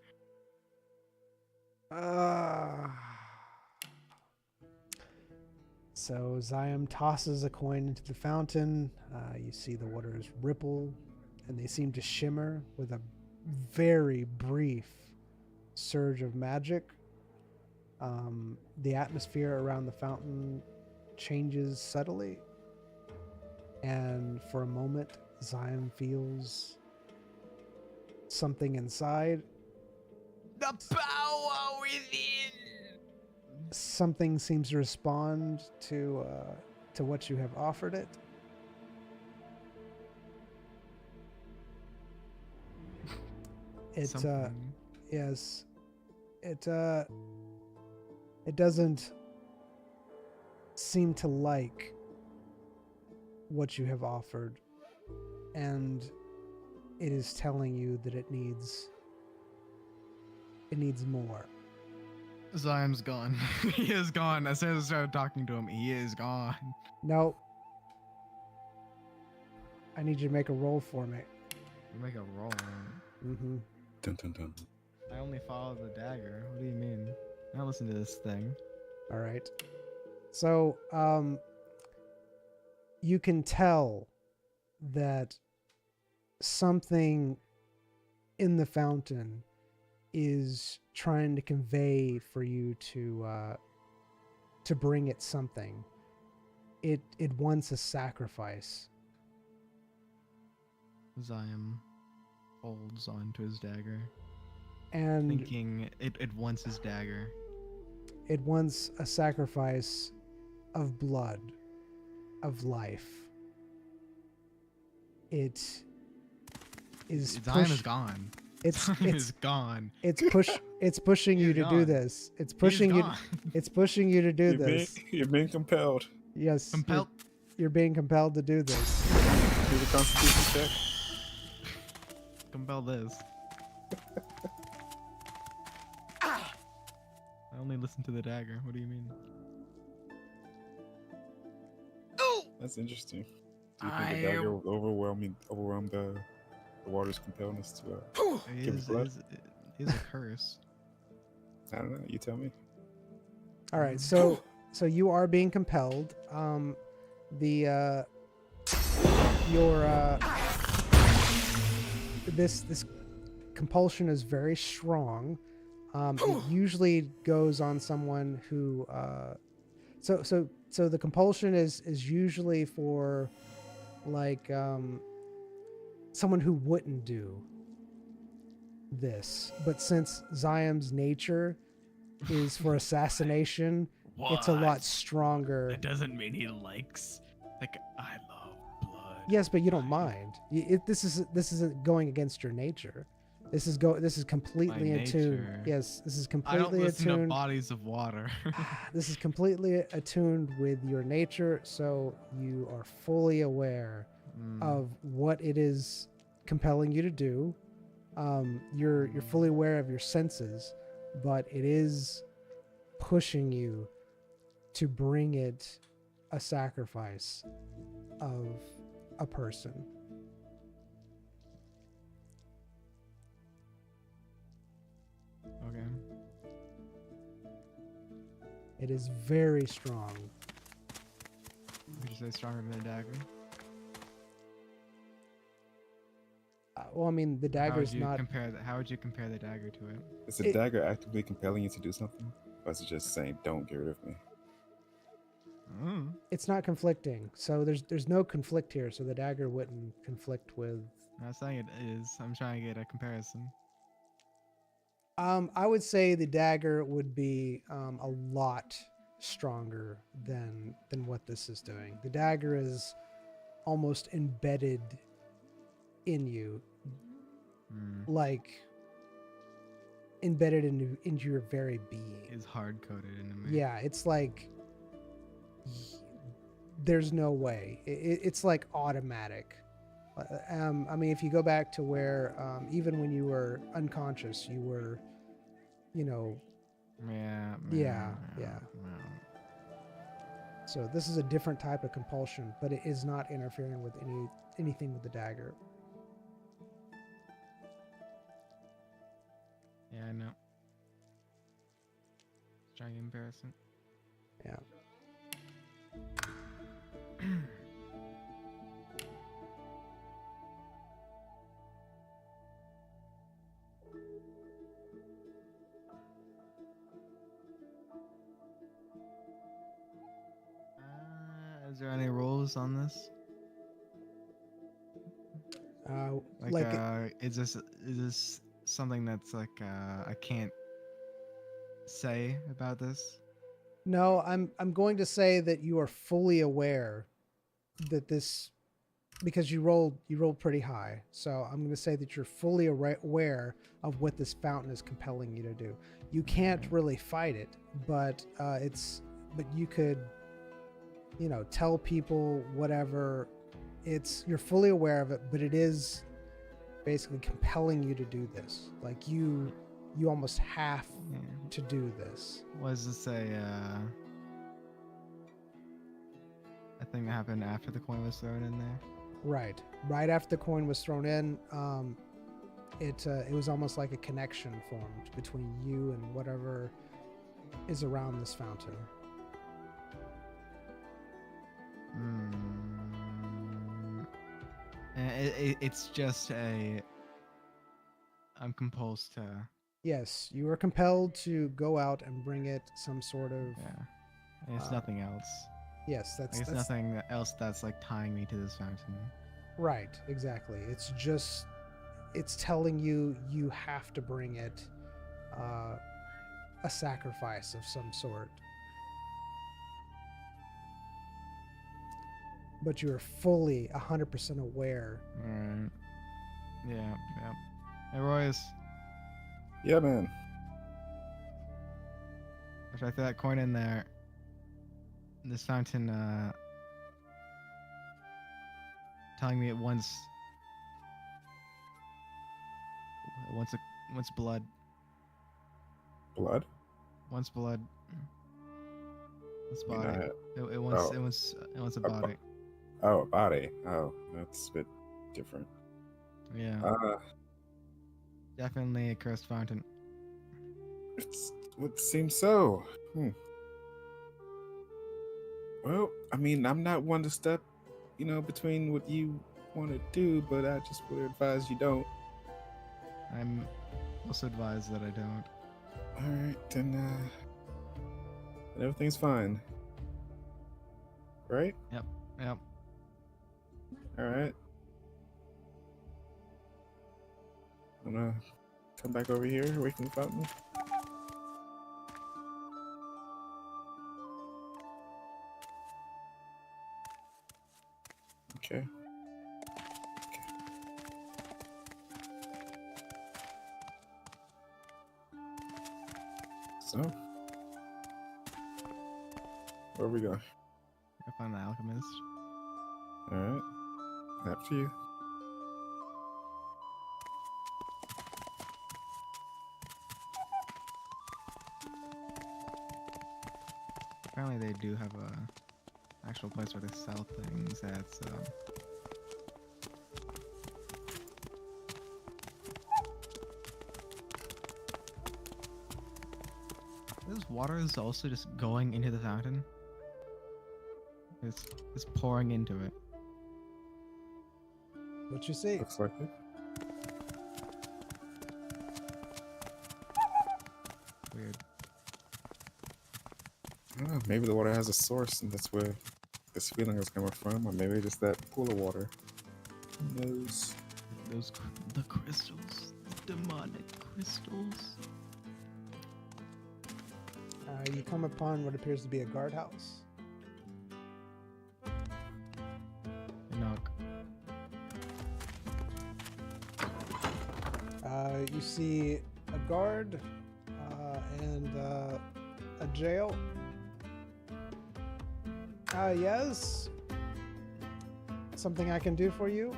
So Zion tosses a coin into the fountain. You see the waters ripple, and they seem to shimmer with a very brief surge of magic. The atmosphere around the fountain changes subtly, and for a moment, Zion feels something inside. The power within! Something seems to respond to what you have offered it. Something. Yes, it doesn't seem to like what you have offered, and it is telling you that it needs more. Zion's gone. He is gone. As soon as I started talking to him, he is gone. No. I need you to make a roll for me. You make a roll. Mm-hmm. Dun, dun, dun. I only follow the dagger. What do you mean? I don't listen to this thing. All right. So, you can tell that something in the fountain is trying to convey for you to bring it something. It wants a sacrifice. Zion holds onto his dagger, And thinking it wants his dagger. it wants a sacrifice of blood, of life. It is Zion is gone. It's Zion it's is gone. it's pushing you He's to do gone. this. It's He's pushing you. gone. It's pushing you to do this. You're being compelled. Yes, Compelled. you're being compelled to do this. Do the Constitution check. Compel this. I only listen to the dagger. What do you mean? That's interesting. Do you think the dagger will overwhelm the water's compelledness to give it blood? It is a curse. I don't know. You tell me. All right, so you are being compelled. This compulsion is very strong. It usually goes on someone who so the compulsion is usually for like someone who wouldn't do this, but since Ziam's nature is for assassination, it's a lot stronger. That doesn't mean he likes. Like, I love blood. Yes, but you don't mind. This isn't going against your nature. This is completely My in tune. nature. Yes, this is I don't completely listen to attuned. bodies of water. This is completely attuned with your nature, so you are fully aware of what it is compelling you to do. You're fully aware of your senses, but it is pushing you to bring it a sacrifice of a person. Okay. It is very strong. Would you say stronger than a dagger? Well, I mean, the dagger's not. How would you compare the dagger to it? Is the dagger actively compelling you to do something? Or is it just saying, don't get rid of me? It's not conflicting, so there's no conflict here. So the dagger wouldn't conflict with. I'm not saying it is. I'm trying to get a comparison. I would say the dagger would be a lot stronger than what this is doing. The dagger is almost embedded in you, like embedded into your very being. It's hard coded into me. Yeah, it's like there's no way. It's like automatic. I mean, if you go back to where even when you were unconscious, you were, you know. Yeah. So this is a different type of compulsion, but it is not interfering with anything with the dagger. Yeah, I know. Let's try a comparison. Yeah. Is there any rules on this? Is this something that's like I can't say about this? No, I'm going to say that you are fully aware that this, because you rolled pretty high. So I'm going to say that you're fully aware of what this fountain is compelling you to do. You can't really fight it, but you could, you know, tell people whatever. You're fully aware of it, but it is basically compelling you to do this. Like you almost have to do this. Was this a thing that happened after the coin was thrown in there? Right after the coin was thrown in, it was almost like a connection formed between you and whatever is around this fountain. It's just I'm compulsed to. Yes, you are compelled to go out and bring it some sort of. Yeah, it's nothing else. Yes, that's nothing else that's like tying me to this fountain. Right, exactly. It's telling you have to bring it a sacrifice of some sort. But you're fully 100% aware. Alright. Yeah, yeah. Hey, Royce. Yeah, man. If I throw that coin in there, this fountain, telling me it wants blood. Blood? Wants blood. Wants I mean, body. It wants a body. Oh, a body. Oh, that's a bit different. Yeah. Definitely a cursed fountain. It would seem so. Well, I mean, I'm not one to step, between what you want to do, but I just would advise you don't. I'm also advised that I don't. All right, then everything's fine. Right? Yep. All right. Wanna come back over here, away from the fountain? Okay. So, where are we going? I find the alchemist. All right. After you. Apparently they do have a actual place where they sell things that's this water is also just going into the fountain. It's pouring into it. What you see? Looks like it. Weird. I don't know, maybe the water has a source, and that's where this feeling is coming from, or maybe just that pool of water. Who knows? The crystals, the demonic crystals. You come upon what appears to be a guardhouse. Knock. You see a guard and a jail. Yes. Something I can do for you?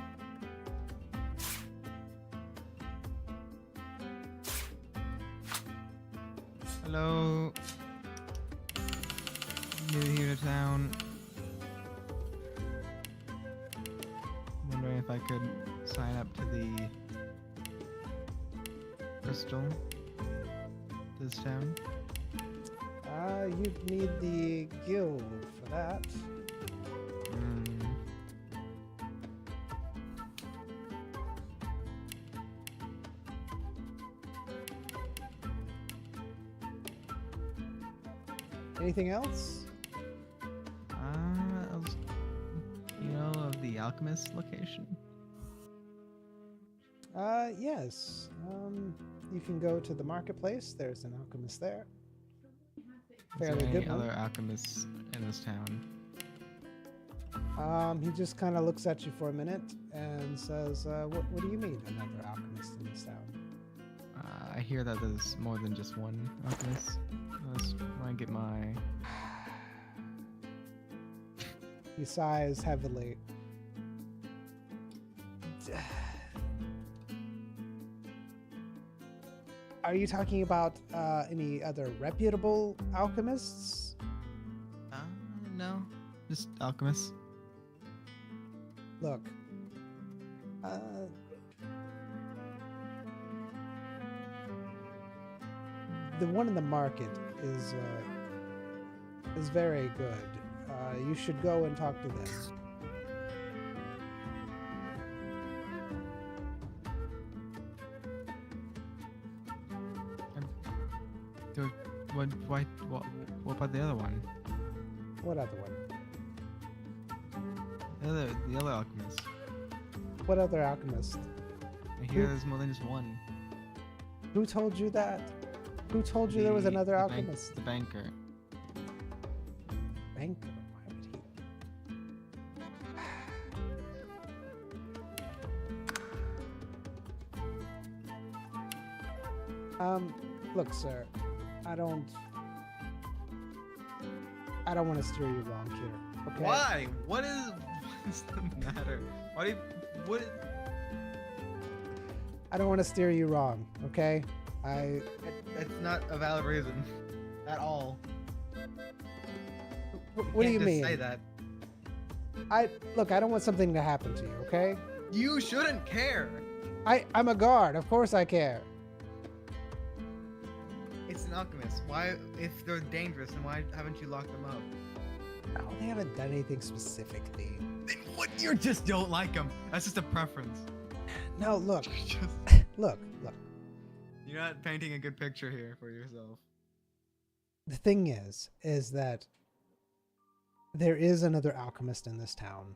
Hello. New here to town. Wondering if I could sign up to the crystal this town. You'd need the guild for that. Anything else? Of the alchemist location. Yes. You can go to the marketplace. There's an alchemist there. Is there Fairly any good one. other alchemists in this town? He just kind of looks at you for a minute and says, what do you mean, another alchemist in this town? I hear that there's more than just one alchemist. I just want to get my... He sighs heavily. Are you talking about any other reputable alchemists? No. Just alchemists. Look, the one in the market is very good. You should go and talk to them. What about the other one? What other one? The other alchemist. What other alchemist? I hear there's more than just one. Who told you that? Who told you there was another alchemist? The banker. Banker? Why would he? Look, sir, I don't want to steer you wrong here. Okay. Why? What is the matter? Why do you, what? I don't want to steer you wrong. Okay. That's not a valid reason, at all. What do you Can't just mean? Say that. Look, I don't want something to happen to you. Okay. You shouldn't care. I'm a guard. Of course I care. It's an alchemist. Why, if they're dangerous, then why haven't you locked them up? No, they haven't done anything specifically. Then what? You just don't like them. That's just a preference. No, look, Just, look. you're not painting a good picture here for yourself. The thing is that there is another alchemist in this town,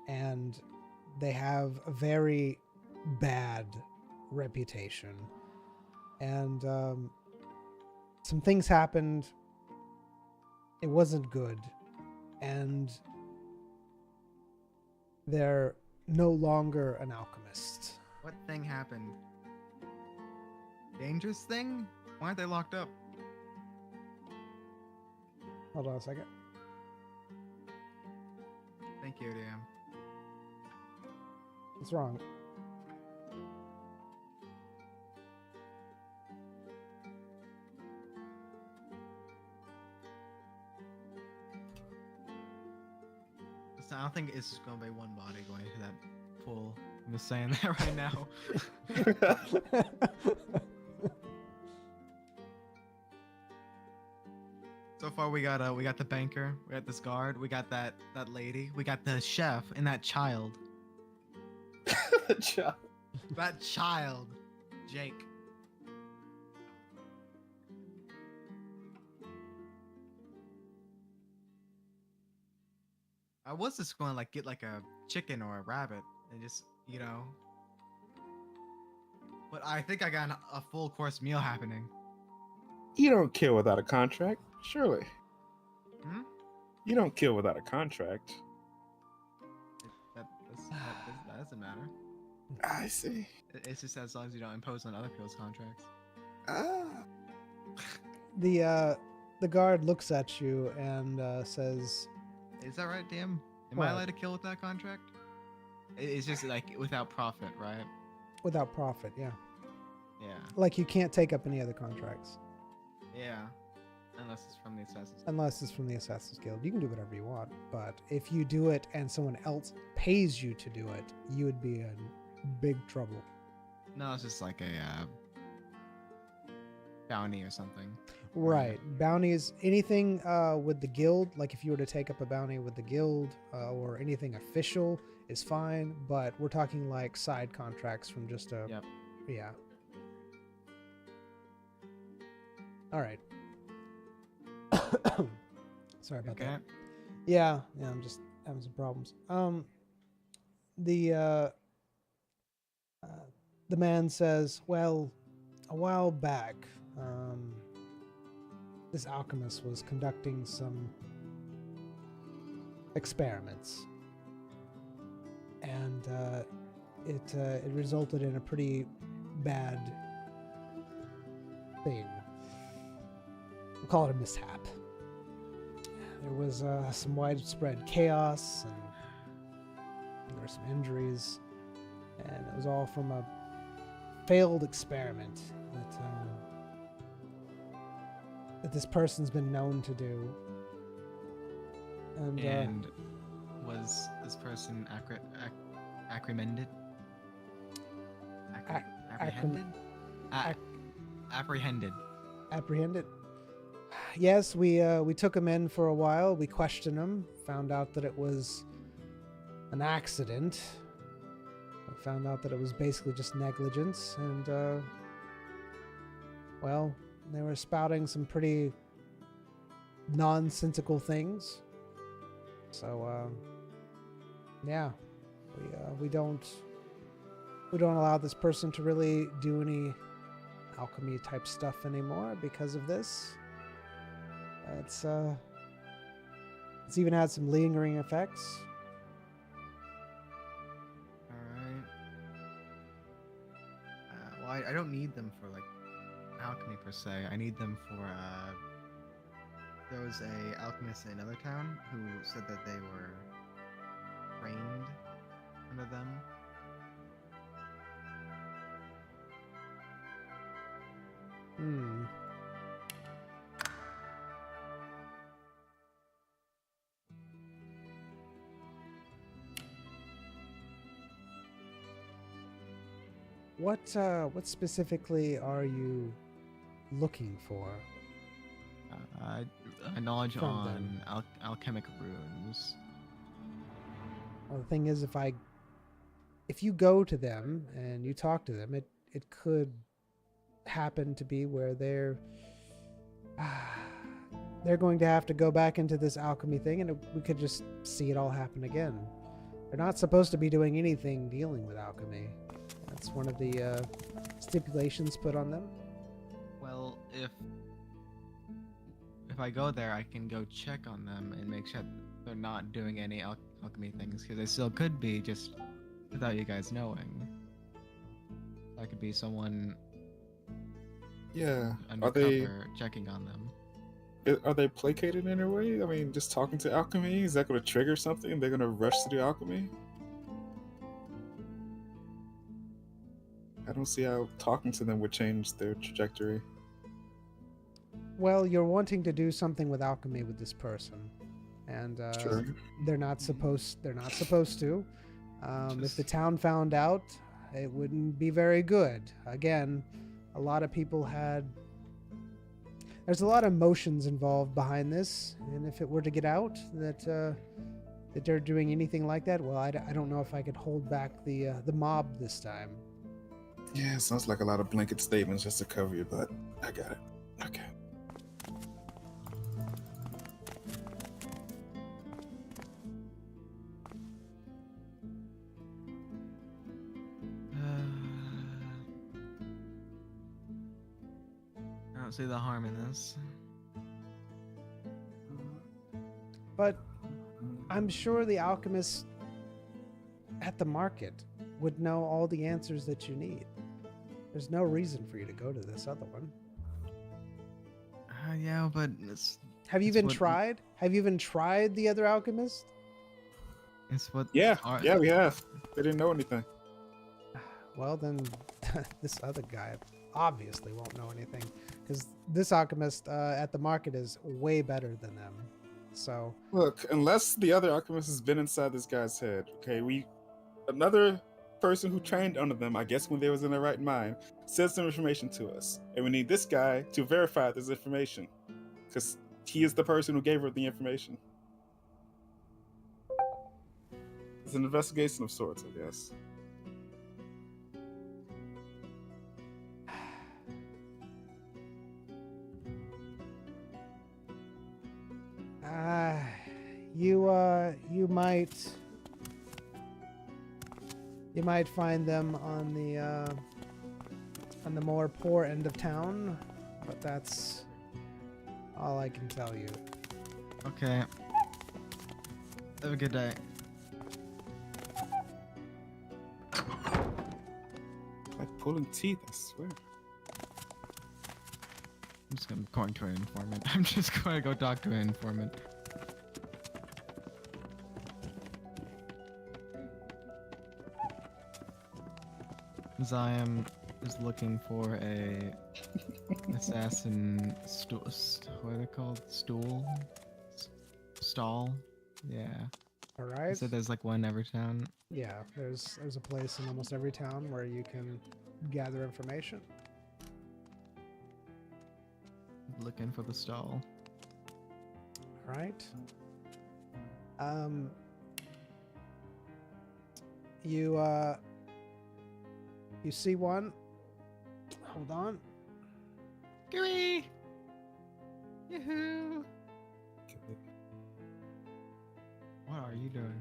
and they have a very bad reputation. And some things happened. It wasn't good, and they're no longer an alchemist. What thing happened? Dangerous thing? Why aren't they locked up? Hold on a second. Thank you, DM. What's wrong? Listen, I don't think it's just gonna be one body going into that pool. I'm just saying that right now. So far, we got the banker, we got this guard, we got that lady, we got the chef, and that child. That child, Jake. I was just going to like get like a chicken or a rabbit and just, you know. But I think I got a full course meal happening. You don't kill without a contract, surely. Hmm? You don't kill without a contract. That doesn't matter. I see. It's just as long as you don't impose on other people's contracts. Ah. The guard looks at you and says, Is that right, DM? Am What? I allowed to kill with that contract? It's just like without profit, right? without profit, yeah. Yeah. Like you can't take up any other contracts Yeah. Unless it's from the Assassin's. unless it's from the Assassin's Guild. You can do whatever you want, but if you do it and someone else pays you to do it, you would be in big trouble. No, it's just like a bounty or something. Right. Bounties, anything with the guild, like if you were to take up a bounty with the guild or anything official is fine, but we're talking like side contracts from just a... Yep. Yeah. All right. Sorry about Okay. that. Yeah, I'm just having some problems. The man says, well, a while back, this alchemist was conducting some experiments, and it resulted in a pretty bad thing. We'll call it a mishap. There was some widespread chaos, and there were some injuries, and it was all from a failed experiment that this person's been known to do. And was this person apprehended? Apprehended? Apprehended. apprehended. Yes, we took him in for a while. We questioned him, found out that it was an accident. We found out that it was basically just negligence, and well, they were spouting some pretty nonsensical things. So yeah, we don't allow this person to really do any alchemy type stuff anymore because of this. It's even had some lingering effects. Alright. Well, I don't need them for like alchemy per se. I need them for there was a alchemist in another town who said that they were trained under them. Hmm. What specifically are you looking for? Knowledge From on them. alchemic runes. Well, the thing is, if you go to them and you talk to them, it could happen to be where they're going to have to go back into this alchemy thing, and we could just see it all happen again. They're not supposed to be doing anything dealing with alchemy. That's one of the stipulations put on them. Well, if I go there, I can go check on them and make sure they're not doing any alchemy things, because they still could be, just without you guys knowing. I could be someone Yeah. undercover checking on them. Are they placated in a way? I mean, just talking to alchemy, is that going to trigger something? They're going to rush to the alchemy? I don't see how talking to them would change their trajectory. Well, you're wanting to do something with alchemy with this person, and Sure. they're not supposed to. If the town found out, it wouldn't be very good. Again, a lot of people there's a lot of emotions involved behind this, and if it were to get out that they're doing anything like that, well, I don't know if I could hold back the mob this time. Yeah, sounds like a lot of blanket statements just to cover your butt. I got it. Okay. I don't see the harm in this. But I'm sure the alchemist at the market would know all the answers that you need. There's no reason for you to go to this other one. Yeah, but it's Have you It's even what- tried? Have you even tried the other alchemist? what. Yeah, we have. They didn't know anything. Well, then this other guy obviously won't know anything, because this alchemist at the market is way better than them. So Look, unless the other alchemist has been inside this guy's head, okay, another person who trained under them, I guess when they was in their right mind, said some information to us. And we need this guy to verify this information. Because he is the person who gave her the information. It's an investigation of sorts, I guess. you might find them on the more poor end of town, but that's all I can tell you. Okay. Have a good day. Like pulling teeth, I swear. I'm going to an informant. I'm just going to go talk to an informant. Zion is looking for a assassin what are they called? Stall? Yeah. All right. So there's like one in every town. Yeah, there's a place in almost every town where you can gather information. Looking for the stall. All right. You see one? Hold on. Gooey! Yoo-hoo! What are you doing?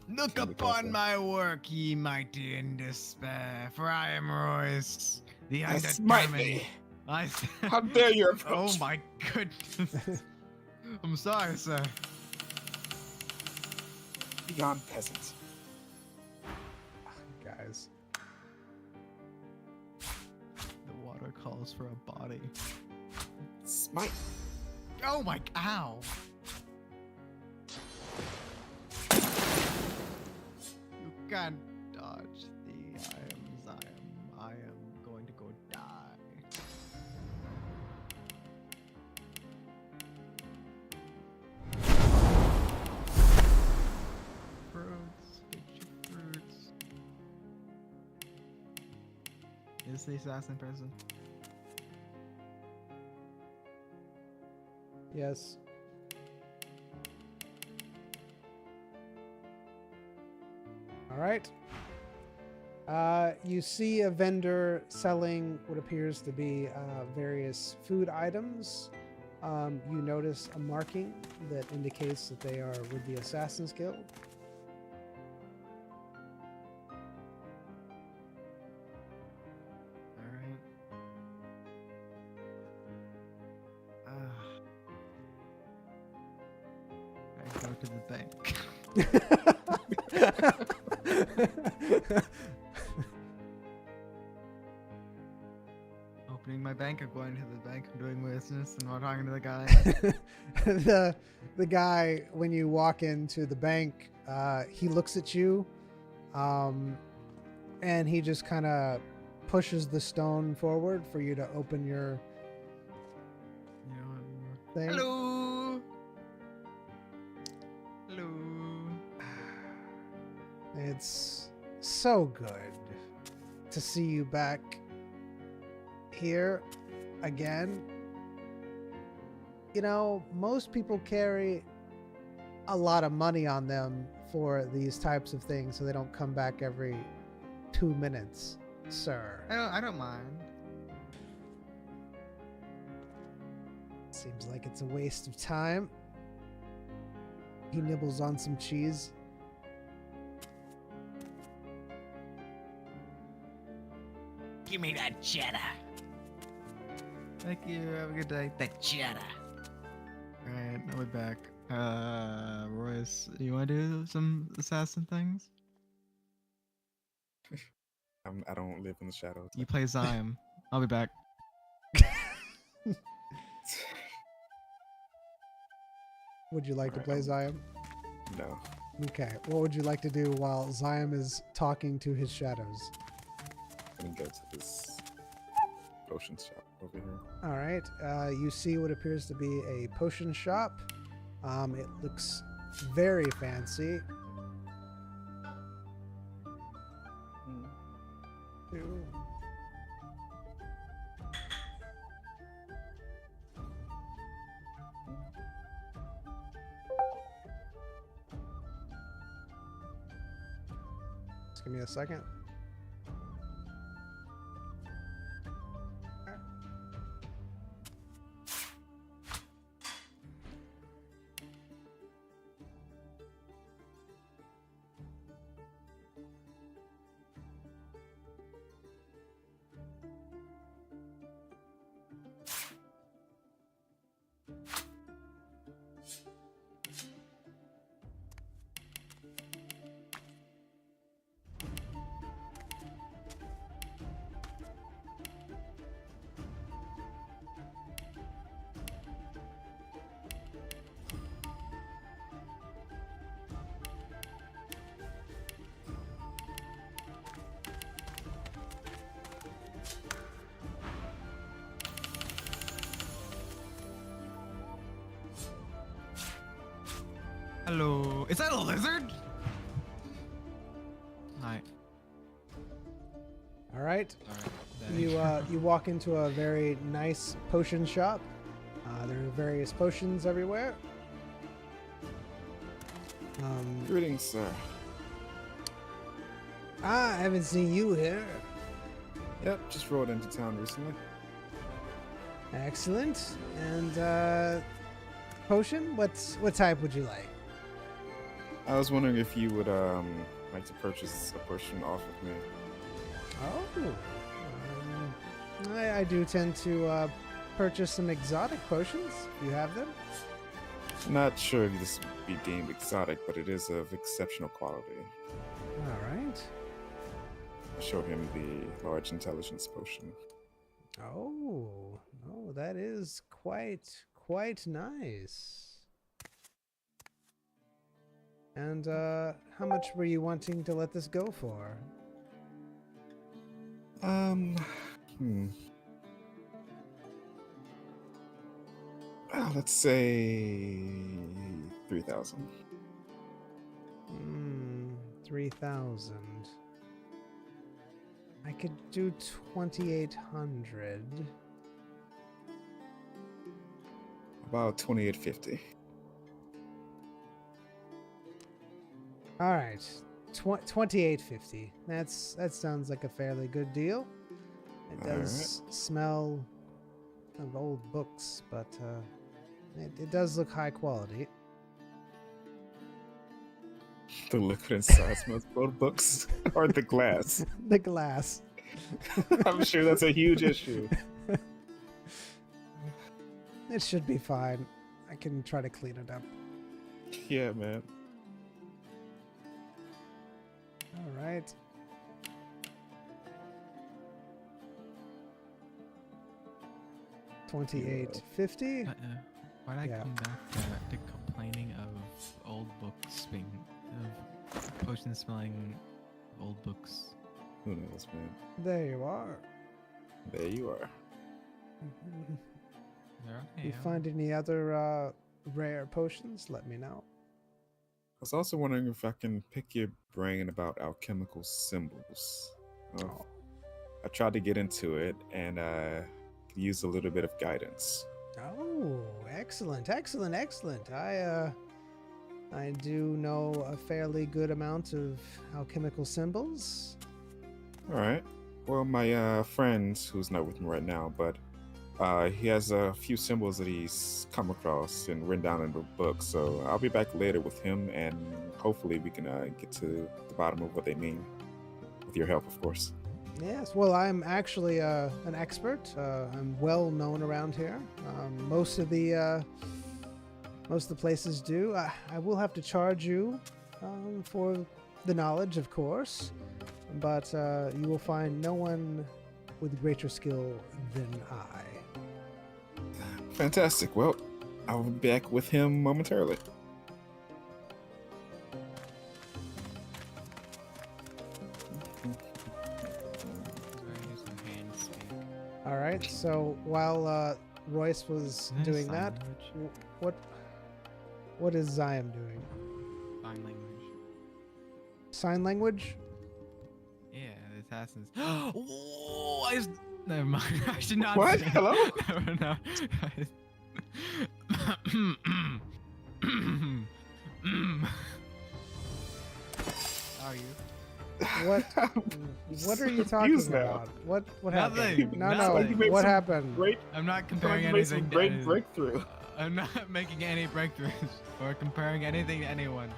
Look Can we upon go my work, ye mighty in despair, for I am Royce, the Smite undetermined. me! I How dare you approach? Oh my goodness. I'm sorry, sir. Begone, peasant. Guys. calls for a body. Smite. Oh my! Ow! You can't dodge the I am going to go die. Fruits, get your fruits. Is the assassin person? Yes. All right. You see a vendor selling what appears to be various food items. You notice a marking that indicates that they are with the Assassin's Guild. Alright. I go to the bank. Opening my bank, I'm going to the bank, I'm doing business, and I'm talking to the guy. The guy, when you walk into the bank, he looks at you, and he just kind of pushes the stone forward for you to open your You know, thing. hello! Hello! It's so good to see you back here again. You know, most people carry a lot of money on them for these types of things so they don't come back every 2 minutes, sir. I don't mind. Seems like it's a waste of time. He nibbles on some cheese. Give me that cheddar. Thank you, have a good day. The cheddar. Alright, I'll be back. Royce, you wanna do some assassin things? I don't live in the shadows. You play Zyme. I'll be back. Would you like to play Zion? No. Okay. What would you like to do while Zion is talking to his shadows? I'm gonna go to this potion shop over here. All right. You see what appears to be a potion shop. It looks very fancy. Two. Just give me a second. Hello. Is that a lizard? Hi. All right. Alright. You walk into a very nice potion shop. There are various potions everywhere. Greetings, sir. I haven't seen you here. Yep, just rode into town recently. Excellent. And potion? What type would you like? I was wondering if you would like to purchase a potion off of me. Oh. I do tend to purchase some exotic potions. You have them? Not sure if this would be deemed exotic, but it is of exceptional quality. All right. I showed him the large intelligence potion. Oh, oh, that is quite nice. And how much were you wanting to let this go for? Hmm. Let's say 3,000. 3,000. I could do 2,800. About 2,850. All right, 2,850. That sounds like a fairly good deal. It does smell of old books, but it does look high quality. The liquid inside smells both books or the glass. The glass. I'm sure that's a huge issue. It should be fine. I can try to clean it up. Yeah, man. All right. $2,850. Why'd I Yeah. come back to complaining of old books being, of potions smelling old books? Who knows, man? There you are. There you are. They're If okay. you find any other rare potions, let me know. I was also wondering if I can pick your brain about alchemical symbols. I tried to get into it and could use a little bit of guidance. Oh, excellent, excellent, excellent. I do know a fairly good amount of alchemical symbols. All right. Well, my friend, who's not with me right now, but he has a few symbols that he's come across and written down in the book. So I'll be back later with him, and hopefully we can get to the bottom of what they mean. With your help, of course. Yes, well, I'm actually an expert. I'm well known around here. Most of the places do. I will have to charge you for the knowledge, of course, but you will find no one with greater skill than I. Fantastic. Well, I'll be back with him momentarily. All right. So while Royce was Isn't it doing sign that, language? what is Zion doing? Sign language. Sign language? Yeah, the assassins. Oh, never mind. I should not. What? Say. Hello? No. How are you? What are you talking confused now. about? What Nothing. happened? No, Nothing. You made What some happened? Great. I'm not You comparing made some anything. great to anything. breakthrough. I'm not making any breakthroughs or comparing anything to anyone.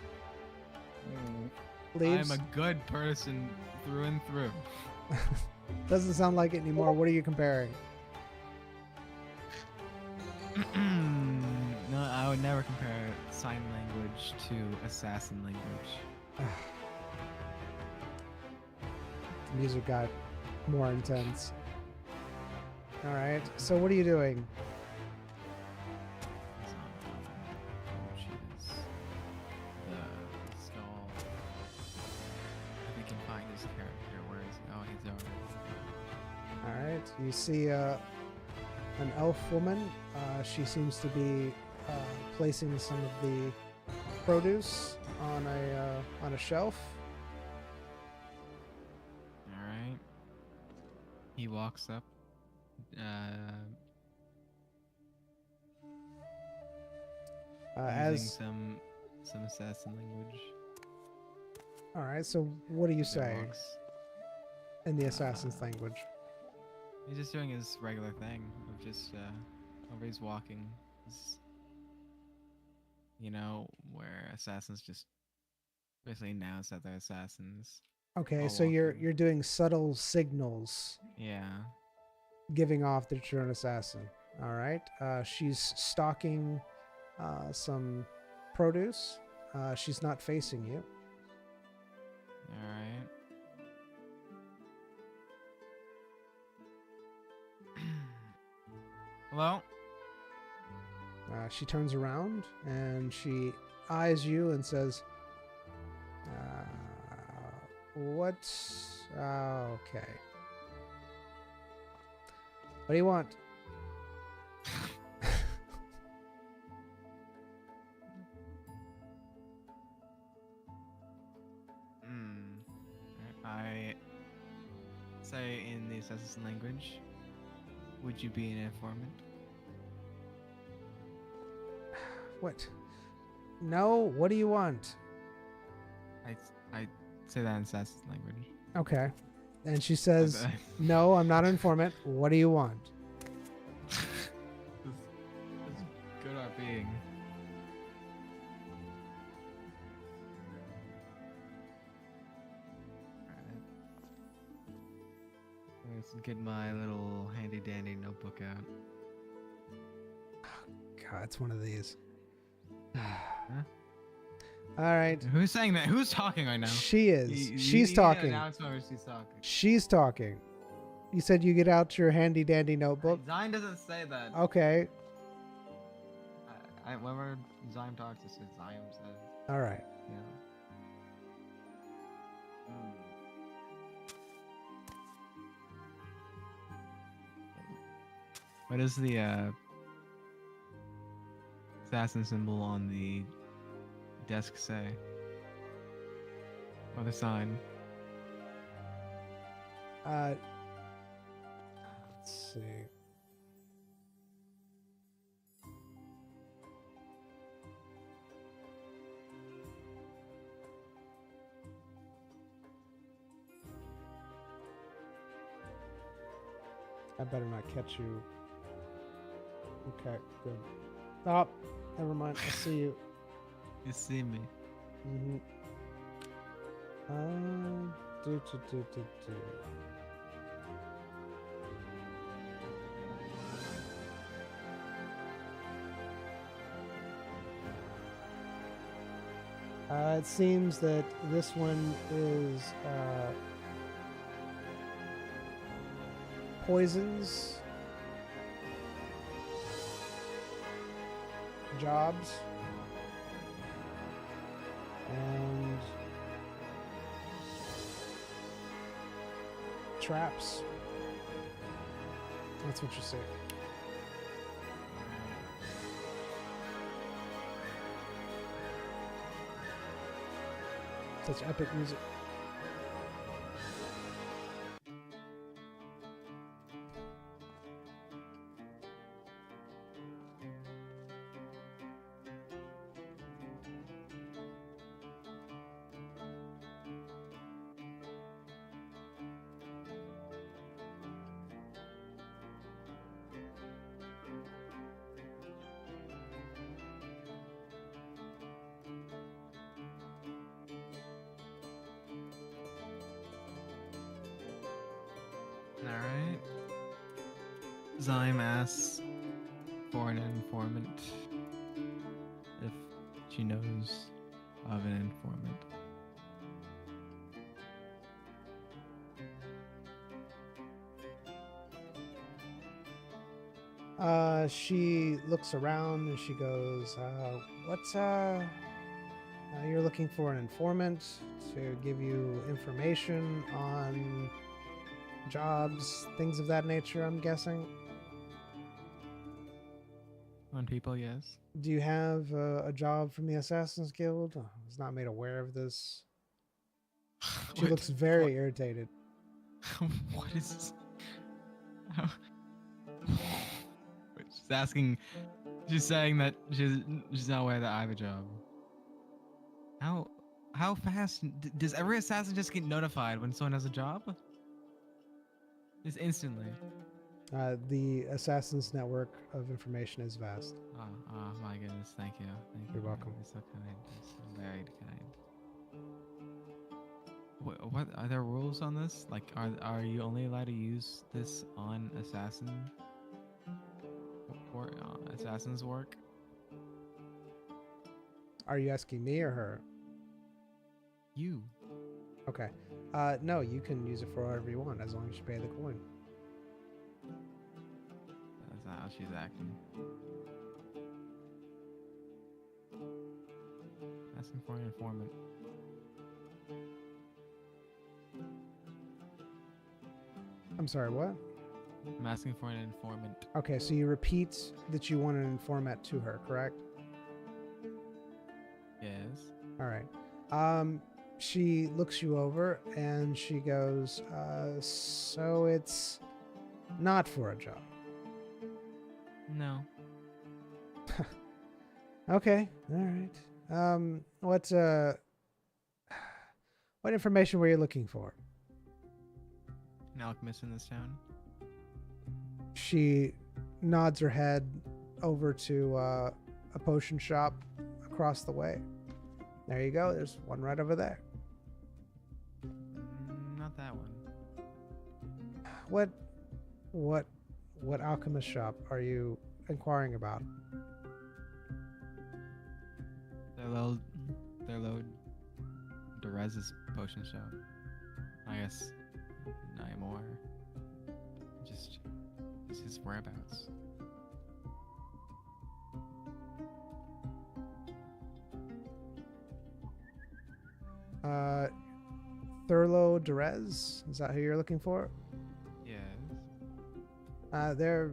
Leaves? I'm a good person through and through. Doesn't sound like it anymore. What are you comparing? No, I would never compare sign language to assassin language. The music got more intense. All right. So what are you doing? Which is the stall. If we can find his character, where is he? Oh, he's over. All right. You see an elf woman. She seems to be placing some of the produce on a shelf. All right. He walks up. Using As some assassin language. all right. So what do you As he say walks. in the assassin's language? He's just doing his regular thing of just whenever he's walking, where assassins just basically announce that they're assassins. Okay. while So you're walking. you're doing subtle signals, Yeah. giving off that you're an assassin. All right. She's stalking some produce. She's not facing you. All right. Hello? She turns around and she eyes you and says, "What? Okay. What do you want?" I say in the assassin language, would you be an informant? What? No. What do you want? I say that in assassin language. Okay. And she says, "No, I'm not an informant. What do you want?" This good art being. Let's get my little handy dandy notebook out. God, it's one of these. Huh? All right. Who's saying that? Who's talking right now? She is. She's You talking. announce whether she's talking. She's talking. You said you get out your handy dandy notebook. Zion doesn't say that. Okay. Whenever Zion talks, it's what Zion says. All right. Yeah. What is the assassin symbol on the desk say? Or the sign? Let's see. I better not catch you. Okay, good. Oh, never mind. I see you. You see me. Mm-hmm. Do. It seems that this one is poisons, jobs, and traps. That's what you say. Such epic music. Alright. Zyme asks for an informant if she knows of an informant. She looks around and she goes, you're looking for an informant to give you information on jobs, things of that nature, I'm guessing. On people, yes. Do you have a job from the Assassin's Guild? I was not made aware of this. She What- looks very irritated. What is... She's asking... She's saying that she's not aware that I have a job. How fast... Does every assassin just get notified when someone has a job? Just instantly. The Assassin's network of information is vast. Oh my goodness, thank you. Thank you. You're welcome. You're so kind. You're so very kind. What are there rules on this? Like, are you only allowed to use this on assassin or assassin's work? Are you asking me or her? You. Okay. No, you can use it for whatever you want as long as you pay the coin. not how she's acting. Asking for an informant. I'm sorry, what? I'm asking for an informant. Okay, so you repeat that you want an informant to her, correct? Yes. All right. She looks you over and she goes, so it's not for a job. No. Okay, all right. What information were you looking for? An alchemist in this town. She nods her head over to a potion shop across the way. There you go. There's one right over there. Not that one. What alchemist shop are you inquiring about? Their load Derez's potion shop. I guess not more. Just his whereabouts. Thurlow Derez? Is that who you're looking for? Yes. They're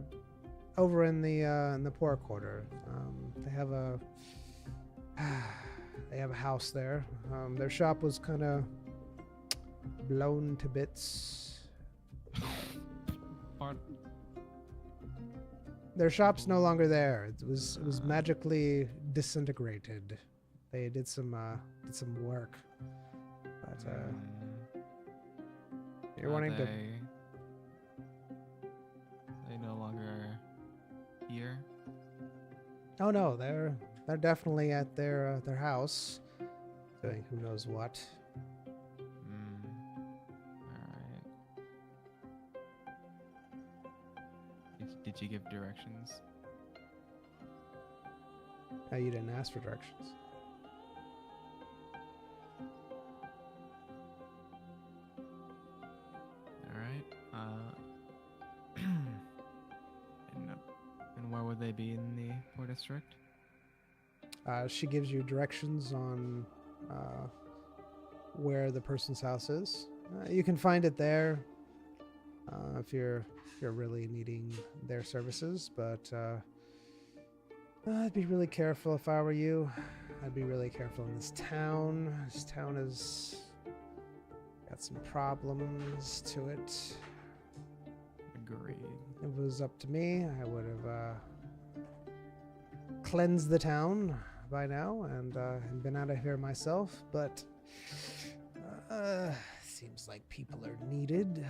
over in the poor quarter. They have a house there. Their shop was kind of blown to bits. Pardon? Their shop's no longer there. It was magically disintegrated. They did some work, but you're wanting to. They no longer here. Oh no, they're definitely at their house, doing who knows what. Alright. Did you give directions? You didn't ask for directions. Alright. And where would they be in the Port District? She gives you directions on where the person's house is. You can find it there if you're really needing their services, but I'd be really careful if I were you. I'd be really careful in this town. This town has got some problems to it. Agreed. If it was up to me, I would have cleansed the town by now and been out of here myself, but seems like people are needed.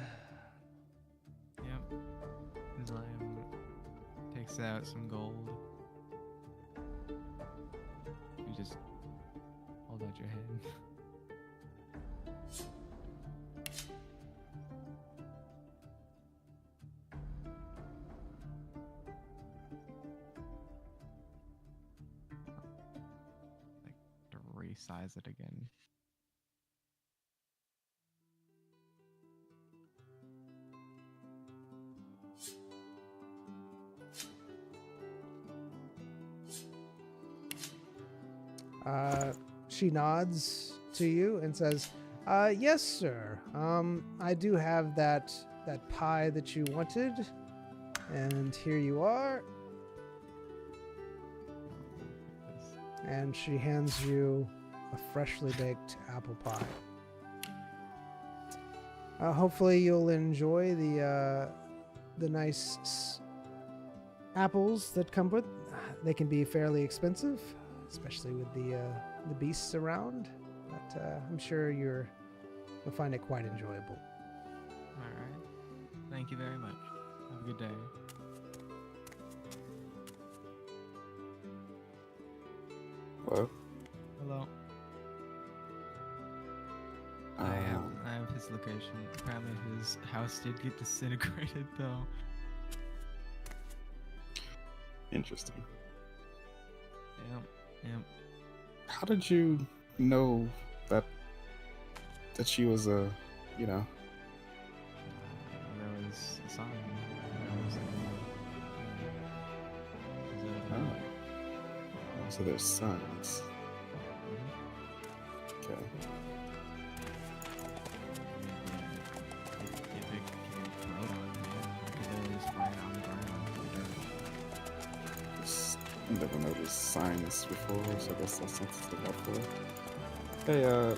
Yep. Zion takes out some gold. You just hold out your hand. To resize it again. She nods to you and says, yes, sir. I do have that pie that you wanted, and here you are. And she hands you a freshly baked apple pie. Hopefully you'll enjoy the nice apples that come with. They can be fairly expensive, especially with the beasts around. But I'm sure you'll find it quite enjoyable. All right. Thank you very much. Have a good day. Hello? Hello. I have his location. Apparently his house did get disintegrated though. Interesting. Yep. How did you know that she was a, There was a sign. There was So there's signs. Okay. Just never noticed signs before, so I guess that's something to look out for. Hey, I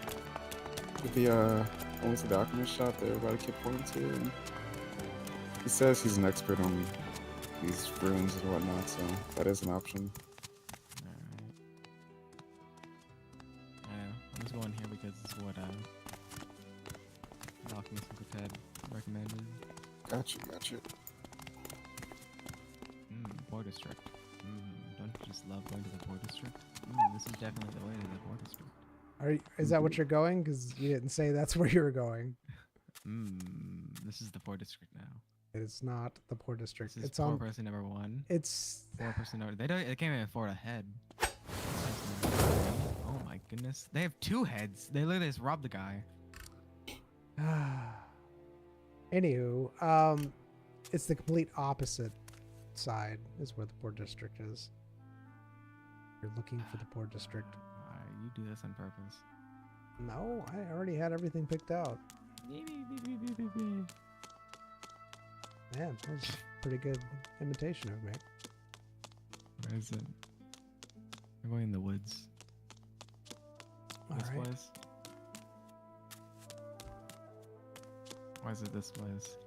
went to the alchemist shop that everybody kept pointing to, and he says he's an expert on these runes and whatnot, so that is an option. Alright. I'm just going here because it's what Alchemist Uncle Ted recommended. Gotcha. Port District. Don't you just love going to the Port District? This is definitely the way to the Port District. Is that what you're going? Because you didn't say that's where you were going. This is the Port District now. It's not the Poor District. This is It's poor on. person number 1. It's 4% over. They can't even afford a head. Oh my goodness. They have 2 heads. They literally just robbed the guy. Anywho, it's the complete opposite side is where the Poor District is. You're looking for the Poor District. You do this on purpose. No, I already had everything picked out. Man, that was a pretty good imitation of me. Where is it? We're going in the woods. This Alright. place? Why is it this place?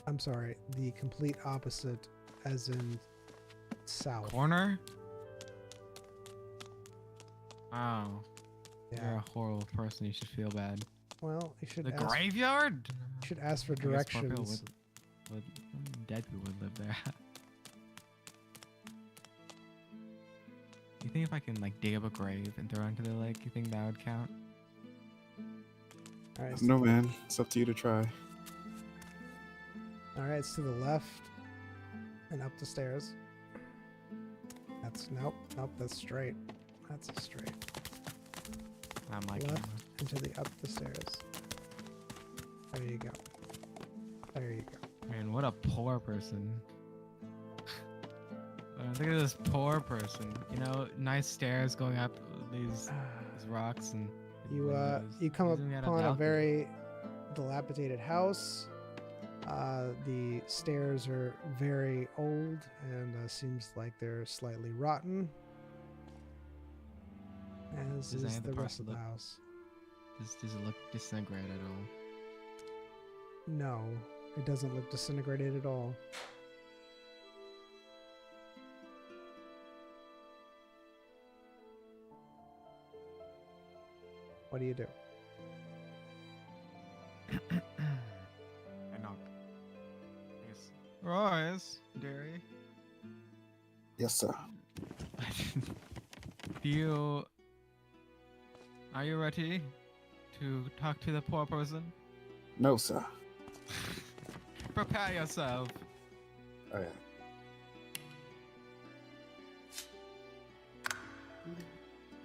I'm sorry, the complete opposite, as in south. Corner? Oh. You're Yeah. a horrible person. You should feel bad. Well, you should The ask. graveyard? You should ask for I guess poor people directions. dead people would live there. You think if I can like dig up a grave and throw it into the lake, you think that would count? All right, No, man. It's up to you to try. all right, it's to the left and up the stairs. That's nope. That's straight. That's a straight. Not my Left. camera. And to the up the stairs. There you go. There you go. Man, what a poor person. Look at this poor person. You know, nice stairs going up these rocks and You come upon a very dilapidated house. The stairs are very old and seems like they're slightly rotten, as Does any is of the the rest of the parts house. Does it look disintegrated at all? No, it doesn't look disintegrated at all. What do you do? I knock. Yes. Rise, dearie. Yes, sir. Are you ready to talk to the poor person? No, sir. Prepare yourself. Oh, yeah.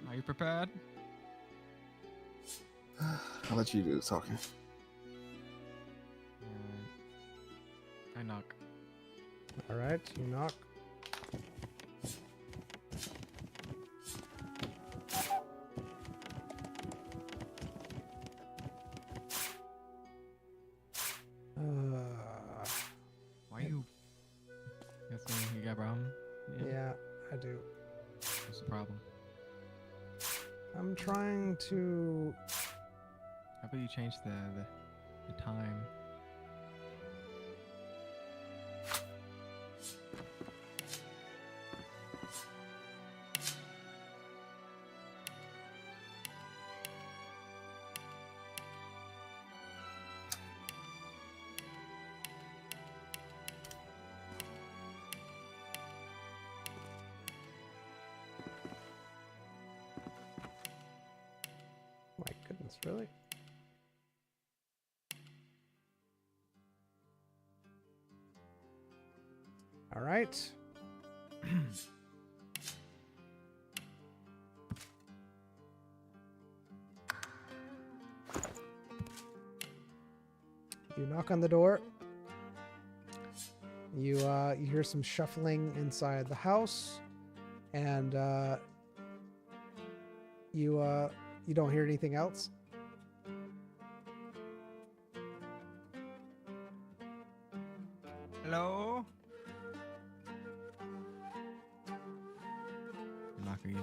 Are you prepared? I'll let you do the talking. I knock. All right, you knock. Why you? You got a problem? Yeah, I do. What's the problem? I'm trying to. How about you change the time? My goodness, really? All right. You knock on the door. You hear some shuffling inside the house, And you don't hear anything else. Hello? Knock again.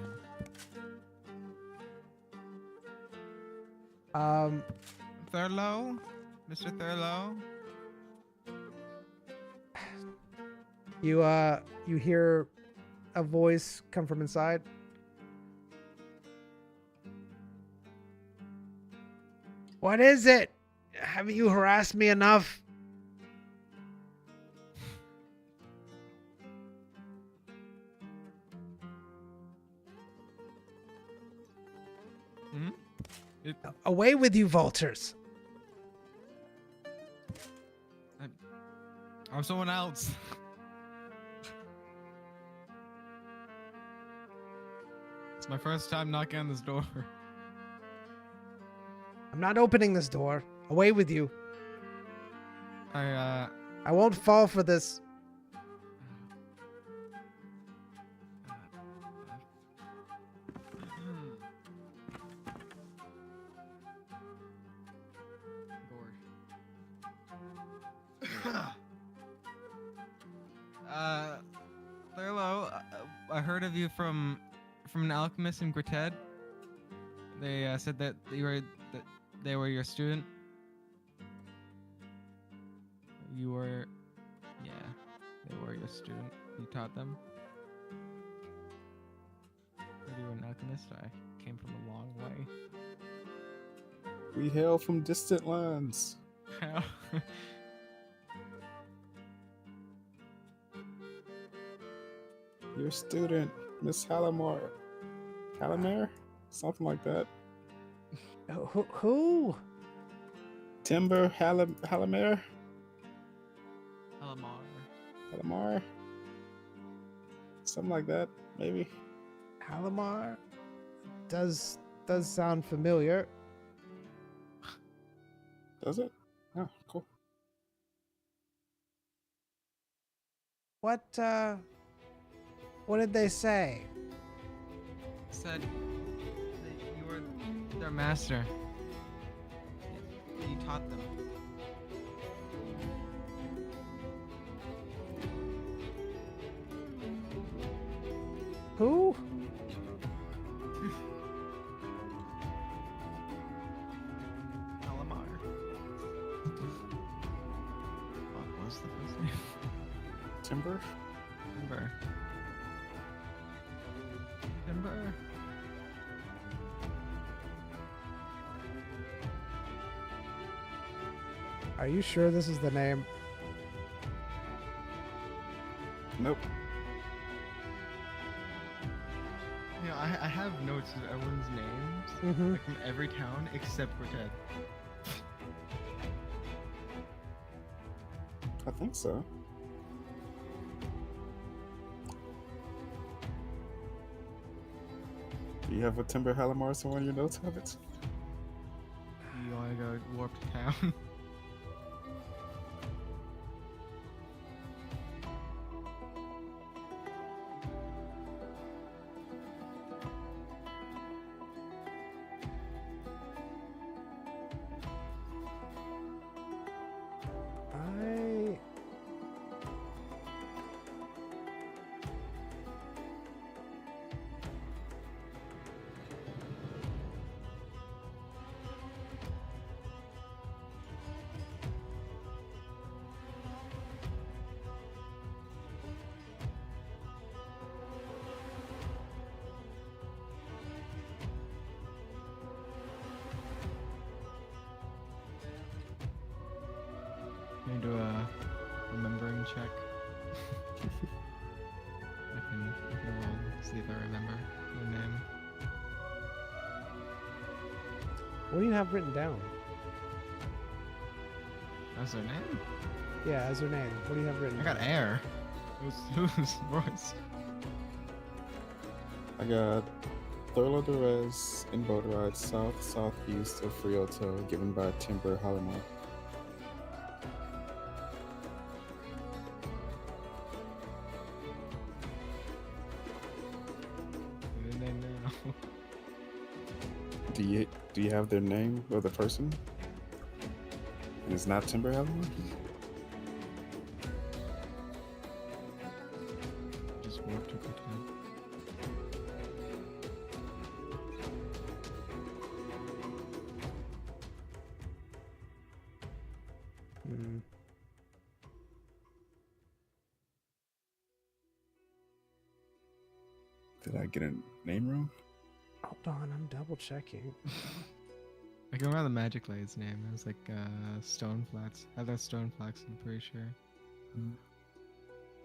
Thurlow? Mr. Thurlow? You hear a voice come from inside. What is it? Haven't you harassed me enough? Hmm? Away with you, vultures! I'm someone else. It's my first time knocking on this door. I'm not opening this door. Away with you. I won't fall for this. Thurlow, I heard of you from an alchemist in Gritted. They said that they were your student. You were, yeah, they were your student. You taught them. Heard you were an alchemist. I came from a long way. We hail from distant lands. Your student, Miss Halamar. Halamare? Something like that. Who? Timber Halamare? Halamar. Something like that, maybe. Halamar? Does sound familiar. Does it? Oh, cool. What did they say? Said that you were their master. You taught them. Who? Halamar. What was the first name? Timber? Timber. Are you sure this is the name? Nope. You know, I have notes of everyone's names, Mm-hmm. like from every town except for Ted. I think so. Do you have a Timber Halamar somewhere in your notes of it? You wanna go warp to town? Can I do a remembering check? I can roll and see if I remember the name. What do you have written down? That's her name? Yeah, as her name. What do you have written? I got air. Who's Royce? I got Thurlow Derez in Boderide, southeast of Frioto, given by Timber Halamar. Do you have their name of the person? And it's not Timber Helen? Just warp to quickly. Hmm. Did I get a name wrong? Hold on, I'm double checking. I can remember the Magic Lady's name. It was like Stoneflats. Heather Stoneflats, I'm pretty sure.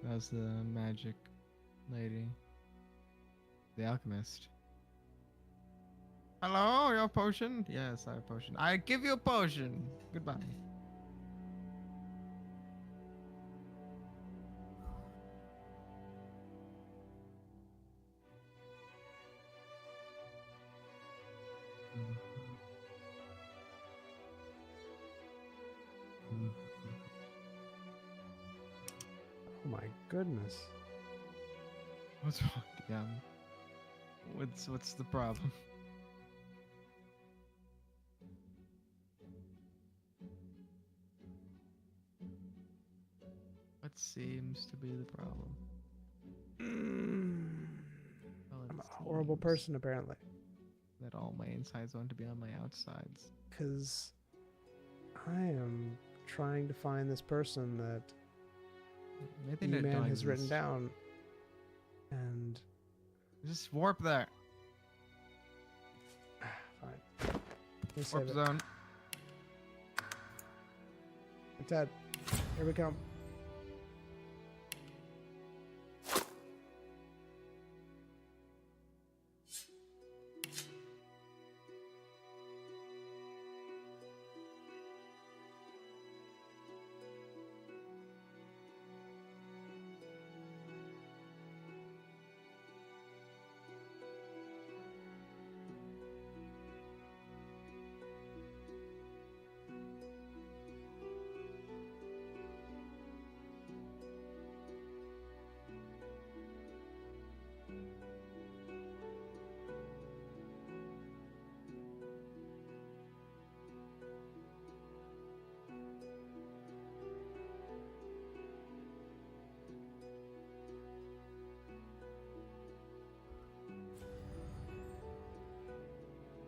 That was the Magic Lady. The Alchemist. Hello, your potion? Yes, I have a potion. I give you a potion. Goodbye. Oh my goodness. What's wrong, DM? What's the problem? What seems to be the problem? Well, it I'm a horrible seems person, apparently. that all my insides want to be on my outsides. Because I am trying to find this person that Maybe they E-Man don't has written exist. down. And Just warp there. fine. Let me save Warp it. zone. Ted, here we come.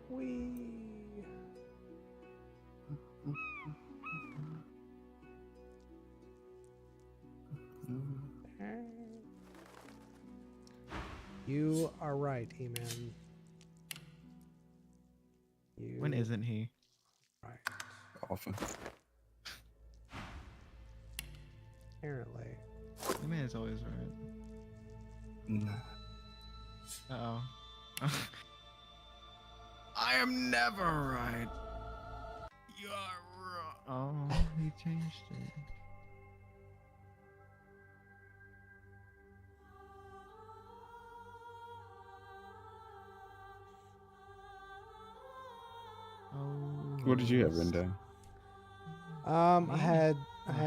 Whee! You are right, E-Man. When isn't he? right? Often. Apparently. The man is always right. Nah. Uh oh. I am never right. You're wrong. Oh, he changed it. Oh. What did you have written down? I Me? had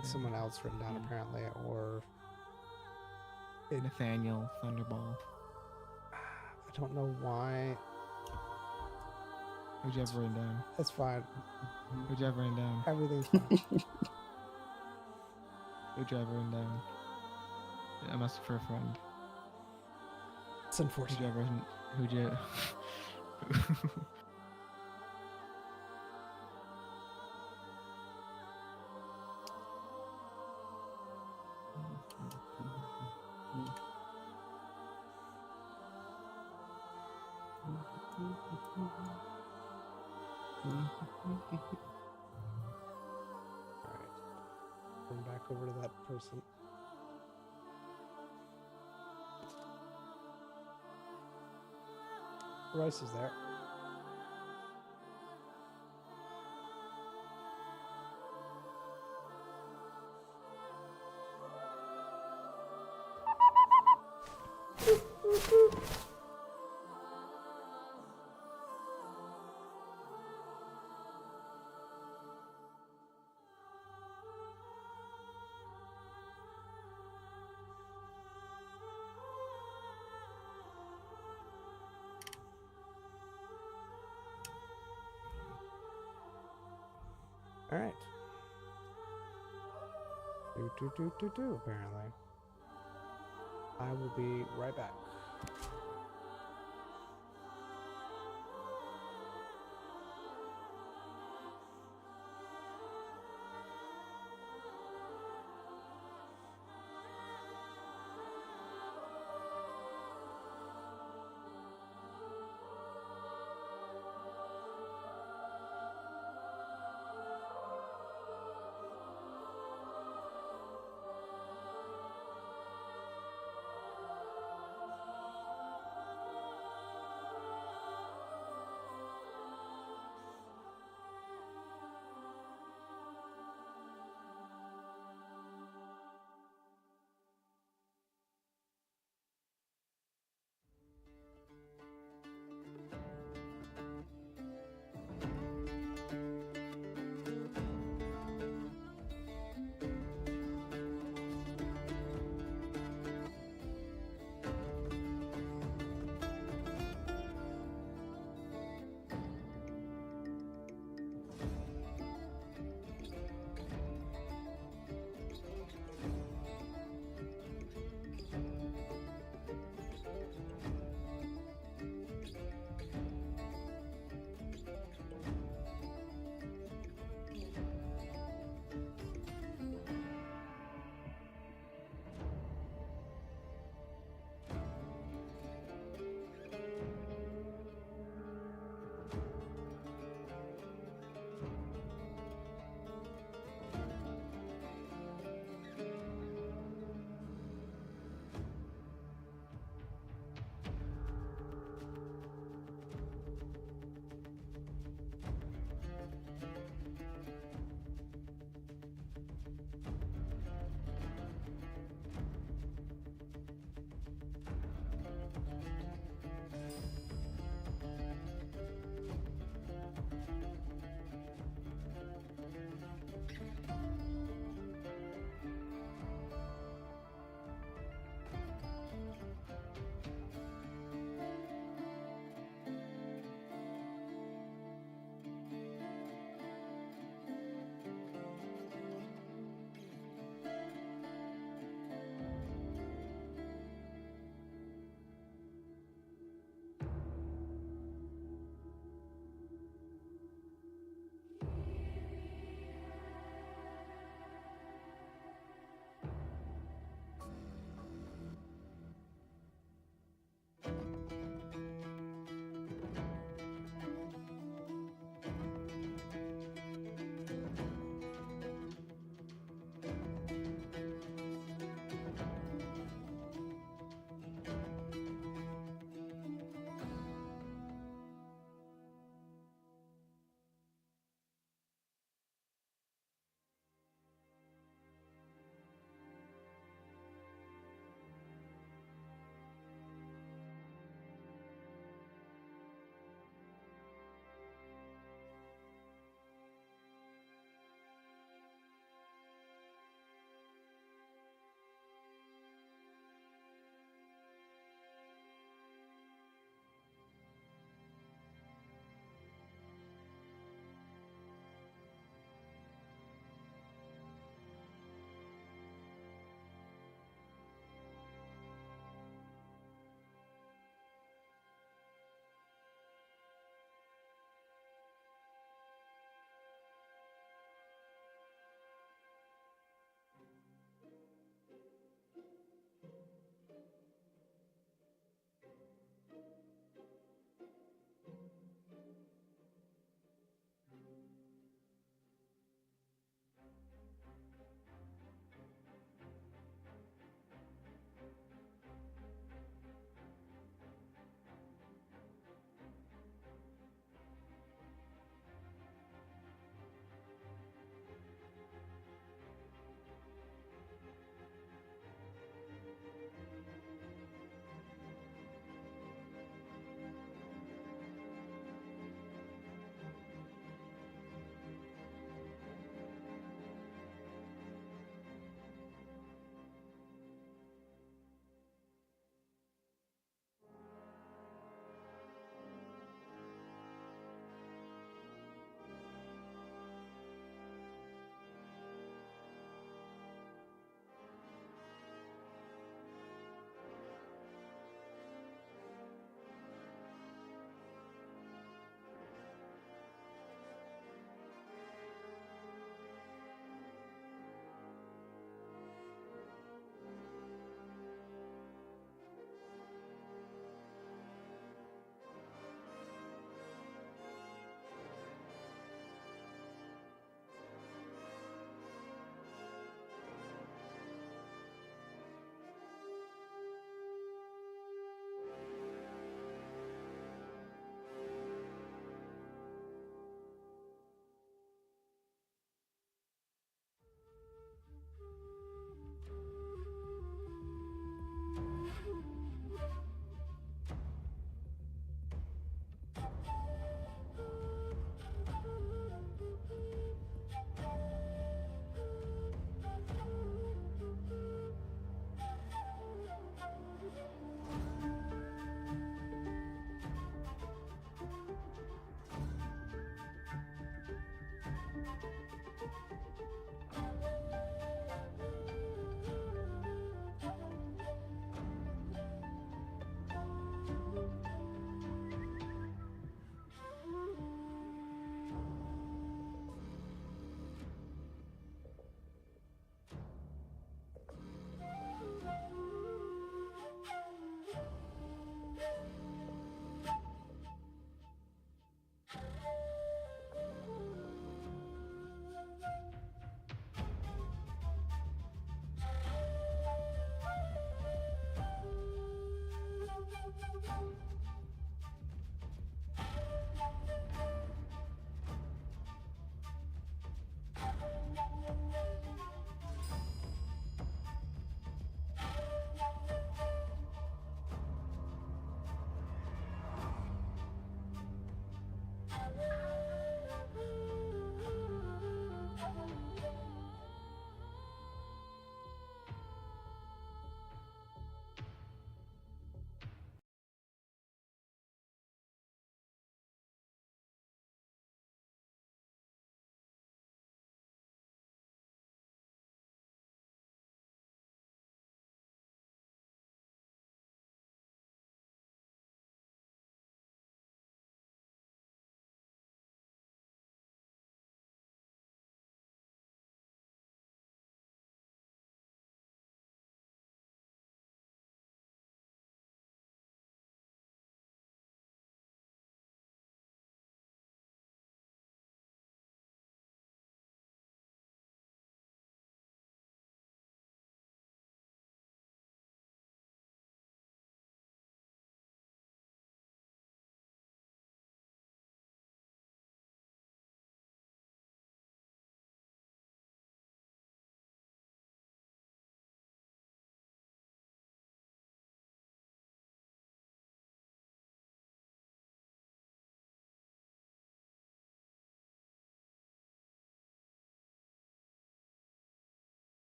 Sure. someone else written down apparently, or Nathaniel Thunderball. I don't know why. Who'd you have written down? It's fine. Who'd you have written down? Everything's fine. Who'd you have written down? I must for a friend. It's Who'd unfortunate. you have written? Who'd you? Alright. Going back over to that person. Rice is there. All right. Apparently. I will be right back.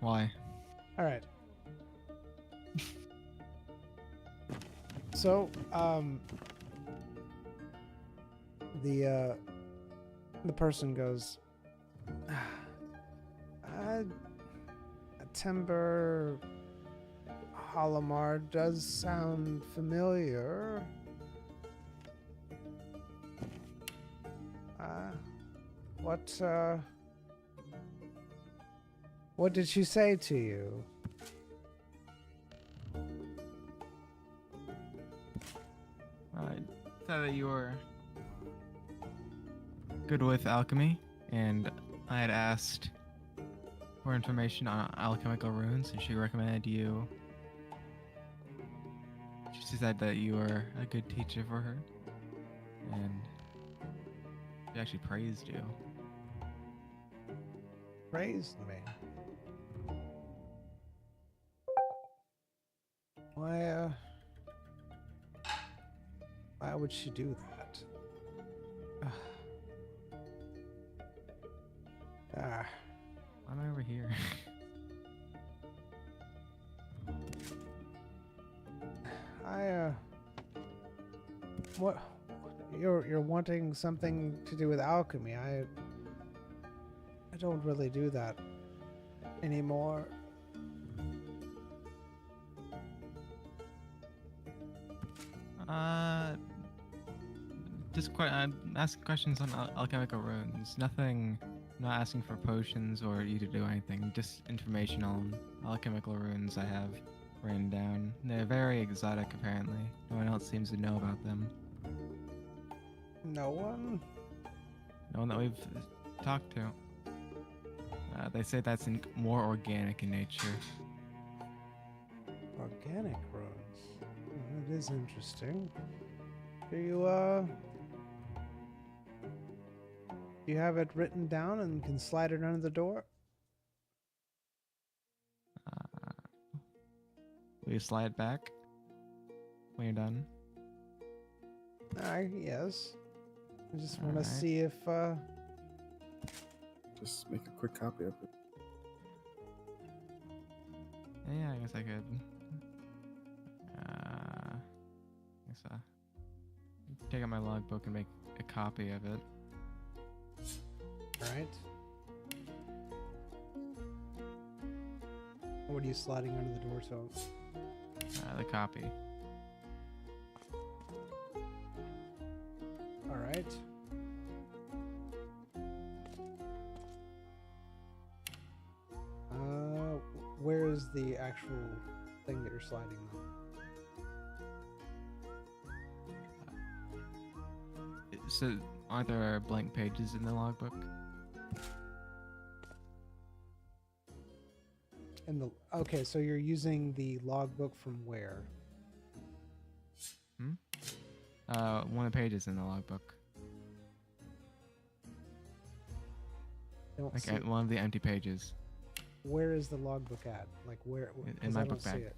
Why? All right. So, the person goes, Timber Holomar does sound familiar. What did she say to you? I thought that you were good with alchemy, and I had asked for information on alchemical runes, and she recommended you. She said that you were a good teacher for her, and she actually praised you. Praised me. Why would she do that? Ah. Why am I over here? What? You're wanting something to do with alchemy. I don't really do that anymore. Just asking questions on alchemical runes. Nothing. I'm not asking for potions or you to do anything. Just information on alchemical runes I have written down. They're very exotic, apparently. No one else seems to know about them. No one? No one that we've talked to. They say that's more organic in nature. Organic runes. That is interesting. Do you have it written down and can slide it under the door? Will you slide back when you're done? Yes. I just want to Alright. see if Just make a quick copy of it. Yeah, I guess I could. I guess take out my logbook and make a copy of it. Alright. What are you sliding under the door to? The copy. Alright. Where is the actual thing that you're sliding on? So, are there blank pages in the logbook? Okay, so you're using the logbook from where? One of the pages in the logbook. Don't Like see at it. one of the empty pages. Where is the logbook at? Like where? In 'Cause my I don't book see bag. it.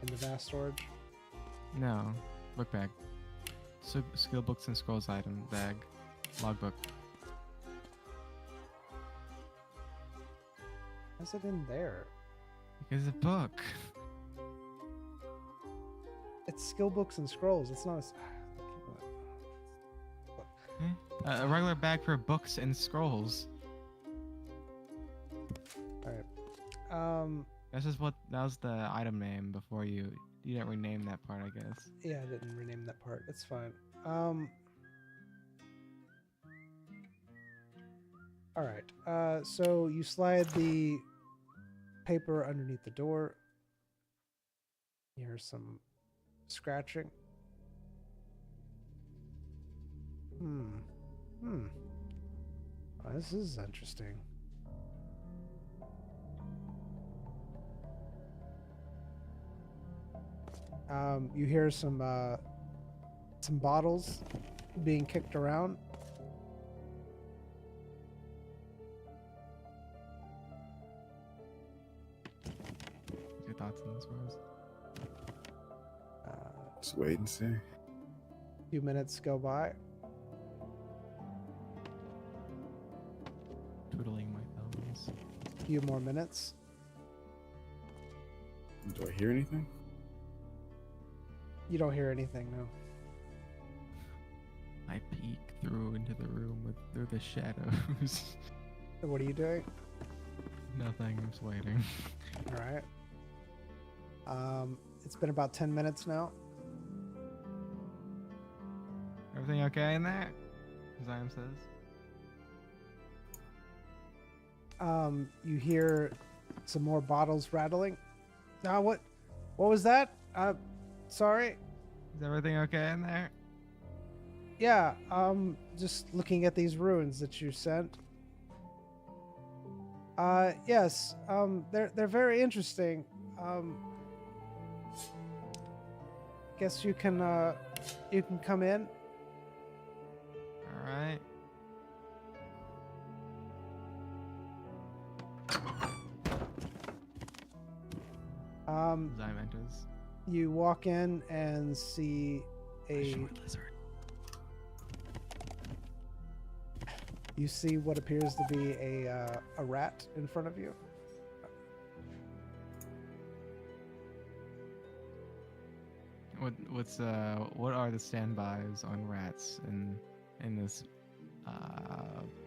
In the vast storage. No, book bag. So, skill books and scrolls item bag. Logbook. How's it in there? Because it's a book. It's skill books and scrolls. It's not a. A regular bag for books and scrolls. Alright. That's just what that was the item name before you didn't rename that part, I guess. Yeah, I didn't rename that part. It's fine. Alright. So you slide the paper underneath the door. Here's some scratching. Oh, this is interesting. You hear some bottles being kicked around. What's your thoughts on this, Rose? Just wait and see. A few minutes go by. Twiddling my thumbs. few more minutes. Do I hear anything? You don't hear anything, no. I peek through into the room through the shadows. So what are you doing? Nothing. I'm just waiting. All right. It's been about 10 minutes now. Everything okay in there? Zion says. You hear some more bottles rattling. Now what was that? Sorry. Is everything okay in there? Yeah, just looking at these ruins that you sent. Yes, they're very interesting. Guess you can come in. All right. Zion enters. You walk in and see a Short lizard. you see what appears to be a rat in front of you. What are the standbys on rats in this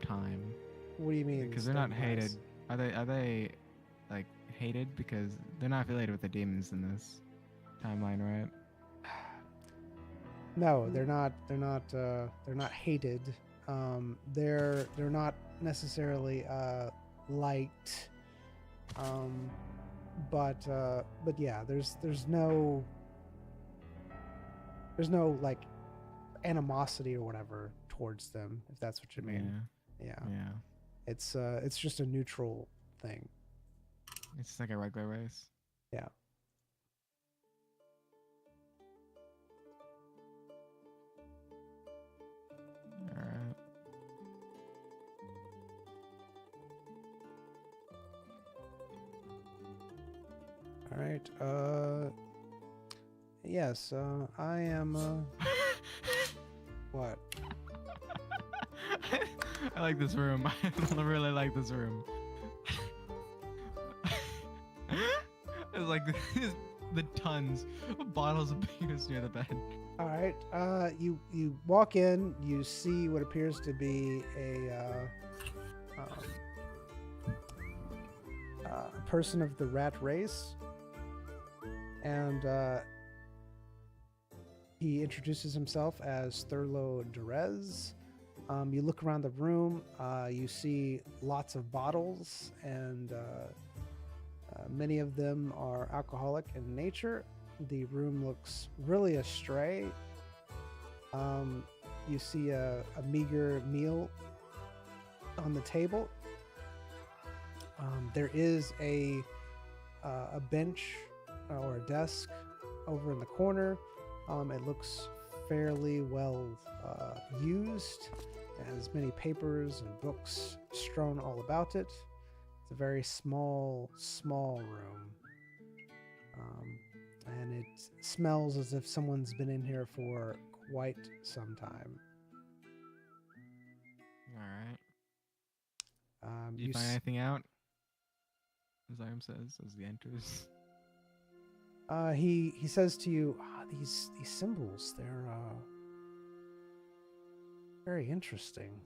time? What do you mean? Because they're not standbys? hated. Are they like hated because they're not affiliated with the demons in this timeline, right? No, they're not. They're not hated. They're not necessarily liked. But yeah, there's no like animosity or whatever towards them, if that's what you mean. Yeah. Yeah. It's just a neutral thing. It's just like a regular race. Yeah. All right. All right. Yes. I am. What? I like this room. I really like this room. It's like the tons of bottles of beers near the bed. All right. You walk in. You see what appears to be a person of the rat race, and he introduces himself as Thurlow Derez. You look around the room. You see lots of bottles, and many of them are alcoholic in nature. The room looks really astray. You see a meager meal on the table. There is a bench or a desk over in the corner. It looks fairly well used. It has many papers and books strewn all about it. It's a very small room. And it smells as if someone's been in here for quite some time. All right. Do you find s- anything out? Zion says as he enters. He says to you, these symbols, they're very interesting.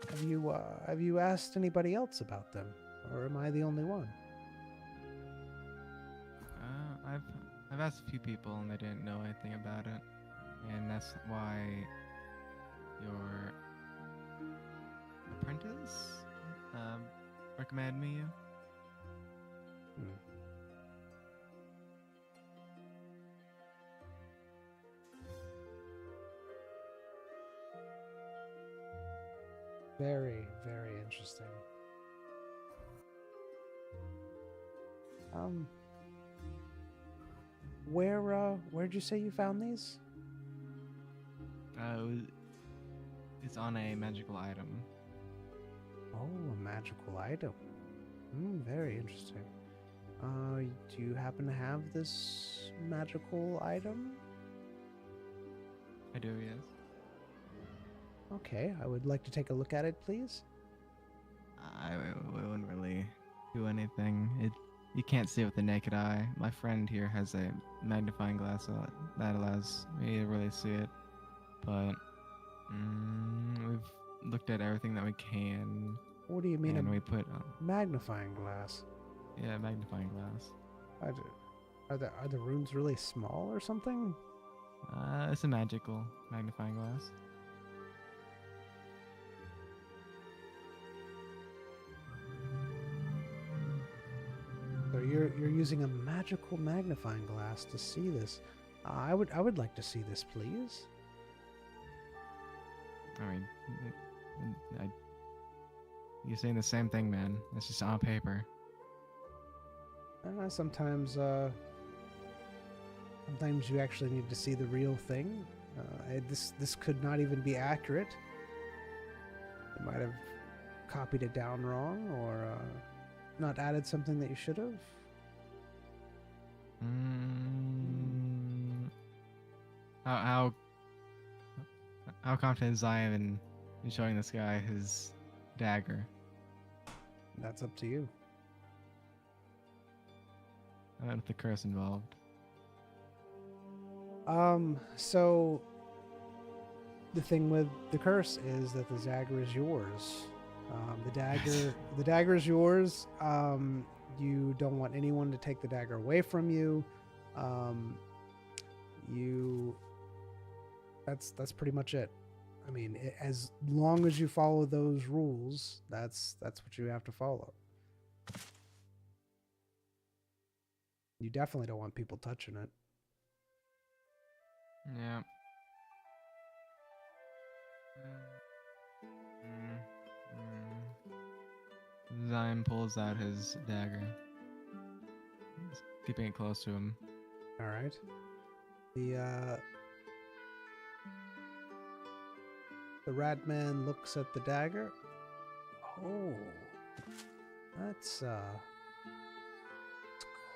Have you asked anybody else about them, or am I the only one? I've asked a few people and they didn't know anything about it, and that's why your apprentice recommended me you. Very, very interesting. Where'd you say you found these? It's on a magical item. Oh, a magical item. Very interesting. Do you happen to have this magical item? I do, yes. Okay, I would like to take a look at it, please. I wouldn't really do anything. You can't see it with the naked eye. My friend here has a magnifying glass that allows me to really see it. But we've looked at everything that we can, What do you mean and a we put magnifying glass? yeah, magnifying glass. Are the runes really small or something? It's a magical magnifying glass. So you're using a magical magnifying glass to see this. I would like to see this, please. I mean, you're saying the same thing, man. It's just on paper. Sometimes you actually need to see the real thing. This could not even be accurate. You might have copied it down wrong, or not added something that you should have. How confident is I in showing this guy his dagger? That's up to you. I don't know if the curse involved. So the thing with the curse is that the dagger is yours. The dagger is yours. You don't want anyone to take the dagger away from you. That's pretty much it. I mean, as long as you follow those rules, that's what you have to follow. You definitely don't want people touching it. Yeah. Zion pulls out his dagger. He's keeping it close to him. All right. The rat man looks at the dagger. Oh, that's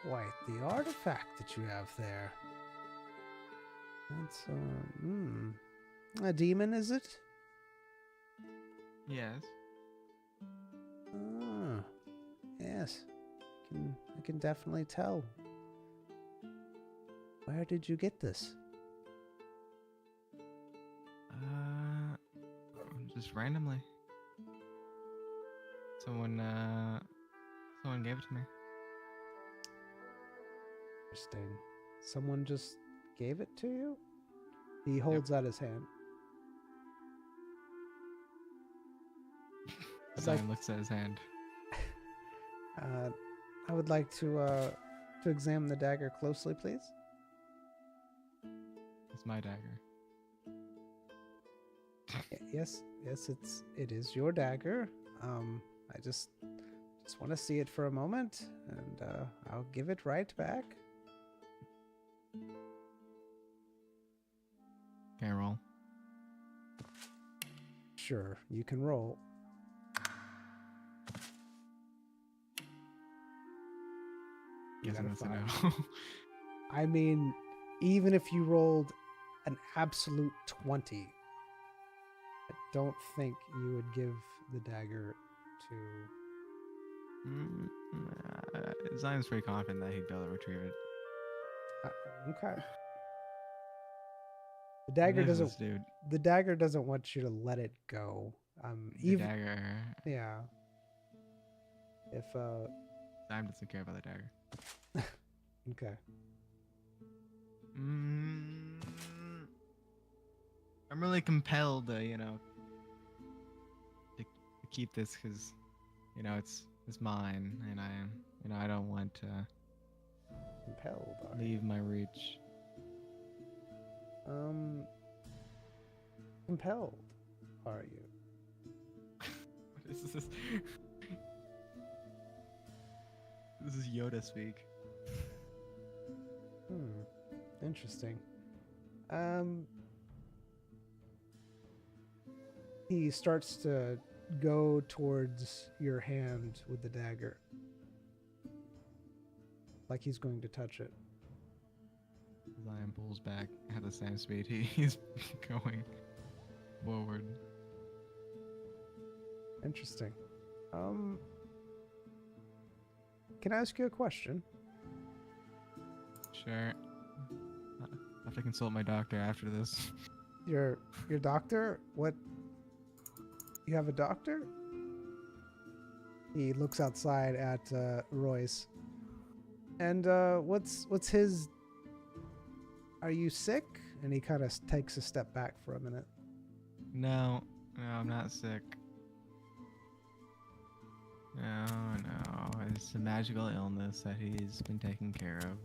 quite the artifact that you have there. That's a demon, is it? Yes. Ah, yes. I can definitely tell. Where did you get this? Just randomly. Someone gave it to me. Interesting. Someone just gave it to you? He holds out his hand. Zion looks at his hand. I would like to examine the dagger closely, please. It's my dagger. Yes, it is your dagger. I just want to see it for a moment, and I'll give it right back. Can I roll? Sure, you can roll. You Guessing got a that's a 5. no. I mean, even if you rolled an absolute 20, I don't think you would give the dagger to... Zion's pretty confident that he'd be able to retrieve it. Okay. The dagger There's doesn't. this dude. The dagger doesn't want you to let it go. The Even dagger. yeah. If Zion doesn't care about the dagger. okay. I'm really compelled to, to keep this because, it's mine, and I don't want to Compelled. leave my reach. Compelled. Are you? What is this? This is Yoda speak. Interesting. He starts to go towards your hand with the dagger. Like he's going to touch it. Zion pulls back at the same speed he's going forward. Interesting. Can I ask you a question? Sure. I have to consult my doctor after this. Your doctor? What? You have a doctor? He looks outside at Royce. And what's his? Are you sick? And he kind of takes a step back for a minute. No, I'm not sick. No, it's a magical illness that he's been taking care of.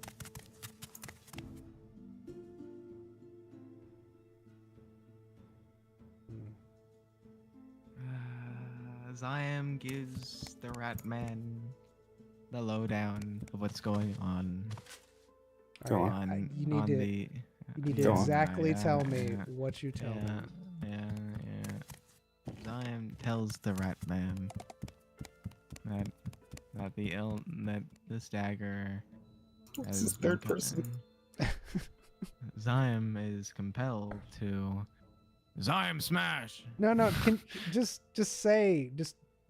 Ziam gives the rat man the lowdown of what's going on. Go Alright, on. you need to the. you need to Go on. exactly Yeah, tell me yeah, what you tell me. yeah. Ziam tells the rat man that this dagger This has is third been co- person. Ziam is compelled to Ziam smash. No, can just say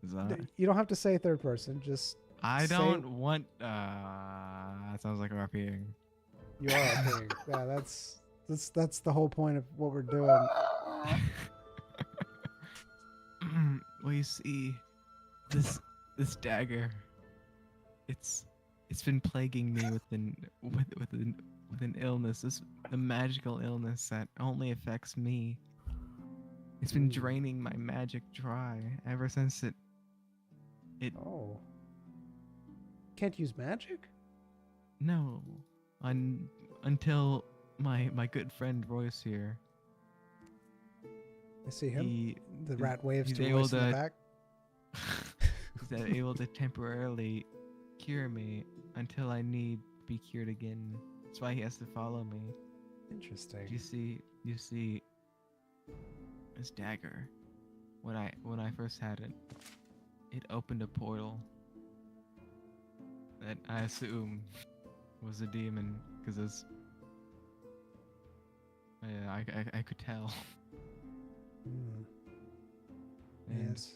Ziam. you don't have to say third person. Just I say- don't want. That sounds like RPing. you are doing. Yeah, that's the whole point of what we're doing. Well, you see, this dagger, it's been plaguing me with an illness, a magical illness that only affects me. It's been draining my magic dry ever since it. Oh. Can't use magic? No, until my good friend Royce here. I see him. The he's- rat waves he's to able Royce in the to- back. He's able to temporarily cure me until I need to be cured again. That's why he has to follow me. Interesting. You see, this dagger. When I first had it, it opened a portal that I assume was a demon, because I could tell. Hmm. And, Yes.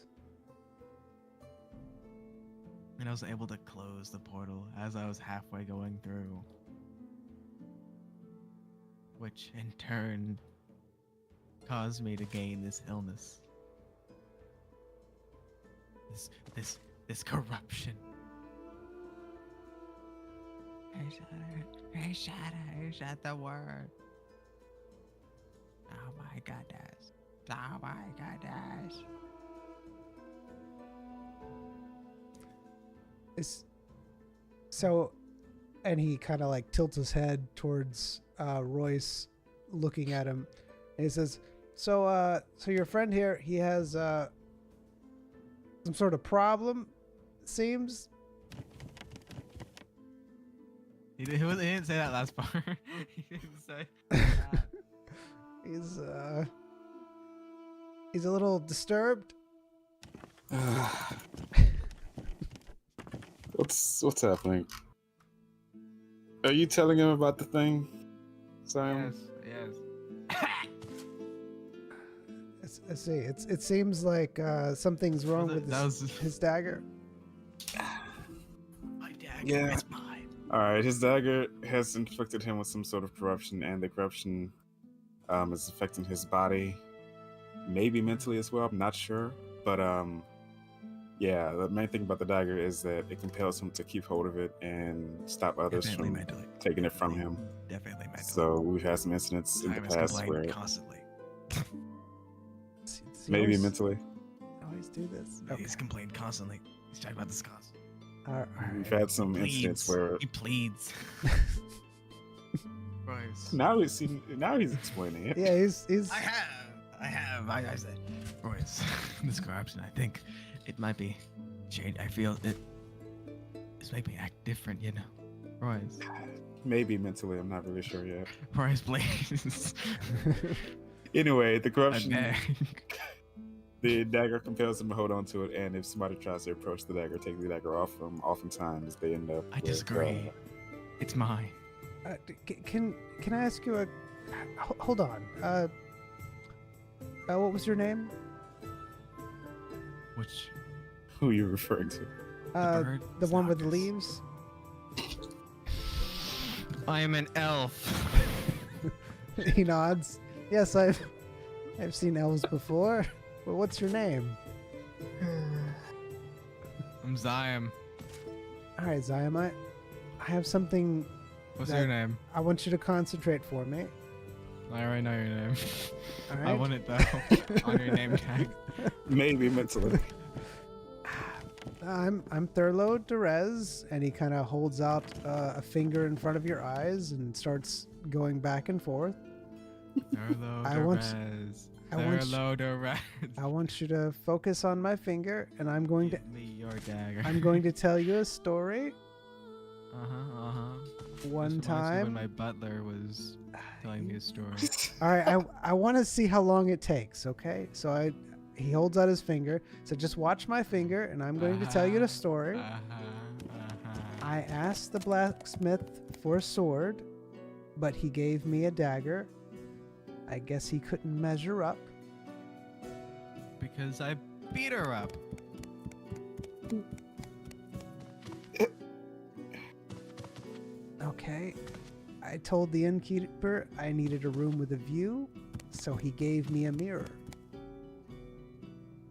and I was able to close the portal as I was halfway going through, which in turn caused me to gain this illness. This corruption. Hey, shut the word. Oh my goodness. Oh my goodness. So, and he kind of like tilts his head towards Royce, looking at him, and he says, "So your friend here, he has some sort of problem, it seems." He didn't say that last part. He didn't say that. He's a little disturbed. What's happening? Are you telling him about the thing, Simon? Yes. I see. It seems like something's wrong Was it- with that was- his dagger. My dagger Yeah. is mine. Alright, his dagger has inflicted him with some sort of corruption, and the corruption is affecting his body, maybe mentally as well, I'm not sure. But yeah, the main thing about the dagger is that it compels him to keep hold of it and stop others Definitely from mentally. taking it from him. Definitely mentally. So we've had some incidents in the Simon has past complained where constantly. maybe mentally. Always do this. He's complained constantly. He's talking about this constantly. All right. We've had some incidents where He pleads. Royce. now he's explaining it. Yeah, he's. I said, Royce, this corruption, I think it might be change. I feel it's making me act different, you know. Royce. Maybe mentally, I'm not really sure yet. Royce, please. Anyway, the I corruption, beg. the dagger compels him to hold on to it, and if somebody tries to approach the dagger, take the dagger off him, oftentimes they end up. I with, disagree. It's mine. Can I ask you a? Hold on. What was your name? Which Who are you referring to? bird? The one with the Zarkus. leaves. I am an elf. He nods. Yes, I've seen elves before. But what's your name? I'm Zion. All right, Zion, I have something What's That- your name? I want you to concentrate for me. I already know your name. All right. I want it though on your name tag. Maybe mentally. I'm Thurlow Derez, and he kind of holds out a finger in front of your eyes and starts going back and forth. Thurlow I want- Derez. I want- Thurlow Derez. I want you to focus on my finger, and I'm going to Give me your dagger. I'm going to tell you a story. This reminds One me when time. my butler was telling me a story. All right, I want to see how long it takes. Okay, so he holds out his finger. So just watch my finger, and I'm going to tell you the story. I asked the blacksmith for a sword, but he gave me a dagger. I guess he couldn't measure up. Because I beat her up. Okay. I told the innkeeper I needed a room with a view, so he gave me a mirror.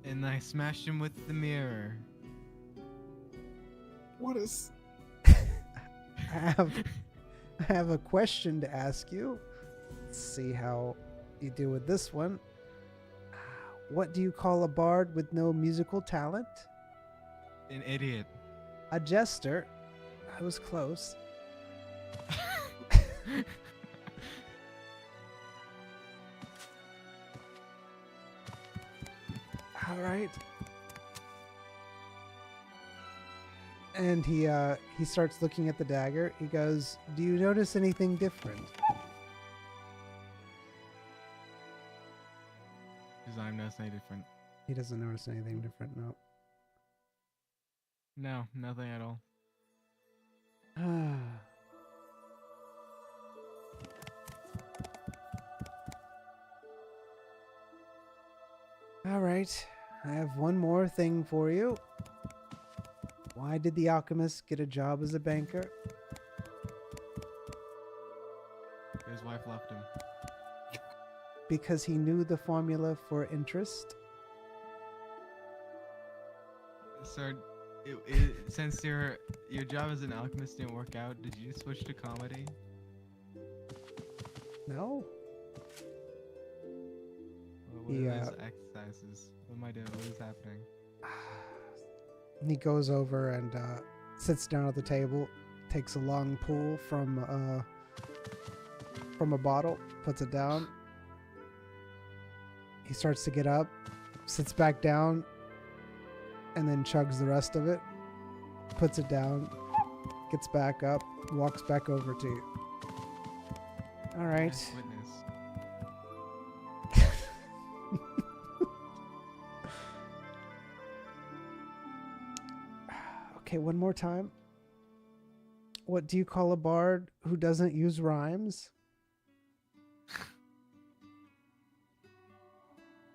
And I smashed him with the mirror. What is? I have a question to ask you. Let's see how you do with this one. What do you call a bard with no musical talent? An idiot. A jester. I was close. All right. And he starts looking at the dagger. He goes, "Do you notice anything different?" Because I'm not any different. He doesn't notice anything different. No. No, nothing at all. All right. I have one more thing for you. Why did the alchemist get a job as a banker? His wife left him. Because he knew the formula for interest. Sir, since your job as an alchemist didn't work out, did you switch to comedy? No. What are Yeah. those exercises? What am I doing? What is happening? He goes over and sits down at the table, takes a long pull from a bottle, puts it down. He starts to get up, sits back down, and then chugs the rest of it, puts it down, gets back up, walks back over to you. All right. Nice witness. Okay, one more time. What do you call a bard who doesn't use rhymes?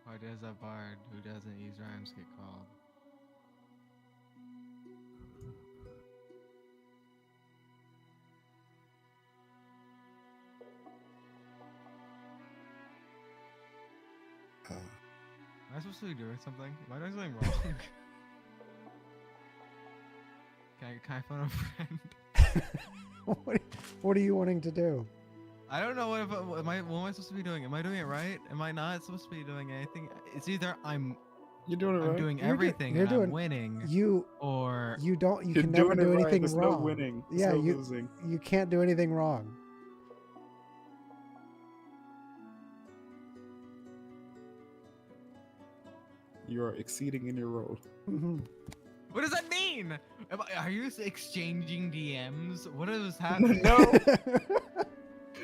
Why does a bard who doesn't use rhymes get called? Am I supposed to be doing something? Am I doing something wrong? Can I phone a friend? What are you wanting to do? I don't know what am I supposed to be doing? Am I doing it right? Am I not supposed to be doing anything? It's either I'm You're doing it right. doing You're do- everything you're and I'm doing- winning, You or you You're can never doing do it right. anything There's wrong. no winning. There's Yeah, no you- losing. You can't do anything wrong. You are exceeding in your role. what does that mean? Are you exchanging DMs? What is happening? No.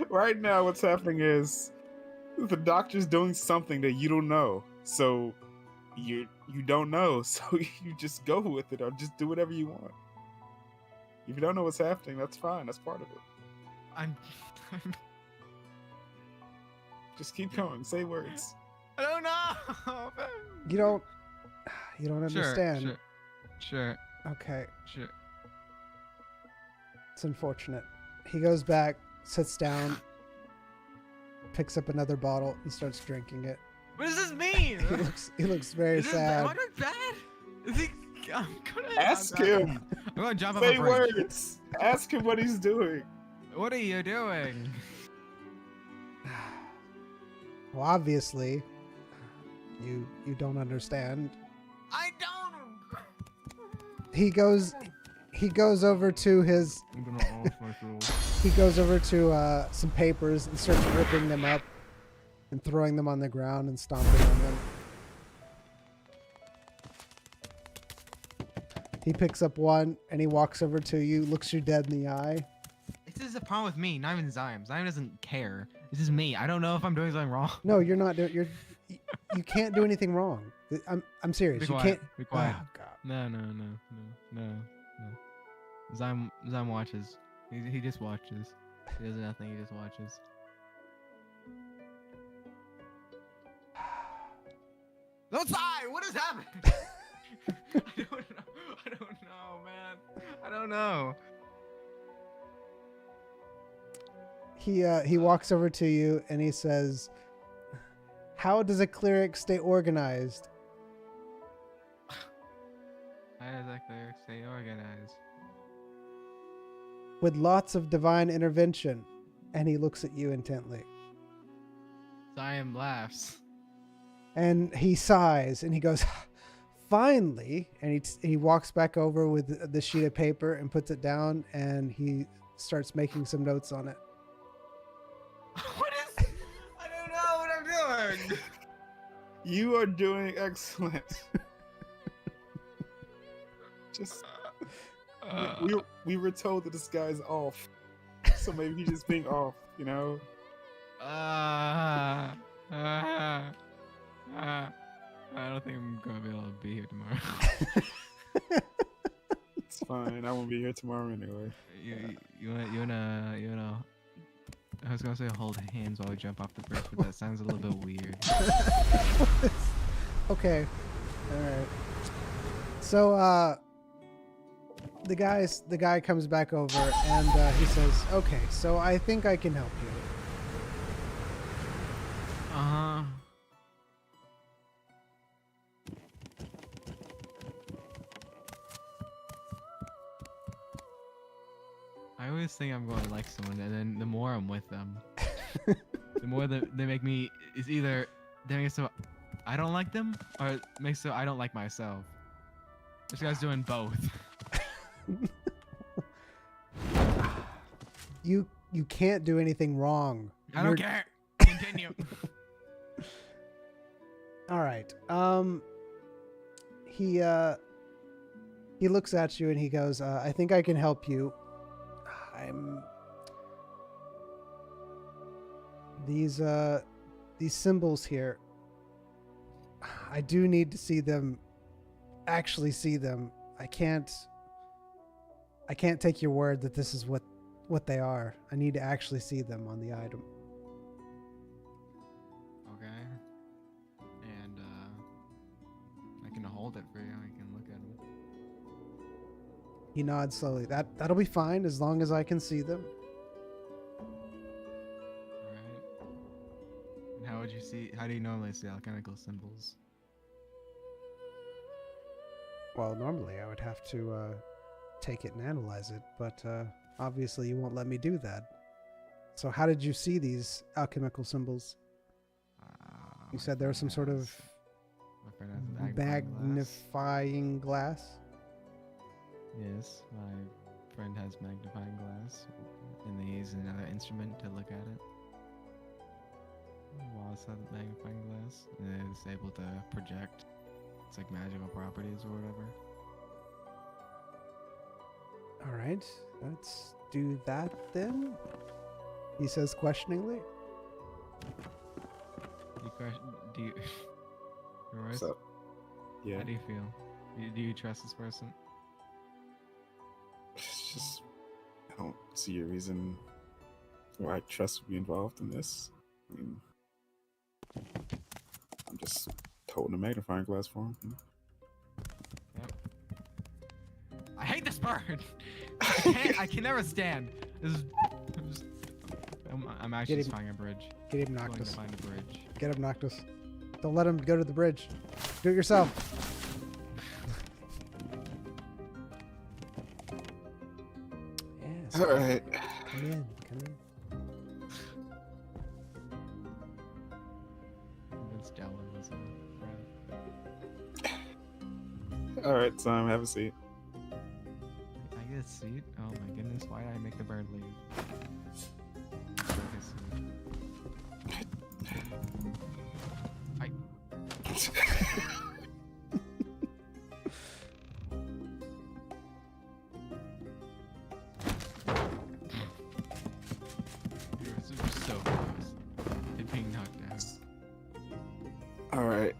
Right now, what's happening is the doctor's doing something that you don't know. So you don't know. So you just go with it or just do whatever you want. If you don't know what's happening, that's fine. That's part of it. I'm Just keep going. Say words. I don't know. You don't. You don't Sure, understand. sure, Okay, sure. it's unfortunate. He goes back, sits down, picks up another bottle, and starts drinking it. What does this mean? He looks very Is this bad? Am sad. I doing bad? Is he? I'm gonna Ask I'm him. gonna jump off Say a bridge. words. Ask him what he's doing. What are you doing? Well, obviously, you don't understand. I don't. He goes over to his. I'm gonna off myself. He goes over to some papers and starts ripping them up and throwing them on the ground and stomping on them. He picks up one and he walks over to you, looks you dead in the eye. This is a problem with me, not even Zyme. Zyme doesn't care. This is me. I don't know if I'm doing something wrong. No, you're not doing. You can't do anything wrong. I'm serious. Be You quiet. can't. Be quiet. Oh, God. No. Zyme watches. He just watches. He does nothing. He just watches. Don't sigh! What is happening? I don't know, man. I don't know. He walks over to you and he says, "How does a cleric stay organized?" How does that cleric stay organized? With lots of divine intervention. And he looks at you intently. Zyme laughs. And he sighs and he goes, "Finally!" And he walks back over with the sheet of paper and puts it down and he starts making some notes on it. What is? I don't know what I'm doing. You are doing excellent. Just we were told that this guy's off, so maybe he's just being off, you know. I don't think I'm gonna be able to be here tomorrow. It's fine. I won't be here tomorrow anyway. You wanna. I was gonna say hold hands while we jump off the bridge, but that sounds a little bit weird. Okay. All right. So the guy comes back over and he says, "Okay, so I think I can help you." Uh-huh. I always think I'm going to like someone, and then the more I'm with them, the more they make me. It's either they make it so I don't like them, or it makes it so I don't like myself. This guy's doing both. You can't do anything wrong. I don't care. Continue. All right. He looks at you and he goes, "I think I can help you. These symbols here. I do need to see them. Actually see them. I can't take your word that this is what they are. I need to actually see them on the item." Okay. And I can hold it for you. I can look at them. He nods slowly. That'll be fine as long as I can see them. Alright. And how do you normally see alchemical symbols? Well, normally I would have to take it and analyze it, but obviously you won't let me do that. So how did you see these alchemical symbols? You said there was some sort of My friend has a magnifying glass. magnifying glass. Yes, my friend has magnifying glass, and they use another instrument to look at it. While it's a magnifying glass, and it's able to project. It's like magical properties or whatever. All right, let's do that then. He says questioningly. Do you? Royce, So, yeah, how do you feel? Do you trust this person? it's just I don't see a reason why trust would be involved in this. I mean, I'm just holding a magnifying glass for him. You know? I hate this bird. I can never stand. I'm actually Get just him. finding a bridge. Get him, I'm going to Noctis. find a bridge. Get him, Noctis. Don't let him go to the bridge. Do it yourself. Yes. All right. Come in. Come in. It's Dallin as well. All right, Tom, have a seat. I get a seat? Oh my goodness, why did I make the bird leave? Take a seat. You're so close to being knocked down. All right.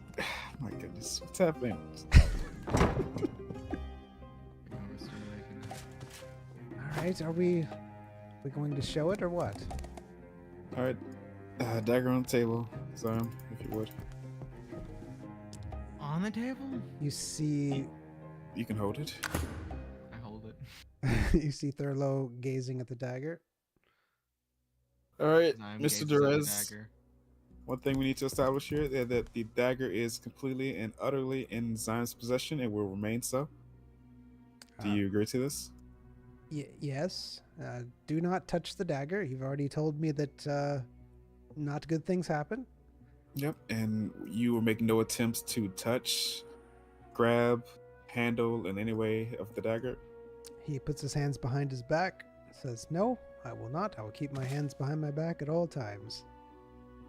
My goodness, what's happening? All right. Are we going to show it or what? All right. Dagger on the table, Sam, if you would. On the table? You see, You can hold it. I hold it. you see Thurlow gazing at the dagger. All right, I'm Mr. gazing at the Derez. dagger. One thing we need to establish here is that the dagger is completely and utterly in Zion's possession and will remain so. Do you agree to this? Yes. Do not touch the dagger. You've already told me that not good things happen. Yep. And you will make no attempts to touch, grab, handle in any way of the dagger? He puts his hands behind his back, says, "No, I will not. I will keep my hands behind my back at all times."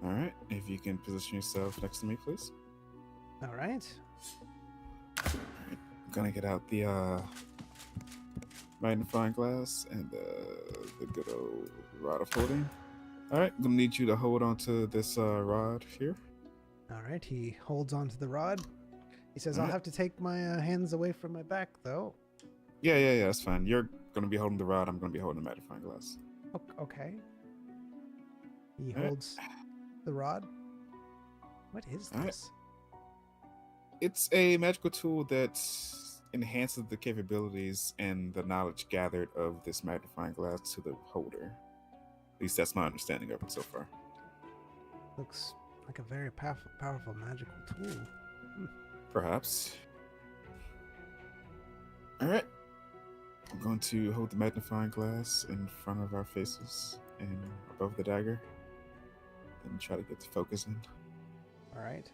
All right. If you can position yourself next to me, please. All right. I'm gonna get out the magnifying glass and the good old rod of holding. All right. I'm gonna need you to hold onto this rod here. All right. He holds onto the rod. He says, All "I'll right. have to take my hands away from my back, though." Yeah. That's fine. You're gonna be holding the rod. I'm gonna be holding the magnifying glass. Okay. He All right. holds the rod. What is All right. this? It's a magical tool that enhances the capabilities and the knowledge gathered of this magnifying glass to the holder. At least that's my understanding of it so far. Looks like a very powerful magical tool. Perhaps. All right. I'm going to hold the magnifying glass in front of our faces and above the dagger and try to get the focus in. All right.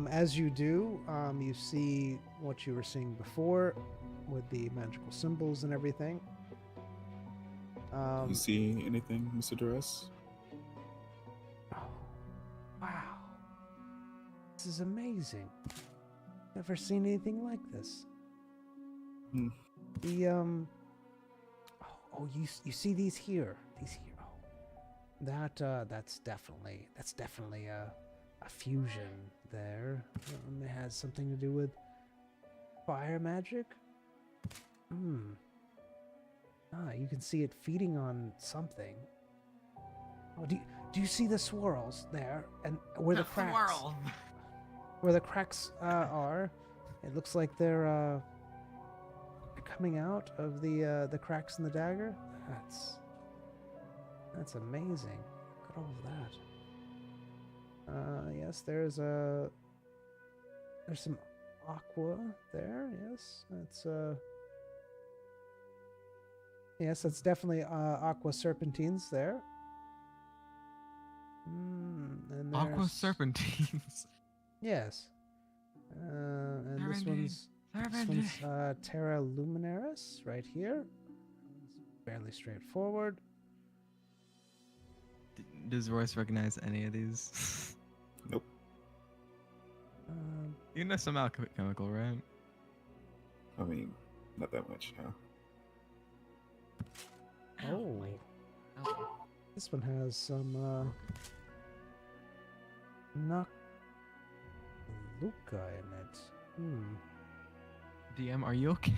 As you do, you see what you were seeing before with the magical symbols and everything. You see anything, Mr. Duress? Oh, wow. This is amazing. Never seen anything like this. Hmm. The you see these here. These here. Oh. That's definitely a fusion there. It has something to do with fire magic. You can see it feeding on something. Oh, do you see the swirls there and where the cracks? Swirl. Where the cracks are? It looks like they're coming out of the cracks in the dagger. That's amazing. Look at all of that. Yes, there's some aqua there. Yes, that's definitely aqua serpentines there. And Aqua there's- serpentines. Yes. And this Serpentine. one's Terra Luminaris right here. It's fairly straightforward. Does Royce recognize any of these? Nope. You know some alchemical, right? I mean, not that much, huh? Oh, this one has some Nocluca in it. DM, are you okay?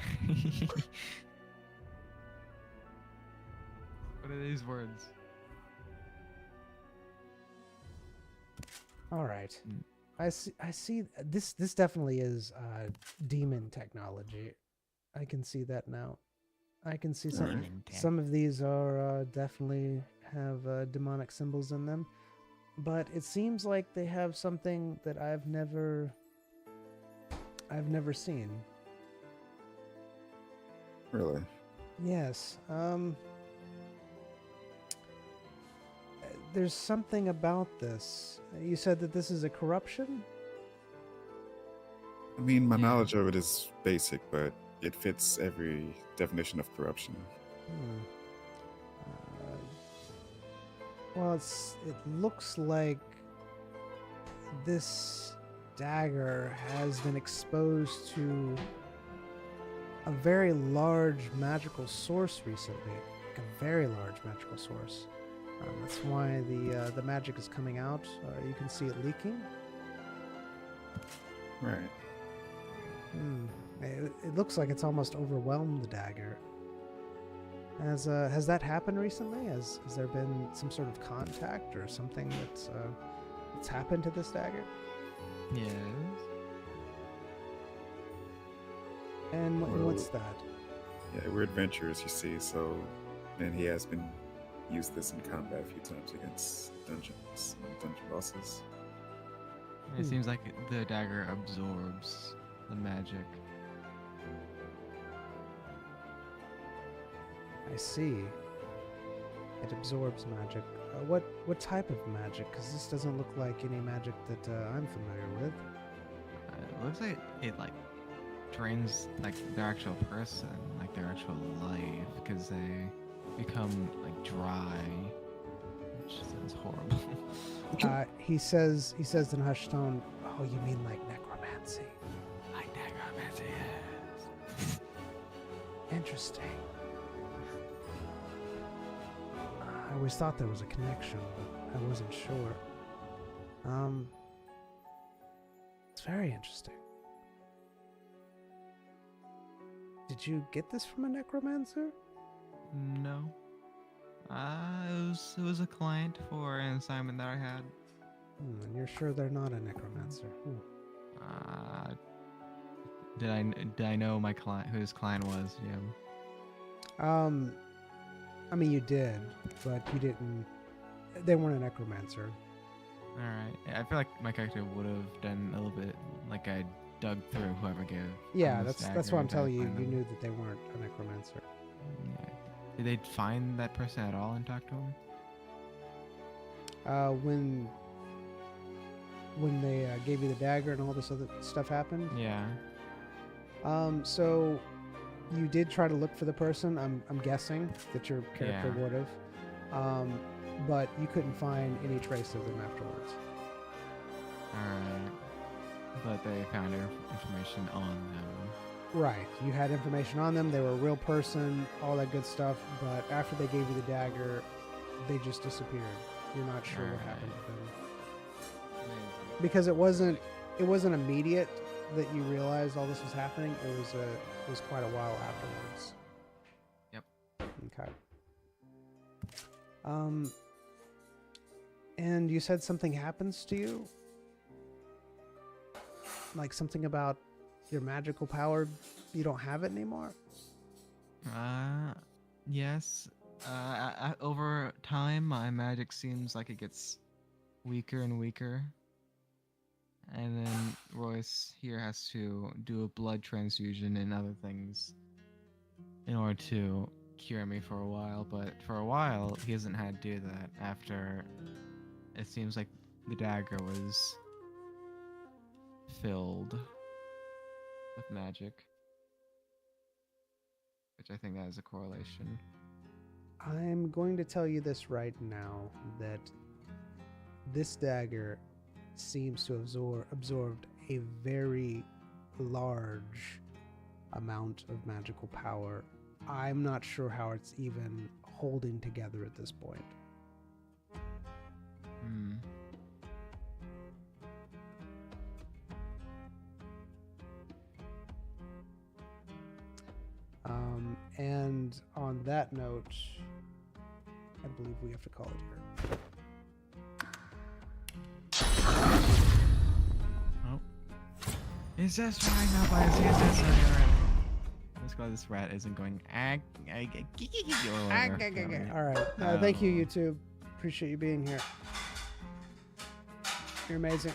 What are these words? All right. I see. I see. This definitely is demon technology. I can see that now. I can see some. Demon tech. Some of these are definitely have demonic symbols in them, but it seems like they have something that I've never seen. Really? Yes. There's something about this. You said that this is a corruption? I mean, my Yeah. knowledge of it is basic, but it fits every definition of corruption. Hmm. Well, it looks like this dagger has been exposed to a very large magical source recently. Like a very large magical source. That's why the magic is coming out. You can see it leaking. Right. It looks like it's almost overwhelmed the dagger. Has that happened recently? Has there been some sort of contact or something that's happened to this dagger? Yes. And what's that? Yeah, we're adventurers, you see, so, and he has been used this in combat a few times against dungeons and dungeon bosses. It Hmm. seems like the dagger absorbs the magic. I see. It absorbs magic. What type of magic? Because this doesn't look like any magic that I'm familiar with. It looks like it like drains like their actual person, like their actual life, because they become like dry, which sounds horrible. He says in a hushed tone, "Oh, you mean like necromancy? Like necromancy, yes. Interesting. I always thought there was a connection, but I wasn't sure. It's very interesting. Did you get this from a necromancer? No. It was a client for an assignment that I had. And you're sure they're not a necromancer? Did I know my client, who his client was? Yeah. I mean, you did, but you didn't. They weren't a necromancer. All right. I feel like my character would have done a little bit, like I dug through whoever gave. Yeah, him this that's dagger why I'm to telling you. find You them. knew that they weren't a necromancer. Yeah. Did they find that person at all and talk to him? When they gave you the dagger and all this other stuff happened. Yeah. So you did try to look for the person. I'm guessing that your character Yeah. would have, but you couldn't find any trace of them afterwards. All right. But they found information on them. Right. You had information on them. They were a real person, all that good stuff. But after they gave you the dagger, they just disappeared. You're not sure what happened to them Amazing. because it wasn't immediate that you realized all this was happening. It was quite a while afterwards. Yep. Okay. And you said something happens to you? Like something about your magical power, you don't have it anymore? Yes. Over time, my magic seems like it gets weaker and weaker. And then Royce here has to do a blood transfusion and other things in order to cure me for a while. But for a while, he hasn't had to do that after it seems like the dagger was filled with magic. Which I think that is a correlation. I'm going to tell you this right now, that this dagger seems to have absorbed a very large amount of magical power. I'm not sure how it's even holding together at this point. Hmm. And on that note, I believe we have to call it here. It's just trying out by his hands. That's why this rat isn't going. All right. Thank you, YouTube. Appreciate you being here. You're amazing.